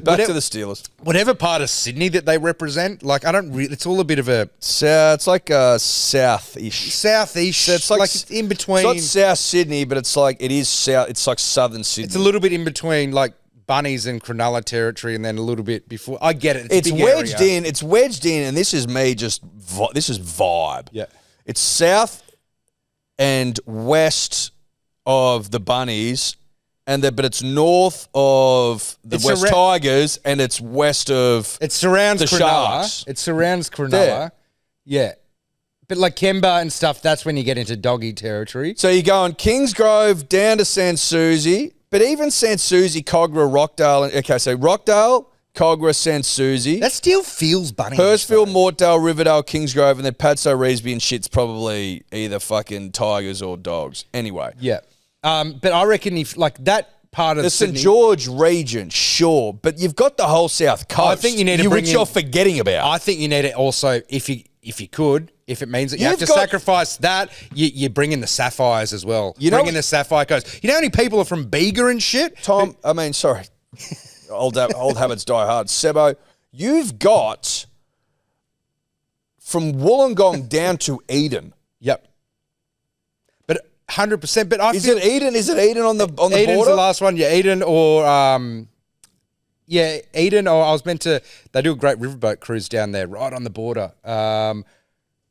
Back to the Steelers. Whatever part of Sydney that they represent, like, I don't really... It's all a bit of a... It's like south-ish. South-ish. So it's like it's in between... It's not South Sydney, but it's like... It is south... It's like southern Sydney. It's a little bit in between, like, Bunnies and Cronulla territory, and then a little bit before... I get it. It's wedged in. It's wedged in, and this is me just... This is vibe. Yeah. It's south and west of the Bunnies... but it's north of the West Tigers and it's west of it surrounds the Cronulla. Sharks. It surrounds Cronulla. There. Yeah. But like Kemba and stuff, that's when you get into doggy territory. So you're going Kingsgrove down to Sans Souci, but even Sans Souci, Cogra, Rockdale. Okay, so Rockdale, Cogra, Sans Souci. That still feels bunny. Hurstville, Mortdale, Riverdale, Kingsgrove, and then Padstow, Reesby, and shit's probably either fucking Tigers or Dogs. Anyway. Yeah. But I reckon if like that part of the St Sydney, George region, sure, but you've got the whole South Coast. I think you need to bring which you're forgetting about. I think you need it also if you could. If it means that you have to sacrifice that, you bring in the Sapphires as well. You bring in the Sapphire Coast. You know how many people are from Bega and shit? Tom, I mean, sorry. old habits die hard. Sebbo, you've got from Wollongong down to Eden. Yep. But 100%. But Is it Eden? Is it Eden on the Eden's border? The last one. Yeah, Eden or Eden. Or I was meant to. They do a great riverboat cruise down there, right on the border.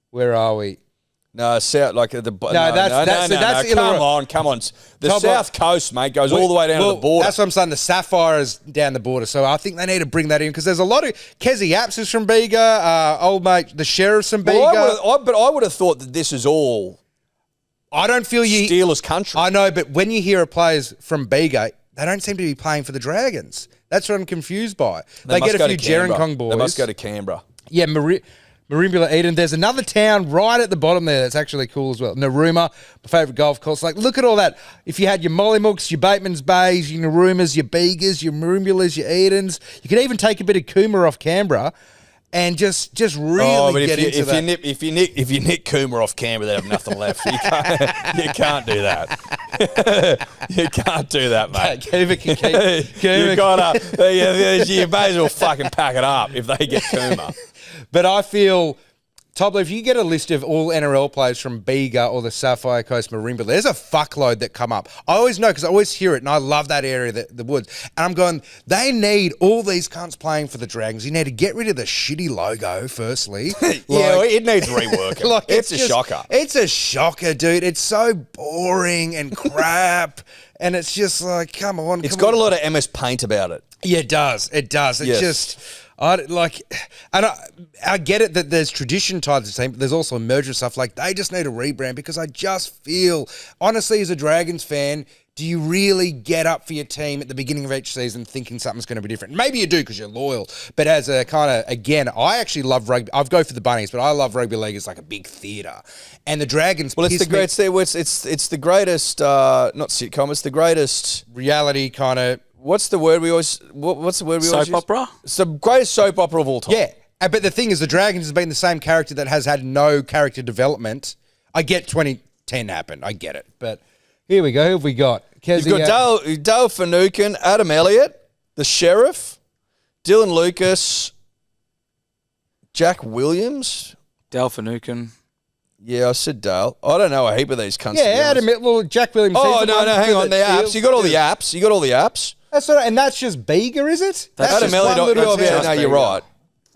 Where are we? No, south like the. That's come on. The South Coast, mate, goes all the way down to the border. That's what I'm saying. The Sapphires down the border. So I think they need to bring that in because there's a lot of Kezi Apps is from Bega. Old mate, the sheriff's from Bega. But I would have thought that this is all. I don't feel you Steelers country. I know, but when you hear players from Bega, they don't seem to be playing for the Dragons. That's what I'm confused by. They get a few Gerringong boys. They must go to Canberra. Yeah, Marimbula, Eden. There's another town right at the bottom there that's actually cool as well. Narooma, my favourite golf course. Like, look at all that. If you had your Mollymooks, your Bateman's Bays, your Naroomas, your Begas, your Marimbulas, your Edens, you could even take a bit of Cooma off Canberra and just really get into that. If you nick Cooma off Canberra, they have nothing left. You can't do that. You can't do that, mate. Cooma can keep. You may as well fucking pack it up if they get Cooma. But I feel, Tobler, if you get a list of all NRL players from Bega or the Sapphire Coast Marimba, there's a fuckload that come up. I always know because I always hear it, and I love that area, the woods. And I'm going, they need all these cunts playing for the Dragons. You need to get rid of the shitty logo, firstly. It needs reworking. It's a shocker. It's a shocker, dude. It's so boring and crap. And it's just like, come on. It's got a lot of MS Paint about it. Yeah, it does. It does. It just... I get it that there's tradition tied to the team, but there's also merger stuff. Like, they just need a rebrand because I just feel, honestly, as a Dragons fan, do you really get up for your team at the beginning of each season thinking something's going to be different? Maybe you do because you're loyal, but as a kind of, again, I actually love rugby. I go for the Bunnies, but I love rugby league as like a big theatre. And the Dragons, it's the greatest, not sitcom. It's the greatest reality kind of. What's the word we always use? Soap opera? It's the greatest soap opera of all time. Yeah. But the thing is, the Dragons has been the same character that has had no character development. I get 2010 happened. I get it. But here we go. Who have we got? You've got Dale Finucane, Adam Elliott, the Sheriff, Dylan Lucas, Jack Williams. Dale Finucane. Yeah, I said Dale. I don't know a heap of these cunts. Yeah, Jack Williams. Oh, no, hang on. The apps. You got all the apps. That's right. And that's just Bega, is it? That's Adam Elliott. No, you're right.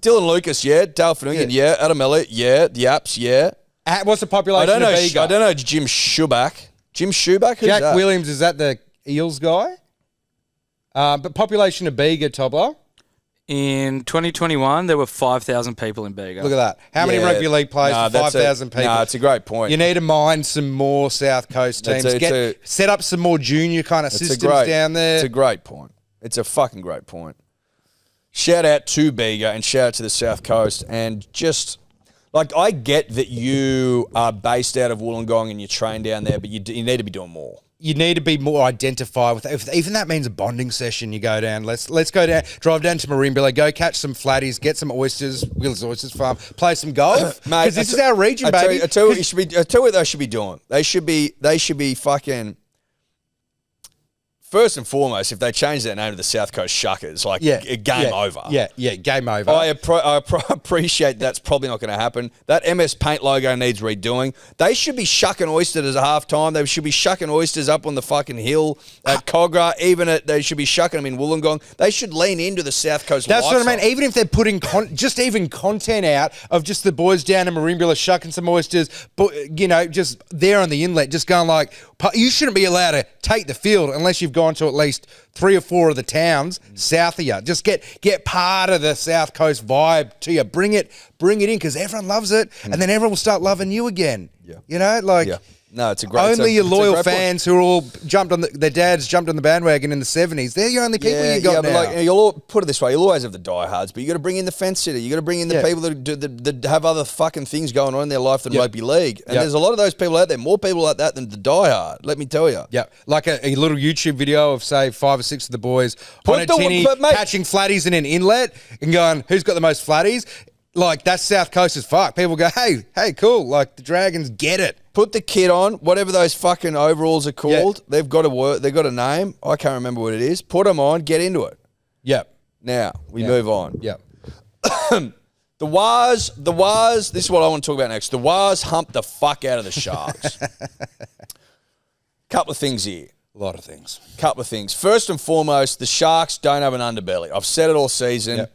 Dylan Lucas, yeah. Dale Finucane, yeah. Adam Elliott, yeah. The apps, yeah. What's the population of Bega? I don't know Jim Schuback. Who's Jack that? Williams, is that the Eels guy? But population of Bega, Tobler? In 2021, there were 5,000 people in Bega. Look at that. How many rugby league players for 5,000 people? No, it's a great point. You need to mine some more South Coast teams. Set up some more junior kind of systems down there. It's a great point. It's a fucking great point. Shout out to Bega and shout out to the South Coast. And just, like, I get that you are based out of Wollongong and you train down there, but you need to be doing more. You need to be more identified with. If even that means a bonding session, you go down. Let's go down. Drive down to Marimbula. Go catch some flatties. Get some oysters. Will's Oysters Farm. Play some golf, mate. Because this is our region, baby. I tell you what they should be doing. They should be fucking. First and foremost, if they change their name to the South Coast Shuckers, game over. Yeah, game over. I appreciate that's probably not going to happen. That MS Paint logo needs redoing. They should be shucking oysters as a half-time. They should be shucking oysters up on the fucking hill at Cogra. They should be shucking them in Wollongong. They should lean into the South Coast lifestyle. What I mean. Even if they're putting content out of just the boys down in Marimbula shucking some oysters, but just there on the inlet, just going like, you shouldn't be allowed to take the field unless you've got gone to at least 3 or 4 of the towns south of you. Just get part of the South Coast vibe to you. Bring it in because everyone loves it, and then everyone will start loving you again. Yeah. You know, like. Yeah. No, it's a great. Only your loyal fans who are all their dads jumped on the bandwagon in the 70s. They're your only people you got now. But you'll all, put it this way: you'll always have the diehards, but you got to bring in the fence sitter. You got to bring in the people that have other fucking things going on in their life than rugby league. And there's a lot of those people out there. More people like that than the diehard. Let me tell you. Yeah, like a little YouTube video of say 5 or 6 of the boys on a tinny catching flatties in an inlet and going, "Who's got the most flatties?" Like, that's South Coast as fuck. People go, hey, cool. Like, the Dragons get it. Put the kit on, whatever those fucking overalls are called. Yeah. They've got a name. I can't remember what it is. Put them on, get into it. Yep. Now, we move on. Yep. The Wars, this is what I want to talk about next. The Wars humped the fuck out of the Sharks. Couple of things here. A lot of things. Couple of things. First and foremost, the Sharks don't have an underbelly. I've said it all season. Yep.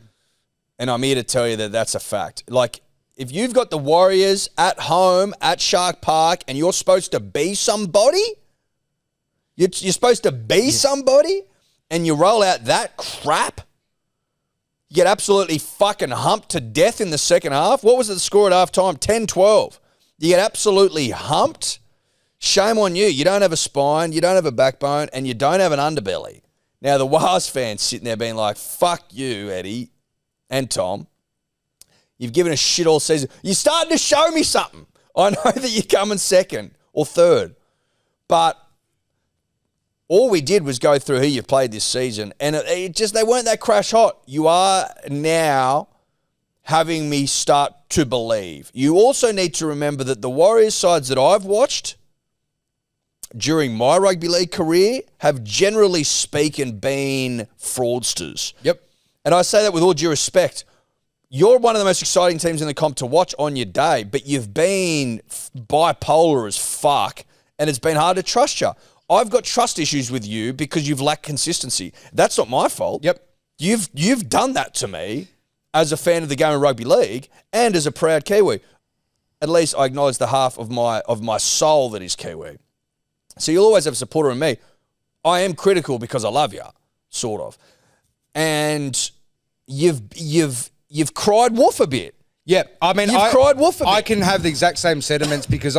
And I'm here to tell you that that's a fact. Like, if you've got the Warriors at home at Shark Park and you're supposed to be somebody, you're supposed to be somebody, and you roll out that crap, you get absolutely fucking humped to death in the second half. What was the score at halftime? 10-12. You get absolutely humped. Shame on you. You don't have a spine, you don't have a backbone, and you don't have an underbelly. Now, the Wars fans sitting there being like, fuck you, Eddie. And Tom, you've given us shit all season. You're starting to show me something. I know that you're coming second or third, but all we did was go through who you've played this season, and they weren't that crash hot. You are now having me start to believe. You also need to remember that the Warriors sides that I've watched during my rugby league career have generally speaking been fraudsters. Yep. And I say that with all due respect. You're one of the most exciting teams in the comp to watch on your day, but you've been bipolar as fuck, and it's been hard to trust you. I've got trust issues with you because you've lacked consistency. That's not my fault. Yep. You've done that to me as a fan of the game of rugby league and as a proud Kiwi. At least I acknowledge the half of my soul that is Kiwi. So you'll always have a supporter in me. I am critical because I love you, sort of. And you've cried wolf a bit. Yeah, I mean, You've cried wolf a bit. I can have the exact same sentiments because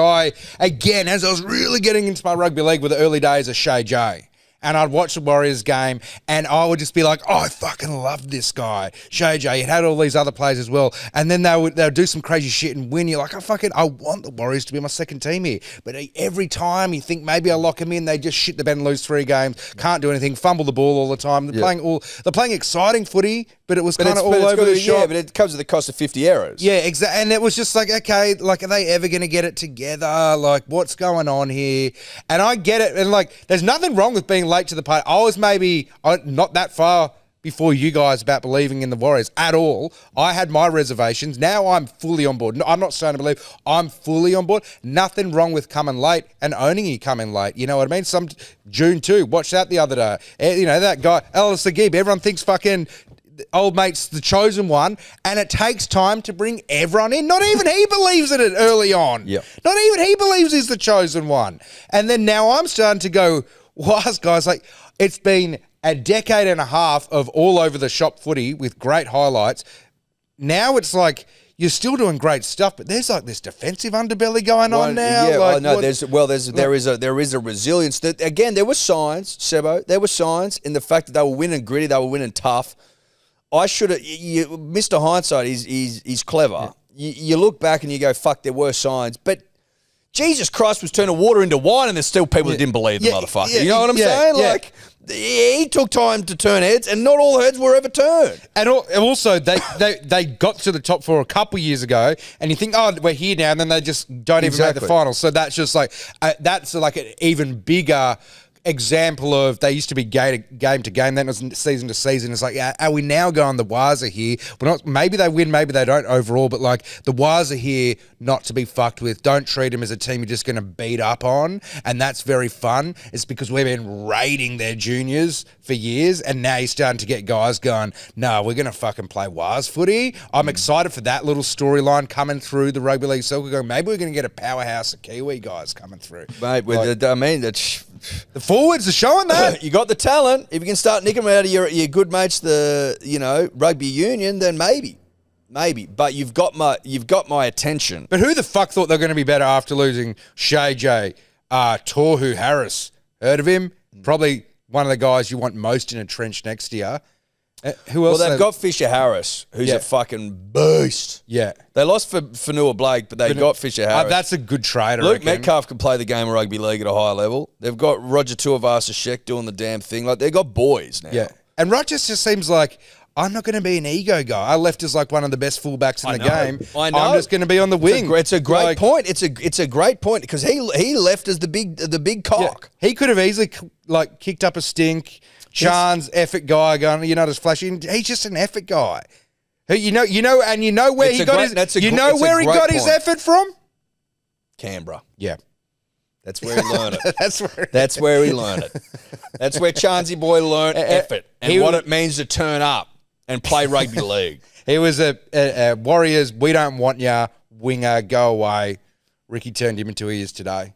again, as I was really getting into my rugby league with the early days of Shay J, and I'd watch the Warriors game, and I would just be like, oh, I fucking love this guy. Shay J, he had all these other players as well. And then they would do some crazy shit and win. You're like, I want the Warriors to be my second team here. But every time you think maybe I'll lock him in, they just shit the bed and lose 3 games, can't do anything, fumble the ball all the time. They're playing exciting footy, but it was kind of all over the shop. Yeah, but it comes at the cost of 50 errors. Yeah, exactly. And it was just like, okay, like, are they ever going to get it together? Like, what's going on here? And I get it. And, like, there's nothing wrong with being late to the party. I was maybe not that far before you guys about believing in the Warriors at all. I had my reservations. Now I'm fully on board. I'm not starting to believe. I'm fully on board. Nothing wrong with coming late and owning you coming late. You know what I mean? Some June 2. Watched that the other day. You know, that guy, Ellis Agib, everyone thinks fucking old mate's the chosen one, and it takes time to bring everyone in. Not even he believes in it early on. Yep. Not even he believes he's the chosen one. And then now I'm starting to go, was guys, like, it's been a decade and a half of all over the shop footy with great highlights. Now it's like you're still doing great stuff, but there's like this defensive underbelly going on now. Yeah, like, no, there is a resilience. That, again, there were signs, Sebbo. There were signs in the fact that they were winning gritty, they were winning tough. I should have. Mr. Hindsight, he's clever. Yeah. You look back and you go, "Fuck, there were signs," but Jesus Christ was turning water into wine, and there's still people that didn't believe the motherfucker. You know what I'm saying? Yeah. Like, he took time to turn heads, and not all heads were ever turned. And also, they got to the top 4 a couple years ago, and you think, oh, we're here now, and then they just don't even make the finals. So that's just like that's like an even bigger example of they used to be game to game, then it was season to season. It's like, are we now going, the Wars are here? We're not, maybe they win, maybe they don't overall, but like the Wars are here not to be fucked with. Don't treat them as a team you're just going to beat up on, and that's very fun. It's because we've been raiding their juniors for years, and now you're starting to get guys going, no, we're going to fucking play Wars footy. I'm excited for that little storyline coming through the rugby league circle, going, maybe we're going to get a powerhouse of Kiwi guys coming through. Mate, The forwards are showing that. You got the talent. If you can start nicking them out of your good mates, rugby union, then maybe. But you've got my attention. But who the fuck thought they were going to be better after losing Shay J, Tohu Harris? Heard of him? Probably one of the guys you want most in a trench next year. Who else? Well, they've got Fisher Harris, who's a fucking beast. Yeah. They lost for Fanua Blake, but they got Fisher Harris. That's a good trade, I Luke reckon. Metcalf can play the game of rugby league at a high level. They've got Roger Tuivasa-Sheck doing the damn thing. Like, they've got boys now. Yeah. And Rogers just seems like, I'm not going to be an ego guy. I left as like one of the best fullbacks in the game. I know. I'm just going to be on the wing. It's a great point. It's a great point because he left as the big cock. Yeah. He could have easily kicked up a stink. Chan's effort guy going, you're not as flashy. He's just an effort guy. You know where he got his effort from? Canberra. Yeah. That's where he learned it. That's where he learned it. That's where Chansey boy learned effort and what it means to turn up and play rugby league. He was a Warriors, we don't want ya, winger, go away. Ricky turned him into who he is today.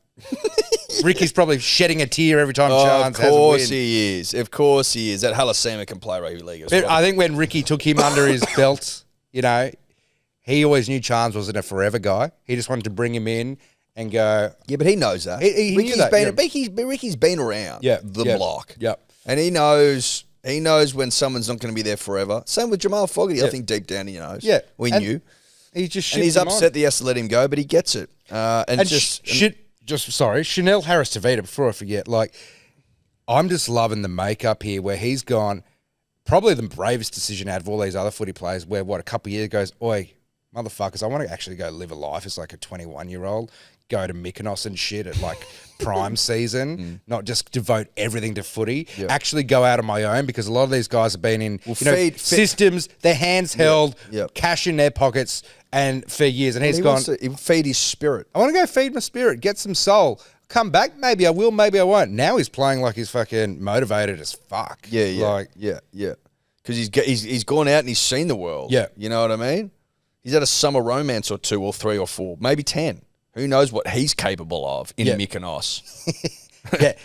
Ricky's probably shedding a tear every time Chance has a win. Of course he is. Of course he is. That Halasima can play rugby league as well. I think when Ricky took him under his belt, he always knew Chance wasn't a forever guy. He just wanted to bring him in and go. Yeah, but he knows that. Ricky's been around the block. Yep. And he knows when someone's not going to be there forever. Same with Jamal Fogarty. I think deep down he knows. Yeah. We knew. He's upset that he has to let him go, but he gets it. Chanel Harris-Tavita, before I forget, I'm just loving the makeup here where he's gone, probably the bravest decision out of all these other footy players where, a couple of years ago, oi, motherfuckers, I want to actually go live a life as like a 21-year-old, go to Mykonos and shit at prime season, not just devote everything to footy, actually go out on my own because a lot of these guys have been in systems, their hands held, cash in their pockets, and for years. And he's gone, he feed his spirit. I want to go feed my spirit, get some soul. Come back, maybe I will, maybe I won't. Now he's playing like he's fucking motivated as fuck. Yeah. Because he's gone out and he's seen the world. Yeah. You know what I mean? He's had a summer romance or 2 or 3 or 4, maybe 10. Who knows what he's capable of in Mykonos?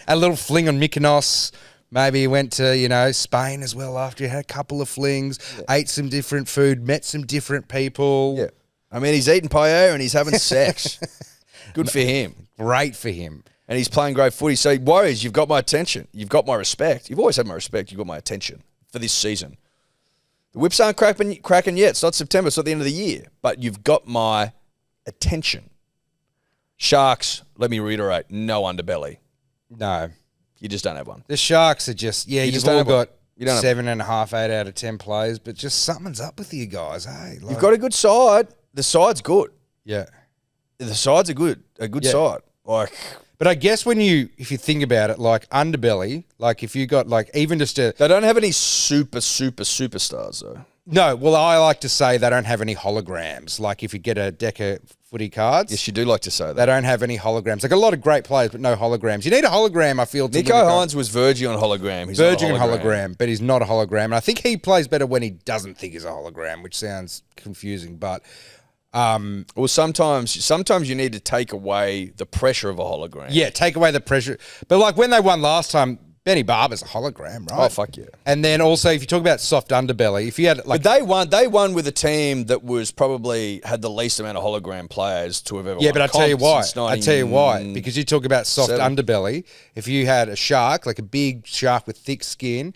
A little fling on Mykonos. Maybe he went to, Spain as well after he had a couple of flings, ate some different food, met some different people. Yeah. I mean, he's eating paella and he's having sex. Good for him. Great for him. And he's playing great footy. So, Warriors, you've got my attention. You've got my respect. You've always had my respect. You've got my attention for this season. The whips aren't cracking yet. It's not September. It's not the end of the year. But you've got my attention. Sharks, let me reiterate, no underbelly. No. You just don't have one. The Sharks are just, you've all got You don't 7.5, 8 out of 10 players, but just something's up with you guys, hey? You've got a good side. The side's good. Yeah. The side's a good side. But I guess if you think about it, underbelly, if you got even just a... They don't have any superstars though. No, well, I like to say they don't have any holograms. If you get a deck of footy cards... Yes, you do like to say that. They don't have any holograms. They got a lot of great players, but no holograms. You need a hologram, I feel. Nico Hines was verging on hologram. He's verging on hologram, but he's not a hologram. And I think he plays better when he doesn't think he's a hologram, which sounds confusing, but... well, sometimes you need to take away the pressure of a hologram. Yeah, take away the pressure. But when they won last time... Benny Barber's a hologram, right? Oh, fuck yeah. And then also, if you talk about soft underbelly, if you had But they won with a team that was probably had the least amount of hologram players to have ever won. Yeah, but I tell you why. I Because you talk about soft underbelly. If you had a shark, a big shark with thick skin,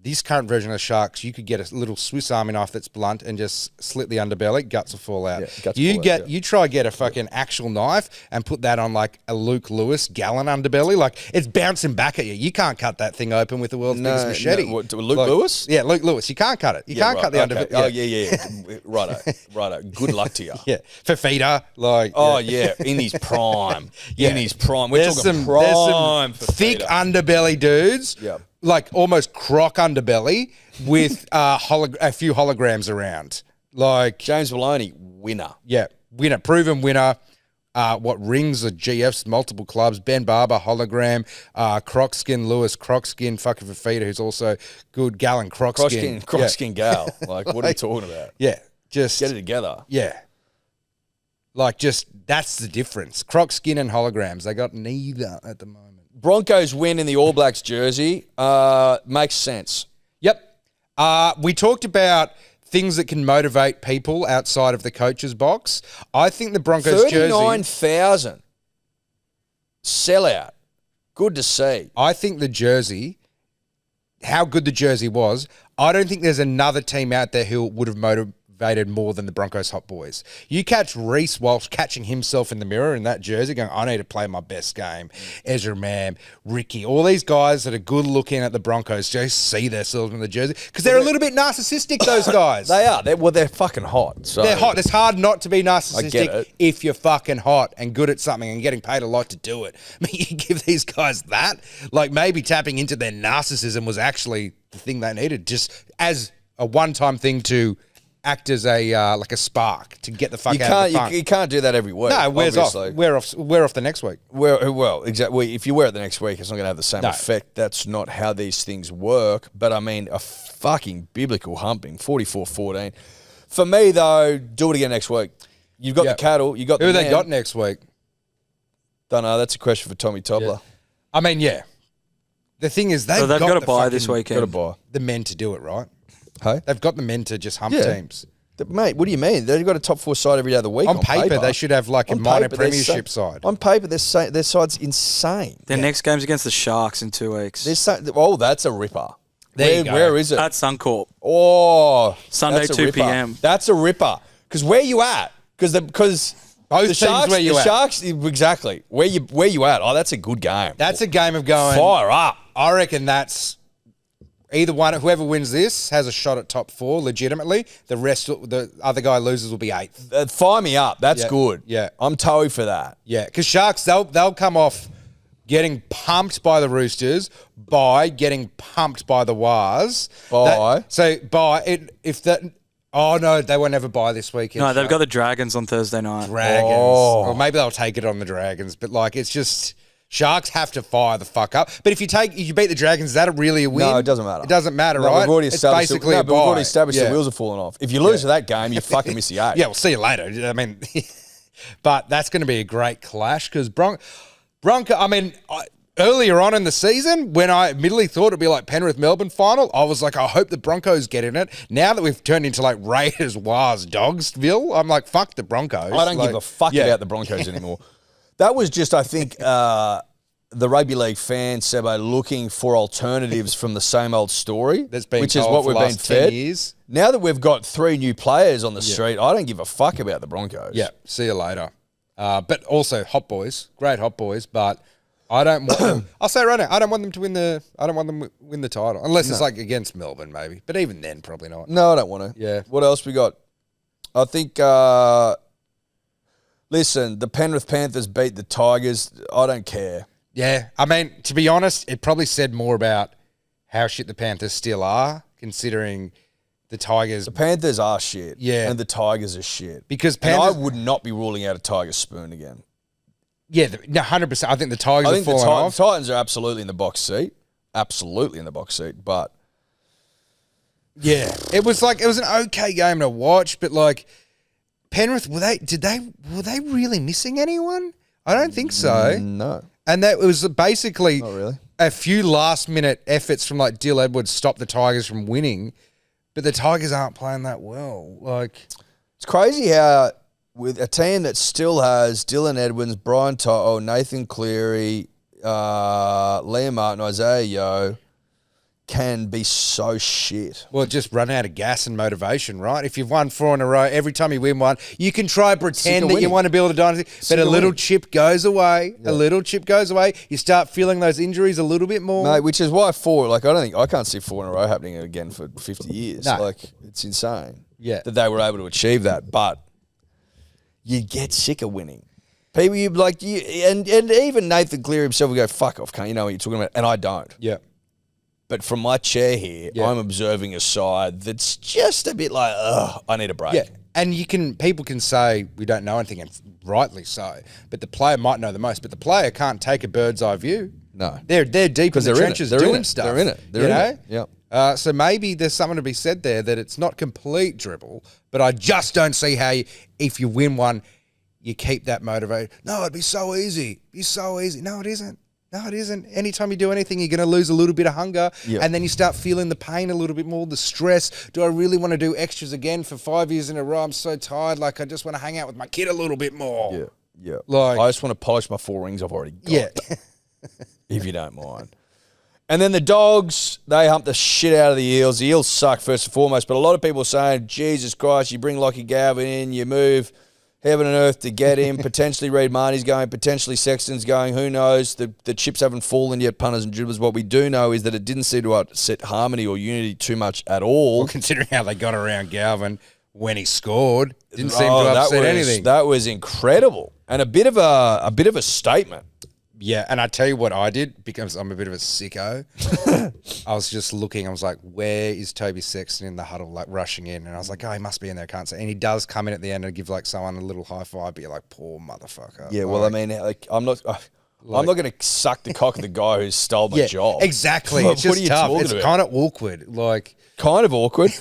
this current version of sharks, you could get a little Swiss Army knife that's blunt and just slit the underbelly, guts will fall out. Yeah, you try get a fucking actual knife and put that on a Luke Lewis gallon underbelly, it's bouncing back at you. You can't cut that thing open with the world's biggest machete. Luke Lewis? Yeah, Luke Lewis. You can't cut it. You can't cut the underbelly. Oh, yeah. Righto. Good luck to you. Yeah. Fafita, in his prime. In his prime. We're talking prime. There's some thick underbelly dudes. Yeah. Almost croc underbelly with a few holograms around. James Maloney, winner. Yeah, winner, proven winner. Rings the GFs, multiple clubs. Ben Barber, hologram. Crocskin Lewis, Crocskin fucking Fafita, who's also good. Gallon Crocskin. Crocskin Gal. What are you talking about? Yeah, just... Get it together. Yeah. Like, just that's the difference. Croc skin and holograms. They got neither at the moment. Broncos win in the All Blacks jersey. Makes sense. Yep. We talked about things that can motivate people outside of the coach's box. I think the Broncos jersey... 39,000. Sellout. Good to see. I think the jersey, how good the jersey was, I don't think there's another team out there who would have motivated more than the Broncos Hot Boys. You catch Reese whilst catching himself in the mirror in that jersey going, I need to play my best game. Ezra Mam, Ricky, all these guys that are good looking at the Broncos just see themselves in the jersey because they're a little bit narcissistic, those guys. They are. They're fucking hot. So. They're hot. It's hard not to be narcissistic it. if you're fucking hot and good at something and getting paid a lot to do it. I mean, you give these guys that, like maybe tapping into their narcissism was actually the thing they needed, just as a one-time thing to act as a like a spark to get the fuck out of the funk. You can't do that every week. No, it wears obviously. off. Wear off the next week. Well, exactly. If you wear it the next week, it's not going to have the same effect. That's not how these things work. But I mean, a fucking biblical humping, 44-14. For me, though, do it again next week. You've got the cattle. You got who the they got next week. Don't know. That's a question for Tommy Tobler. Yeah. I mean, yeah. The thing is, they've got to buy this weekend. Got to buy the men to do it, right? Hey, they've got the men to just hump teams. Mate, what do you mean? They've got a top 4 side every day of the week. On paper, they should have like a minor premiership side. On paper, their side's insane. Their next game's against the Sharks in 2 weeks. That's a ripper. Where is it? At Suncorp. Oh, Sunday 2 p.m. That's a ripper. Because where you at? Because both teams Sharks, where you the at. Sharks, exactly. Where you at? Oh, that's a good game. That's a game of going fire up. I reckon that's either one. Whoever wins this has a shot at top 4 legitimately. The rest, the other guy loses will be 8th. Fire me up. That's good. Yeah, I'm totally for that. Yeah, because Sharks they'll come off getting pumped by the Roosters by getting pumped by the Wars. If that. Oh, no, they won't ever buy this weekend. No, they've got the Dragons on Thursday night. Dragons. Oh. Or maybe they'll take it on the Dragons. But, like, it's just... Sharks have to fire the fuck up. But if you beat the Dragons, is that really a win? No, it doesn't matter. It doesn't matter, right? We've already established it's basically we've already established the wheels are falling off. If you lose to that game, you fucking miss the 8. Yeah, we'll see you later. I mean... but that's going to be a great clash because Bronco... I mean... Earlier on in the season, when I admittedly thought it'd be like Penrith-Melbourne final, I was like, I hope the Broncos get in it. Now that we've turned into like Raiders, Wars, Dogsville, I'm like, fuck the Broncos. I don't give a fuck about the Broncos anymore. That was just, I think, the rugby league fans, Sebbo, looking for alternatives from the same old story, which is what we've been fed. Years. Now that we've got 3 new players on the street, I don't give a fuck about the Broncos. Yeah, see you later. But also, Hot Boys, great Hot Boys, but... I don't want them. I'll say right now, I don't want them to win the. I don't want them to win the title unless it's like against Melbourne, maybe. But even then, probably not. No, I don't want to. Yeah. What else we got? I think. Listen, the Penrith Panthers beat the Tigers. I don't care. Yeah, I mean, to be honest, it probably said more about how shit the Panthers still are, considering the Tigers. The Panthers are shit. Yeah, and the Tigers are shit. Because Panthers, I would not be ruling out a Tiger spoon again. Yeah, 100%. I think the Tigers are falling off. The Titans are absolutely in the box seat. Absolutely in the box seat. But yeah, it was an okay game to watch, but like Penrith, were they really missing anyone? I don't think so. No. And that was basically not really. A few last minute efforts from like Dill Edwards stopped the Tigers from winning, but the Tigers aren't playing that well. Like it's crazy how with a team that still has Dylan Edwards, Brian Toto, Nathan Cleary, Liam Martin, Isaiah Yeo, can be so shit. Well, just run out of gas and motivation, right? If you've won 4 in a row, every time you win one, you can try pretend that you want to build a dynasty, but a little chip goes away. Yeah. A little chip goes away. You start feeling those injuries a little bit more. Mate, which is why 4, like I can't see 4 in a row happening again for 50 years. No. Like, it's insane. Yeah. That they were able to achieve that. But you get sick of winning. People, and even Nathan Cleary himself will go, fuck off, can't you know what you're talking about? And I don't. Yeah. But from my chair here, I'm observing a side that's just a bit like, ugh, I need a break. Yeah. And people can say we don't know anything, and rightly so. But the player might know the most. But the player can't take a bird's eye view. No. They're deep in the trenches doing stuff. They're in it. They're in it. Yeah. So maybe there's something to be said there that it's not complete dribble, but I just don't see how if you win one, you keep that motivated. No, it'd be so easy. Be so easy. No, it isn't. No, it isn't. Anytime you do anything, you're going to lose a little bit of hunger, and then you start feeling the pain a little bit more, the stress. Do I really want to do extras again for 5 years in a row? I'm so tired. Like, I just want to hang out with my kid a little bit more. Yeah. Like, I just want to polish my 4 rings I've already got. Yeah. If you don't mind. And then the Dogs, they hump the shit out of the Eels. The Eels suck, first and foremost, but a lot of people are saying, Jesus Christ, you bring Lockie Gavin in, you move heaven and earth to get him. Potentially Reid Marnie's going, potentially Sexton's going. Who knows? The chips haven't fallen yet, punters and dribblers. What we do know is that it didn't seem to upset harmony or unity too much at all. Well, considering how they got around Galvin when he scored, didn't seem to upset anything. That was incredible and a bit of a statement. Yeah, and I tell you what I did, because I'm a bit of a sicko. I was just looking. I was like, where is Toby Sexton in the huddle, like rushing in? And I was like, oh, he must be in there. I can't see. And he does come in at the end and give like someone a little high five, but you're like, poor motherfucker. Yeah, well, I mean, like, I'm not going to suck the cock of the guy who stole my job. Exactly. It's just tough. It's kind of awkward. Like, kind of awkward.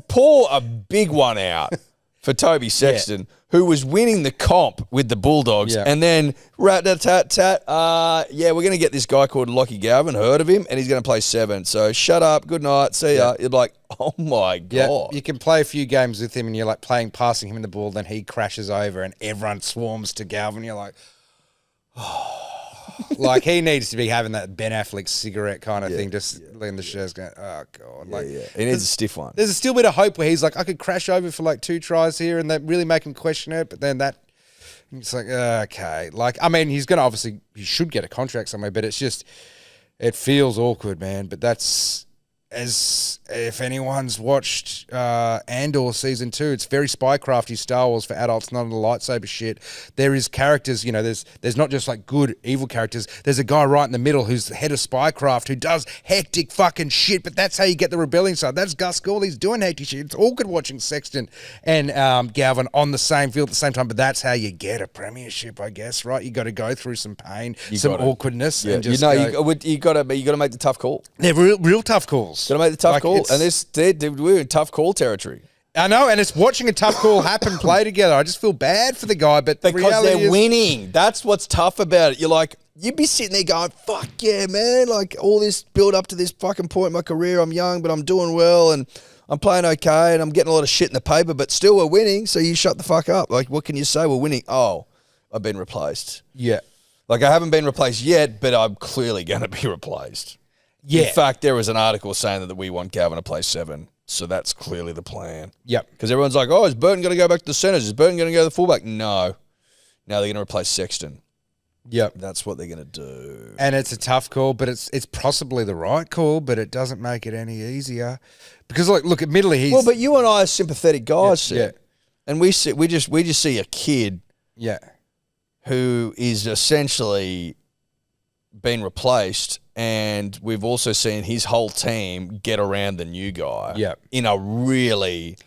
Pour a big one out for Toby Sexton, who was winning the comp with the Bulldogs, and then rat-tat-tat, we're going to get this guy called Lockie Galvin, heard of him, and he's going to play 7. So shut up, good night, see ya. You're like, oh my God. Yeah, you can play a few games with him and you're like passing him the ball, then he crashes over and everyone swarms to Galvin. You're like, oh. Like, he needs to be having that Ben Affleck cigarette kind of thing, just letting the shirts go, oh, God. Like, he needs a stiff one. There's still a bit of hope where he's like, I could crash over for like 2 tries here, and that really make him question it, but then that, it's like, okay. Like, I mean, he's going to he should get a contract somewhere, but it's just, it feels awkward, man. But that's, as if anyone's watched Andor Season 2, it's very spycrafty Star Wars for adults, not the lightsaber shit. There is characters, there's not just like good, evil characters. There's a guy right in the middle who's the head of spycraft who does hectic fucking shit, but that's how you get the rebellion side. That's Gus Gould. He's doing hectic shit. It's awkward watching Sexton and Galvin on the same field at the same time, but that's how you get a premiership, I guess, right? You got to go through some pain, some awkwardness. Yeah. And just you got to make the tough call. They're real tough calls. Got to make the tough call, and we're in tough call territory. I know, and it's watching a tough call happen, play together. I just feel bad for the guy, but because they're winning. That's what's tough about it. You're like, you'd be sitting there going, "Fuck yeah, man!" Like, all this build up to this fucking point in my career. I'm young, but I'm doing well, and I'm playing okay, and I'm getting a lot of shit in the paper, but still we're winning. So you shut the fuck up. Like, what can you say? We're winning. Oh, I've been replaced. Yeah, like, I haven't been replaced yet, but I'm clearly going to be replaced. Yeah. In fact, there was an article saying that we want Galvin to play 7, so that's clearly the plan. Yep. Because everyone's like, oh, is Burton going to go back to the centres? Is Burton going to go to the fullback? No. Now they're going to replace Sexton. Yep. That's what they're going to do. And it's a tough call, but it's possibly the right call, but it doesn't make it any easier. Because, like, look, admittedly, he's... Well, but you and I are sympathetic guys, yeah. And we just see a kid who is essentially been replaced, and we've also seen his whole team get around the new guy in a really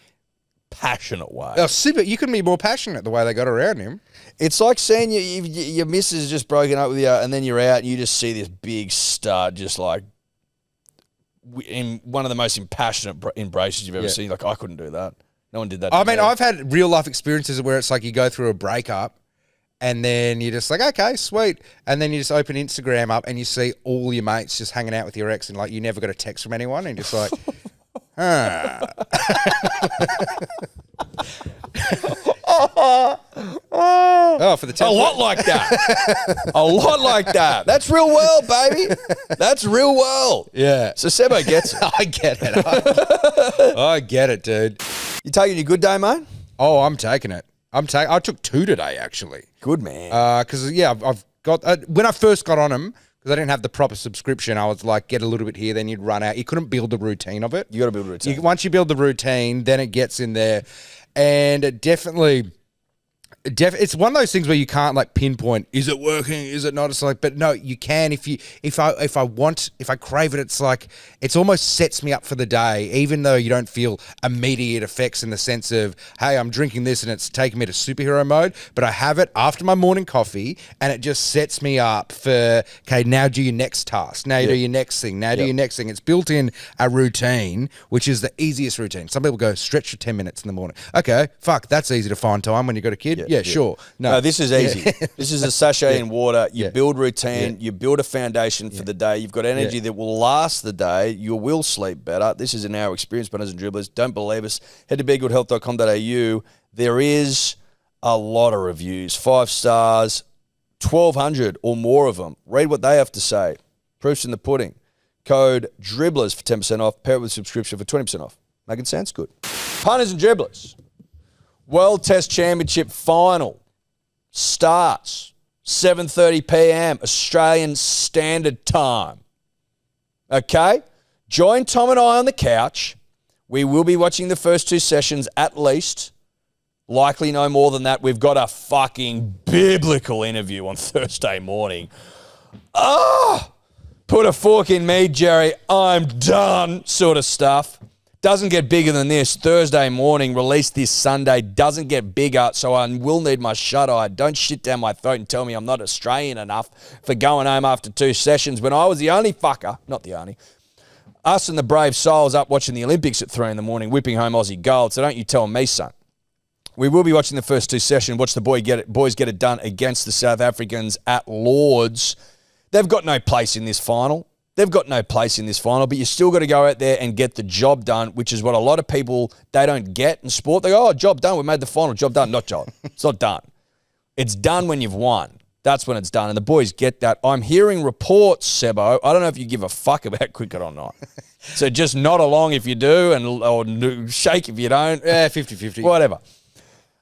passionate way. Oh, super! You couldn't be more passionate the way they got around him. It's like seeing your missus just broken up with you, and then you're out and you just see this big stud just like in one of the most impassionate embraces you've ever seen. Like, I couldn't do that. No one did that. I mean, I've had real life experiences where it's like you go through a breakup, and then you're just like, okay, sweet. And then you just open Instagram up and you see all your mates just hanging out with your ex, and like you never got a text from anyone, and you're just like, oh, for the 10th. A lot like that. A lot like that. That's real world, baby. That's real world. Yeah. So Sebbo gets it. I get it. I get it, dude. You taking your good day, mate? Oh, I'm taking it. I took 2 today, actually. Good man. Because I've got when I first got on them, because I didn't have the proper subscription, I was like, get a little bit here, then you'd run out. You couldn't build the routine of it. You got to build a routine. Once you build the routine, then it gets in there, and it definitely It's one of those things where you can't like pinpoint, is it working, is it not? It's like, but no, you can if I crave it. It's like it's almost sets me up for the day, even though you don't feel immediate effects in the sense of, hey, I'm drinking this and it's taking me to superhero mode, but I have it after my morning coffee and it just sets me up for, okay, now do your next task, now you do your next thing, now do your next thing. It's built in a routine, which is the easiest routine. Some people go stretch for 10 minutes in the morning. Okay, fuck, that's easy to find time when you've got a kid. Yeah, sure. No, this is easy. This is a sachet in water. You build routine. You build a foundation for the day. You've got energy that will last the day. You will sleep better. This is in our experience, punters and dribblers. Don't believe us. Head to begoodhealth.com.au. There is a lot of reviews. 5 stars, 1,200 or more of them. Read what they have to say. Proof's in the pudding. Code dribblers for 10% off. Pair it with subscription for 20% off. Making sense? Good. Punters and dribblers. World Test Championship final starts 7:30 p.m. Australian Standard Time. Okay? Join Tom and I on the couch. We will be watching the first 2 sessions at least. Likely no more than that. We've got a fucking biblical interview on Thursday morning. Put a fork in me, Jerry. I'm done sort of stuff. Doesn't get bigger than this. Thursday morning, released this Sunday, doesn't get bigger, so I will need my shut-eye. Don't shit down my throat and tell me I'm not Australian enough for going home after 2 sessions when I was the only fucker, not the only, us and the brave souls up watching the Olympics at 3 in the morning, whipping home Aussie gold, so don't you tell me, son. We will be watching the first 2 sessions, watch the boys get it done against the South Africans at Lords. They've got no place in this final. But you still got to go out there and get the job done, which is what a lot of people, they don't get in sport. They go, job done. We made the final. Job done. Not job. It's not done. It's done when you've won. That's when it's done. And the boys get that. I'm hearing reports, Sebbo. I don't know if you give a fuck about cricket or not. So just nod along if you do or shake if you don't. Yeah, 50-50. Whatever.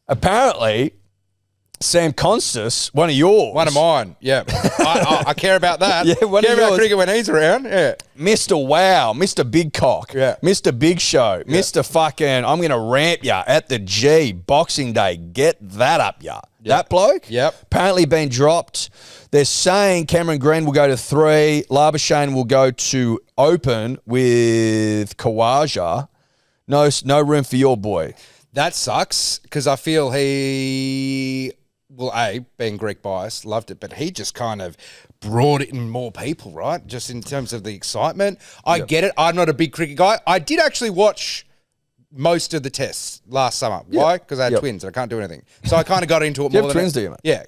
Apparently, Sam Constas, one of mine, yeah. I care about that. Yeah, care about cricket when he's around, yeah. Mr. Wow, Mr. Big Cock, Mr. Big Show, Mr. fucking, I'm going to ramp ya at the G, Boxing Day, get that up ya. That bloke, apparently been dropped. They're saying Cameron Green will go to 3, Labuschagne will go to open with Khawaja. No room for your boy. That sucks because I feel he... Well, being Greek biased, loved it, but he just kind of brought in more people, right? Just in terms of the excitement. I get it. I'm not a big cricket guy. I did actually watch most of the tests last summer. Why? Because I had twins and I can't do anything. So I kind of got into it more than... twins, do you, mate? Yeah.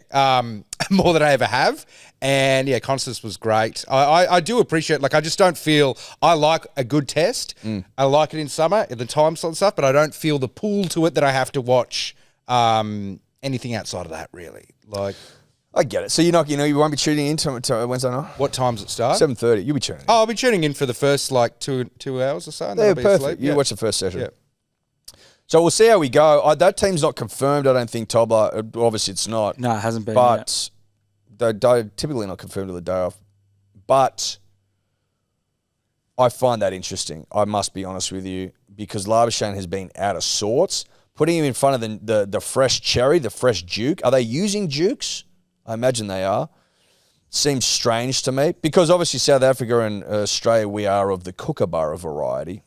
More than I ever have. And yeah, Constance was great. I do appreciate, like, I just don't feel... I like a good test. I like it in summer, in the time slot and stuff, but I don't feel the pull to it that I have to watch... anything outside of that, really. Like, I get it. So you won't be tuning in to Wednesday night? What time's it start? 7:30. You'll be tuning in. Oh, I'll be tuning in for the first, like, two hours or so. And yeah, then I'll be perfect. asleep. You watch the first session. Yeah. So we'll see how we go. That team's not confirmed, I don't think, Tobler. Obviously, it's not. No, it hasn't been But they're typically not confirmed till the day off. But I find that interesting, I must be honest with you, because Labuschagne has been out of sorts. Putting him in front of the fresh cherry, the fresh Duke. Are they using Dukes? I imagine they are. Seems strange to me. Because obviously South Africa and Australia, we are of the kookaburra variety.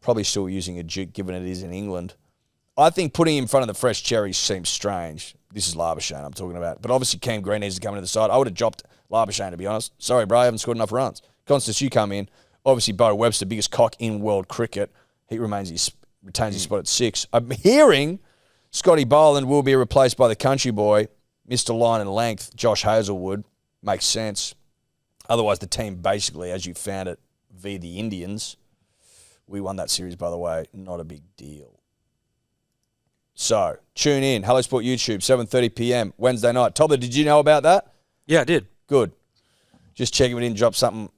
Probably still using a Duke given it is in England. I think putting him in front of the fresh cherry seems strange. This is Labuschagne I'm talking about. But obviously Cam Green needs to come into the side. I would have dropped Labuschagne, to be honest. Sorry, bro, I haven't scored enough runs. Constance, you come in. Obviously Bo Webster, biggest cock in world cricket. He retains his spot at 6. I'm hearing Scotty Boland will be replaced by the country boy, Mr. Line and Length, Josh Hazlewood. Makes sense. Otherwise, the team basically, as you found it, via the Indians. We won that series, by the way. Not a big deal. So, tune in. Hello Sport YouTube, 7:30 p.m. Wednesday night. Tobler, did you know about that? Yeah, I did. Good. Just checking we didn't drop something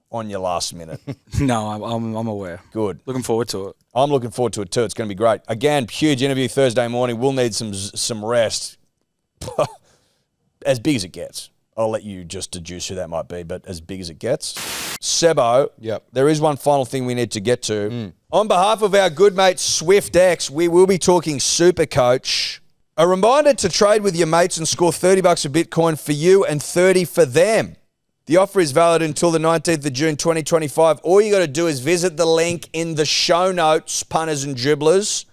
on your last minute. No, I'm aware. Good. Looking forward to it. I'm looking forward to it too. It's going to be great. Again, huge interview Thursday morning. We'll need some rest. As big as it gets. I'll let you just deduce who that might be, but as big as it gets. Sebbo, there is one final thing we need to get to. On behalf of our good mate Swyftx, we will be talking Supercoach A reminder to trade with your mates and score $30 a Bitcoin for you and 30 for them. The offer is valid until the 19th of June 2025. All you got to do is visit the link in the show notes, punters and dribblers.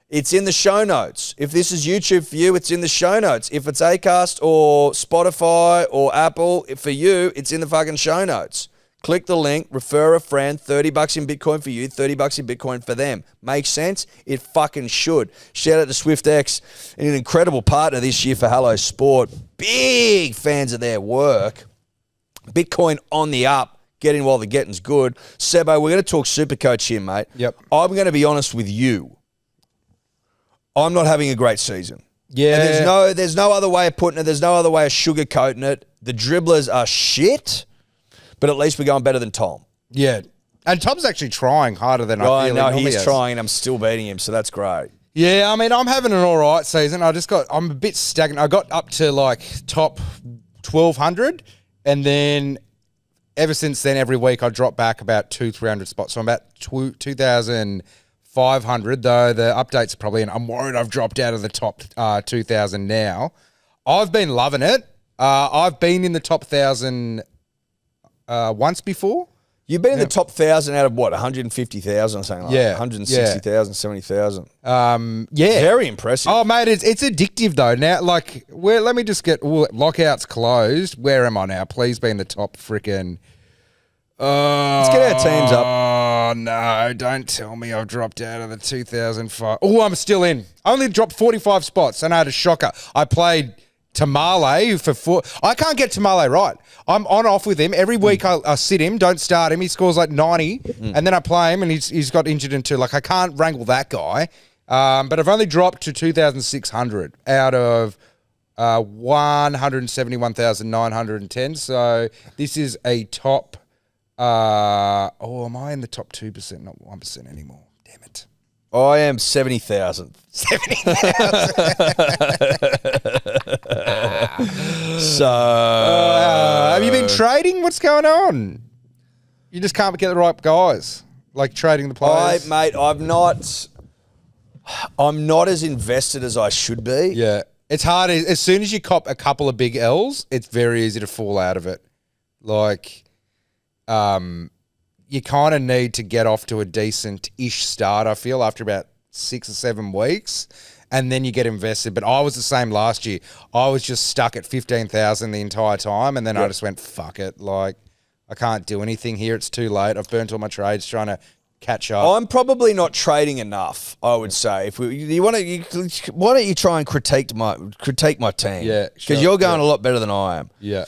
It's in the show notes. If this is YouTube for you, it's in the show notes. If it's Acast or Spotify or Apple, for you, it's in the fucking show notes. Click the link, refer a friend, $30 in Bitcoin for you, $30 in Bitcoin for them. Makes sense? It fucking should. Shout out to Swyftx, an incredible partner this year for Hello Sport. Big fans of their work. Bitcoin on the up, getting while the getting's good. Sebbo, we're going to talk Supercoach here, mate. Yep. I'm going to be honest with you. I'm not having a great season. Yeah. And there's no other way of putting it. There's no other way of sugarcoating it. The dribblers are shit, but at least we're going better than Tom. Yeah. And Tom's actually trying harder than I feel. No, he's trying, and I'm still beating him, so that's great. Yeah, I mean, I'm having an all right season. I'm a bit stagnant. I got up to like top 1,200. And then ever since then, every week I drop back about 200-300 spots. So I'm about 2,500, though the updates are probably, and I'm worried I've dropped out of the top 2,000 now. I've been loving it. I've been in the top 1,000 once before. You've been in the top 1,000 out of what, 150,000 or something like that? 160,000, 70,000. Yeah. Very impressive. Oh, mate, it's addictive, though. Now, like, let me just get lockouts closed. Where am I now? Please be in the top freaking... Let's get our teams up. Oh, no, don't tell me I've dropped out of the 2005. Oh, I'm still in. I only dropped 45 spots, and I had a shocker. I played Tamale for 4. I can't get Tamale right. I'm on off with him. Every week I sit him, don't start him. He scores like 90, and then I play him, and he's got injured in 2. Like, I can't wrangle that guy. But I've only dropped to 2,600 out of 171,910. So this is a top... am I in the top 2%, not 1% anymore? Damn it. I am 70,000. 70,000. So... have you been trading? What's going on? You just can't get the right guys. Like trading the players. I'm not as invested as I should be. Yeah. It's hard. As soon as you cop a couple of big L's, it's very easy to fall out of it. Like, you kind of need to get off to a decent-ish start, I feel, after about 6 or 7 weeks, and then you get invested. But I was the same last year. I was just stuck at 15,000 the entire time, and then I just went, fuck it. Like, I can't do anything here. It's too late. I've burnt all my trades trying to catch up. I'm probably not trading enough, I would say. Why don't you try and critique my team? Yeah, because sure. you're going a lot better than I am. Yeah.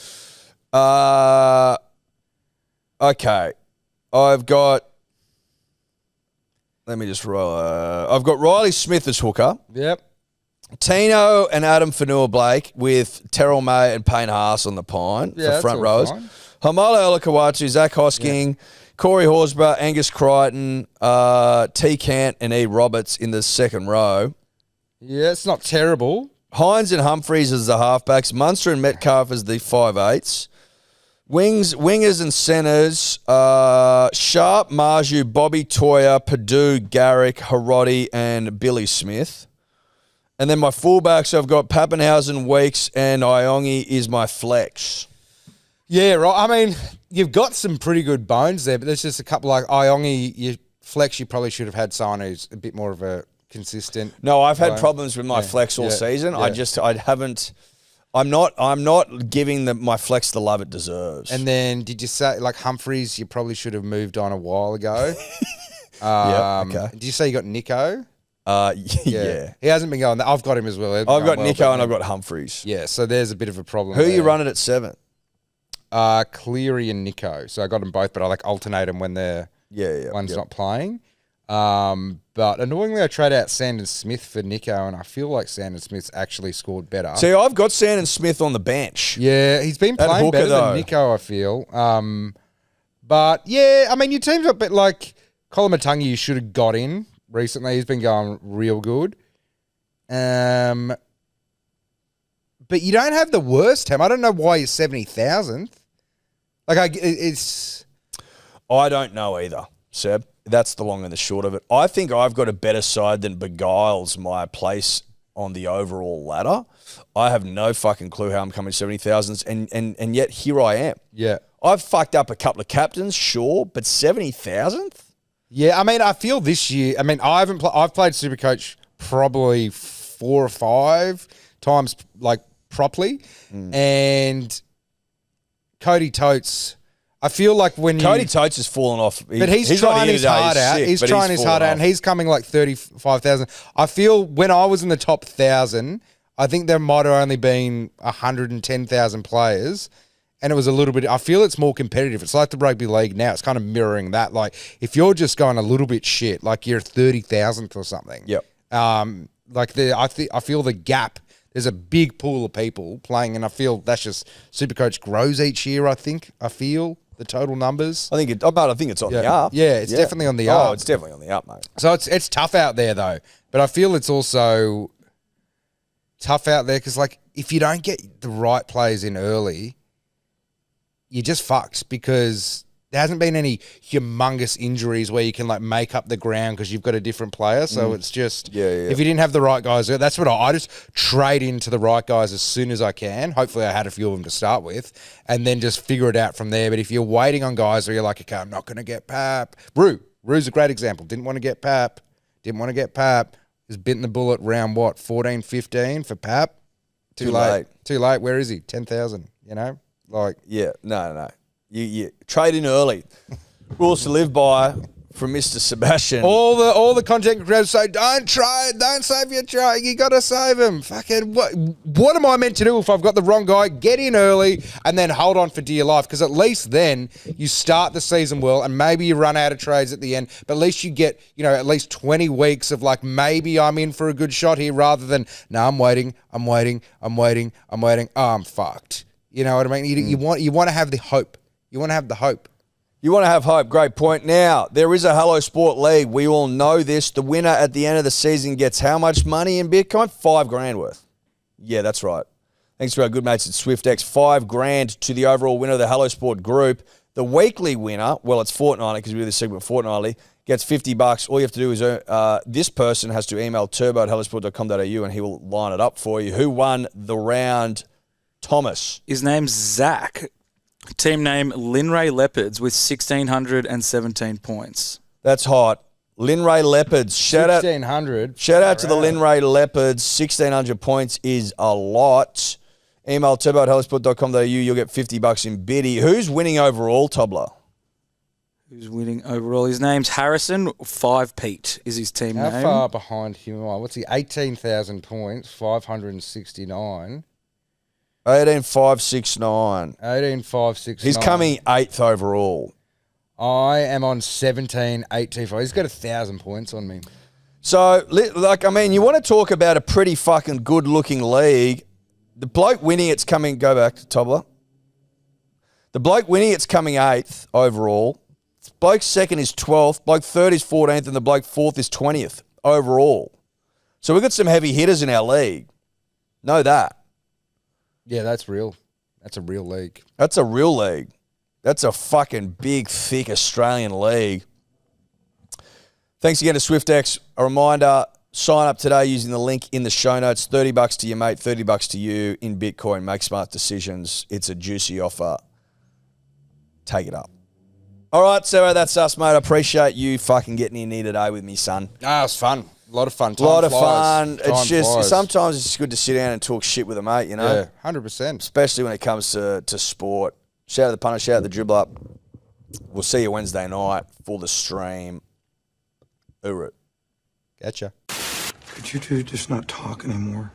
Okay. I've got. Let me just roll. I've got Riley Smith as hooker. Yep. Tino and Adam Fanua-Blake with Terrell May and Payne Haas on the pine for front rows. Fine. Hamala Olakawatu, Zach Hosking, Corey Horsburgh, Angus Crichton, T. Cant and E. Roberts in the second row. Yeah, it's not terrible. Hines and Humphreys as the halfbacks. Munster and Metcalf as the 5'8s. Wingers and centres. Sharp, Marju, Bobby Toyer, Purdue, Garrick, Harodi and Billy Smith. And then my fullbacks, I've got Pappenhausen, Weeks and Iongi is my flex. Yeah, right. I mean, you've got some pretty good bones there, but there's just a couple like Iongi, you flex, you probably should have had someone who's a bit more of a consistent. No, I've had problems with my flex all season. Yeah. I'm not giving my flex the love it deserves. And then did you say like Humphreys, you probably should have moved on a while ago. Okay. Did you say you got Nico? Yeah. He hasn't been going. I've got him as well. I've got Nico and I've got Humphreys. Yeah, so there's a bit of a problem. Who are you running at 7? Cleary and Nico. So I got them both, but I like alternate them when one's not playing. But annoyingly, I trade out Sandon Smith for Nico, and I feel like Sandon Smith's actually scored better. See, I've got Sandon Smith on the bench. Yeah, he's been playing hooker, better though. than Nico, I feel. But yeah, I mean, your team's a bit like Kolomatangi. You should have got in recently. He's been going real good. But you don't have the worst team. I don't know why you're 70,000th. Like, I don't know either, Seb. That's the long and the short of it. I think I've got a better side than beguiles my place on the overall ladder. I have no fucking clue how I'm coming 70,000s, and yet here I am. Yeah. I've fucked up a couple of captains, sure, but 70,000th? Yeah, I mean, I feel this year. I mean, I've played Supercoach probably 4 or 5 times, like properly, and Cody Totes. I feel like when Cody Totes has fallen off. But he's trying his heart out. He's trying his heart out, and he's coming like 35,000. I feel when I was in the top 1,000, I think there might have only been 110,000 players. And it was a little bit, I feel it's more competitive. It's like the rugby league now. It's kind of mirroring that. Like, if you're just going a little bit shit, like you're 30,000th or something. Yep. I feel the gap, there's a big pool of people playing, and I feel that's just, Supercoach grows each year, I feel, the total numbers. I think it's on the up. Yeah, it's definitely on the up. Oh, it's definitely on the up, mate. So it's tough out there, though. But I feel it's also tough out there because, like, if you don't get the right players in early, you're just fucked because there hasn't been any humongous injuries where you can like make up the ground because you've got a different player. So it's just, if you didn't have the right guys, that's what I just trade into the right guys as soon as I can. Hopefully I had a few of them to start with and then just figure it out from there. But if you're waiting on guys where you're like, okay, I'm not going to get Pap. Rue's a great example. Didn't want to get Pap. Was bitten the bullet round 14, 15 for Pap. Too late. Where is he? 10,000, you know? Like, yeah, no. You trade in early. Rules to live by from Mr. Sebastian. All the content creators say, don't trade, don't save your trade. You got to save him. Fucking what am I meant to do if I've got the wrong guy? Get in early and then hold on for dear life because at least then you start the season well and maybe you run out of trades at the end. But at least you get at least 20 weeks of like maybe I'm in for a good shot here rather than no, I'm waiting. Oh, I'm fucked. You know what I mean? You want to have the hope. You want to have the hope. You want to have hope. Great point. Now, there is a Hello Sport League. We all know this. The winner at the end of the season gets how much money in Bitcoin? $5,000 worth. Yeah, that's right. Thanks to our good mates at Swyftx. $5,000 to the overall winner of the Hello Sport group. The weekly winner, well, it's fortnightly because we do this segment fortnightly, gets $50. All you have to do is this person has to email turbo@hellosport.com.au and he will line it up for you. Who won the round? Thomas. His name's Zach. Team name Linray Leopards with 1,617 points. That's hot. Linray Leopards. Shout out 1,600. Shout out to the Linray Leopards. 1,600 points is a lot. Email turbo@hellosport.com.au. You'll get $50 in biddy. Who's winning overall, Tobler? Who's winning overall? His name's Harrison. 5 Pete is his team name. How far behind him? What's he? 18,000 points. 569. 18,569. 18,569. He's coming 8th overall. I am on 17,825. He's got 1,000 points on me. So, you want to talk about a pretty fucking good-looking league. The bloke winning it's coming... Go back to Tobler. The bloke winning it's coming 8th overall. Bloke second is 12th. Bloke third is 14th. And the bloke fourth is 20th overall. So we've got some heavy hitters in our league. Know that. Yeah, that's real. That's a real league. That's a real league. That's a fucking big, thick Australian league. Thanks again to Swyftx. A reminder, sign up today using the link in the show notes. $30 to your mate, $30 to you in Bitcoin. Make smart decisions. It's a juicy offer. Take it up. All right, Sebbo, that's us, mate. I appreciate you fucking getting in here today with me, son. Ah, it was fun. A lot of fun. A lot of fun. It's just, sometimes it's just good to sit down and talk shit with a mate, you know? Yeah, 100%. Especially when it comes to sport. Shout out the punter, shout out the dribbler. We'll see you Wednesday night for the stream. Urut. Gotcha. Could you two just not talk anymore?